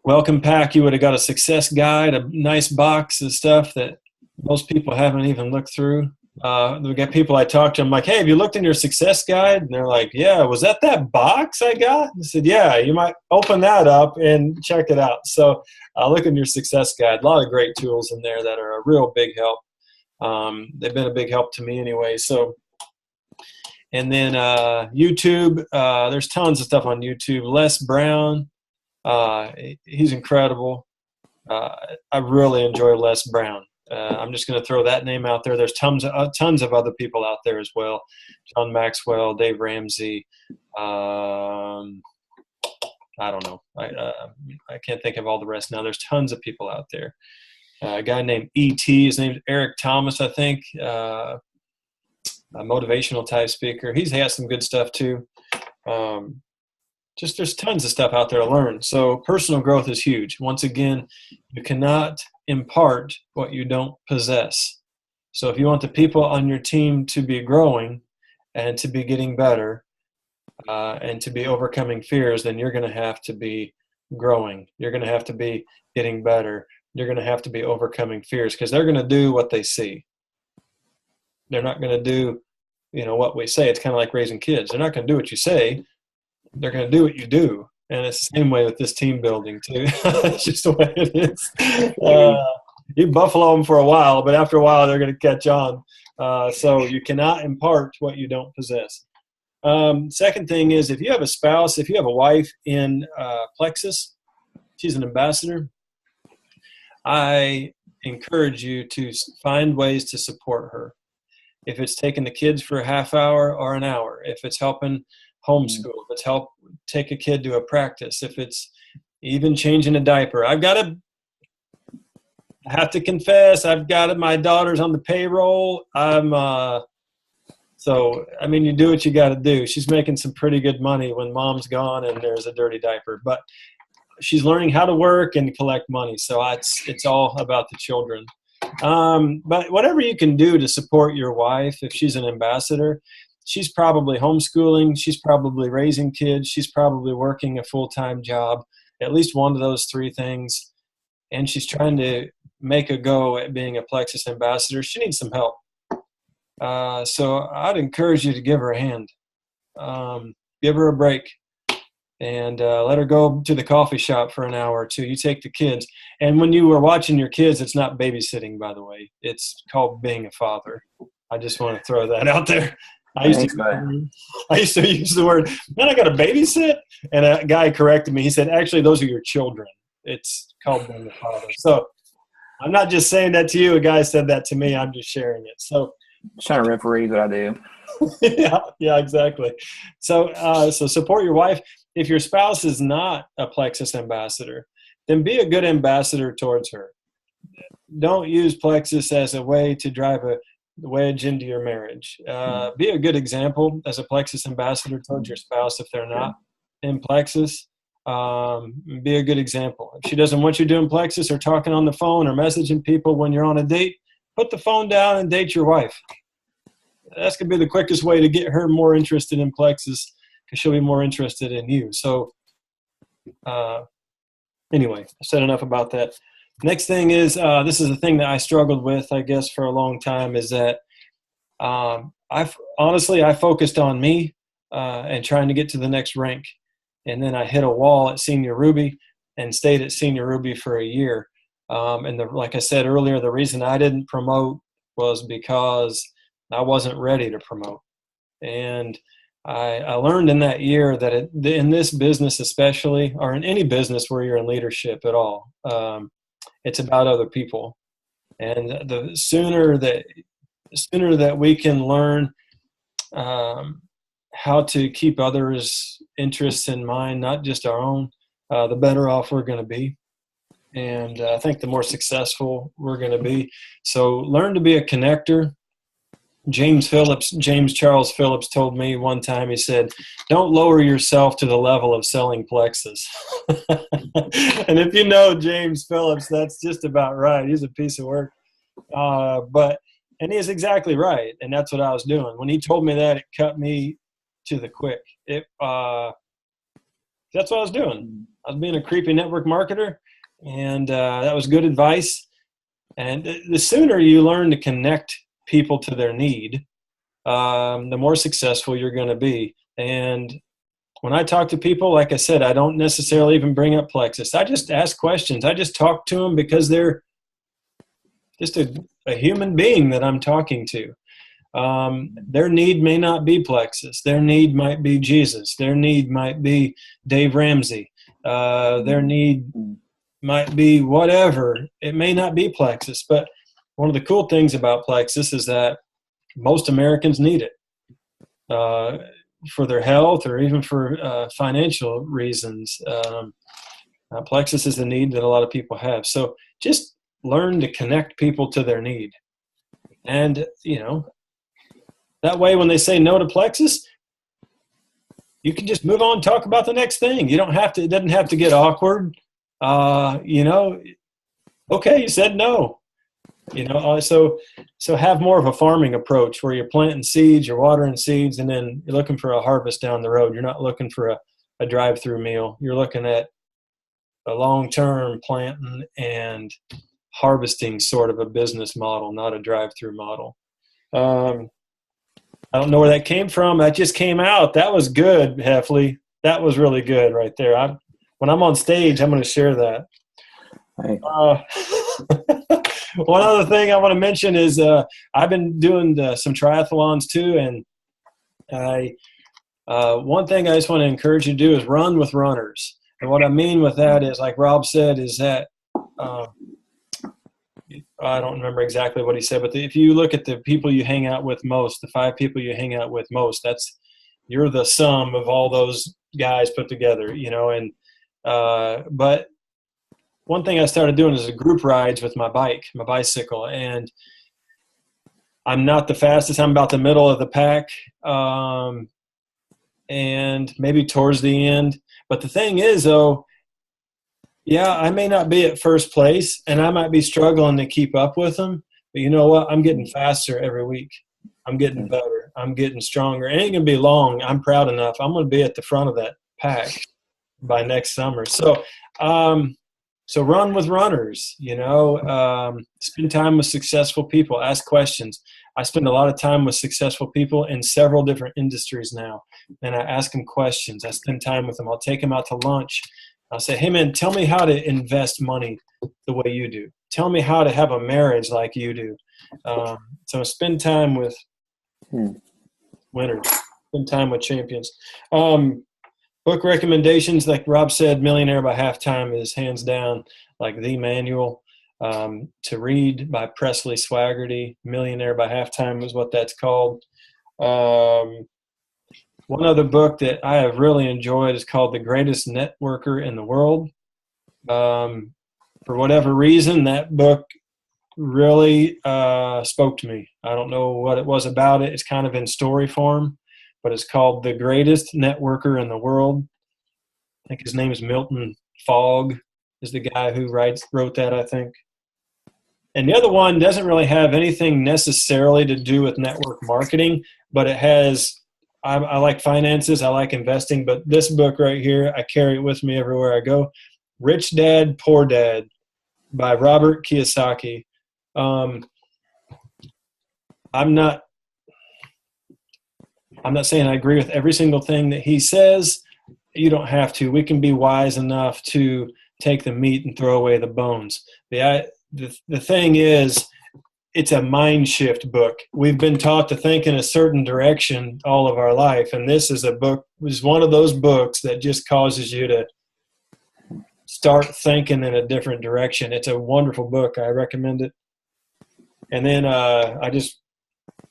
[SPEAKER 1] welcome pack. You would have got a success guide, a nice box of stuff that most people haven't even looked through. We got people I talked to. I'm like, hey, have you looked in your success guide? And they're like, yeah. Was that box I got? I said, yeah. You might open that up and check it out. So look in your success guide. A lot of great tools in there that are a real big help. They've been a big help to me anyway. So. And then YouTube, there's tons of stuff on YouTube. Les Brown, he's incredible. I really enjoy Les Brown. I'm just going to throw that name out there. There's tons of other people out there as well. John Maxwell, Dave Ramsey. I don't know. I can't think of all the rest now. There's tons of people out there. A guy named E.T., his name's Eric Thomas, I think. A motivational type speaker. He's had some good stuff too. Just there's tons of stuff out there to learn. So personal growth is huge. Once again, you cannot impart what you don't possess. So if you want the people on your team to be growing and to be getting better and to be overcoming fears, then you're going to have to be growing. You're going to have to be getting better. You're going to have to be overcoming fears because they're going to do what they see. They're not going to do, what we say. It's kind of like raising kids. They're not going to do what you say. They're going to do what you do. And it's the same way with this team building too. It's just the way it is. You buffalo them for a while, but after a while they're going to catch on. So you cannot impart what you don't possess. Second thing is if you have a spouse, if you have a wife in Plexus, she's an ambassador, I encourage you to find ways to support her. If it's taking the kids for a half hour or an hour, if it's helping homeschool, if it's help take a kid to a practice, if it's even changing a diaper. I have to confess, my daughter's on the payroll. So, I mean, you do what you got to do. She's making some pretty good money when mom's gone and there's a dirty diaper. But she's learning how to work and collect money. So it's all about the children. But whatever you can do to support your wife, if she's an ambassador, she's probably homeschooling. She's probably raising kids. She's probably working a full-time job, at least one of those three things. And she's trying to make a go at being a Plexus ambassador. She needs some help. So I'd encourage you to give her a hand, give her a break, and let her go to the coffee shop for an hour or two. You take the kids. And when you were watching your kids, it's not babysitting, by the way. It's called being a father. I just want to throw that out there. I used to use the word, man, I got to babysit. And a guy corrected me. He said, actually, those are your children. It's called being a father. So I'm not just saying that to you. A guy said that to me. I'm just sharing it. So
[SPEAKER 2] trying to referee what I do.
[SPEAKER 1] yeah, exactly. So support your wife. If your spouse is not a Plexus ambassador, then be a good ambassador towards her. Don't use Plexus as a way to drive a wedge into your marriage. Be a good example as a Plexus ambassador towards your spouse if they're not in Plexus. Be a good example. If she doesn't want you doing Plexus or talking on the phone or messaging people when you're on a date, put the phone down and date your wife. That's going to be the quickest way to get her more interested in Plexus, because she'll be more interested in you. So anyway, I said enough about that. Next thing is, this is a thing that I struggled with, I guess, for a long time, is that I focused on me and trying to get to the next rank. And then I hit a wall at Senior Ruby and stayed at Senior Ruby for a year. Like I said earlier, the reason I didn't promote was because I wasn't ready to promote. And I learned in that year that in this business especially, or in any business where you're in leadership at all, it's about other people. And the sooner that we can learn how to keep others' interests in mind, not just our own, the better off we're going to be. And I think the more successful we're going to be. So learn to be a connector. James Charles Phillips told me one time, he said, don't lower yourself to the level of selling Plexus. And if you know James Phillips, that's just about right. He's a piece of work. And he is exactly right. And that's what I was doing. When he told me that, it cut me to the quick. That's what I was doing. I was being a creepy network marketer, and that was good advice. And the sooner you learn to connect people to their need, the more successful you're going to be. And when I talk to people, like I said, I don't necessarily even bring up Plexus. I just ask questions. I just talk to them because they're just a human being that I'm talking to. Their need may not be Plexus. Their need might be Jesus. Their need might be Dave Ramsey. Their need might be whatever. It may not be Plexus, but one of the cool things about Plexus is that most Americans need it for their health or even for financial reasons. Plexus is a need that a lot of people have. So just learn to connect people to their need. And, that way when they say no to Plexus, you can just move on and talk about the next thing. It doesn't have to get awkward. Okay, you said no. So have more of a farming approach where you're planting seeds, you're watering seeds, and then you're looking for a harvest down the road. You're not looking for a drive-through meal. You're looking at a long-term planting and harvesting sort of a business model, not a drive-through model. I don't know where that came from. That just came out. That was good, Heffley. That was really good right there. When I'm on stage, I'm going to share that.
[SPEAKER 2] Hey.
[SPEAKER 1] One other thing I want to mention is I've been doing some triathlons too, and one thing I just want to encourage you to do is run with runners. And what I mean with that is, like Rob said, is that I don't remember exactly what he said, but if you look at the people you hang out with most, the 5 people you hang out with most, you're the sum of all those guys put together, you know. And but one thing I started doing is group rides with my bicycle, and I'm not the fastest. I'm about the middle of the pack, and maybe towards the end. But the thing is, though, yeah, I may not be at first place, and I might be struggling to keep up with them. But you know what? I'm getting faster every week. I'm getting better. I'm getting stronger. It ain't going to be long. I'm proud enough. I'm going to be at the front of that pack by next summer. So run with runners, you know, spend time with successful people, ask questions. I spend a lot of time with successful people in several different industries now, and I ask them questions. I spend time with them. I'll take them out to lunch. I'll say, hey, man, tell me how to invest money the way you do. Tell me how to have a marriage like you do. So spend time with winners. Spend time with champions. Book recommendations, like Rob said, Millionaire by Halftime is hands down like the manual to read by Presley Swaggerty. Millionaire by Halftime is what that's called. One other book that I have really enjoyed is called The Greatest Networker in the World. For whatever reason, that book really spoke to me. I don't know what it was about it. It's kind of in story form, but it's called The Greatest Networker in the World. I think his name is Milton Fogg is the guy who wrote that, I think. And the other one doesn't really have anything necessarily to do with network marketing, but it has – I like finances, I like investing, but this book right here, I carry it with me everywhere I go. Rich Dad, Poor Dad by Robert Kiyosaki. I'm not saying I agree with every single thing that he says. You don't have to. We can be wise enough to take the meat and throw away the bones. The thing is, it's a mind shift book. We've been taught to think in a certain direction all of our life, and this is one of those books that just causes you to start thinking in a different direction. It's a wonderful book. I recommend it. And then just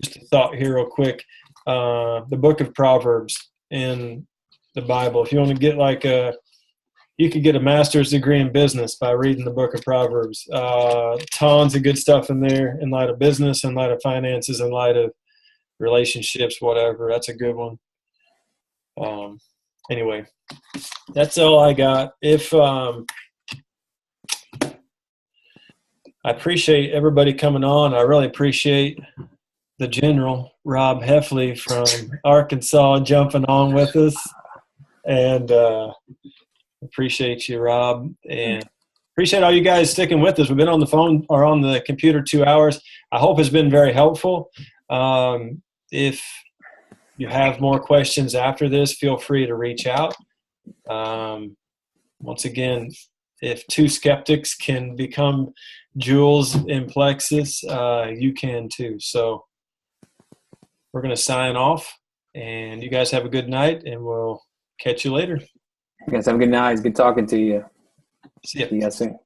[SPEAKER 1] a thought here real quick. The book of Proverbs in the Bible. If you want to get you could get a master's degree in business by reading the book of Proverbs. Tons of good stuff in there in light of business, in light of finances, in light of relationships, whatever. That's a good one. Anyway, that's all I got. I appreciate everybody coming on. I really appreciate the General, Rob Heffley from Arkansas, jumping on with us. And appreciate you, Rob. And appreciate all you guys sticking with us. We've been on the phone or on the computer 2 hours. I hope it's been very helpful. If you have more questions after this, feel free to reach out. Once again, if 2 skeptics can become jewels in plexus, you can too. So we're going to sign off, and you guys have a good night, and we'll catch you later.
[SPEAKER 2] You guys have a good night. It's good talking to you.
[SPEAKER 1] See ya.
[SPEAKER 2] See you guys soon.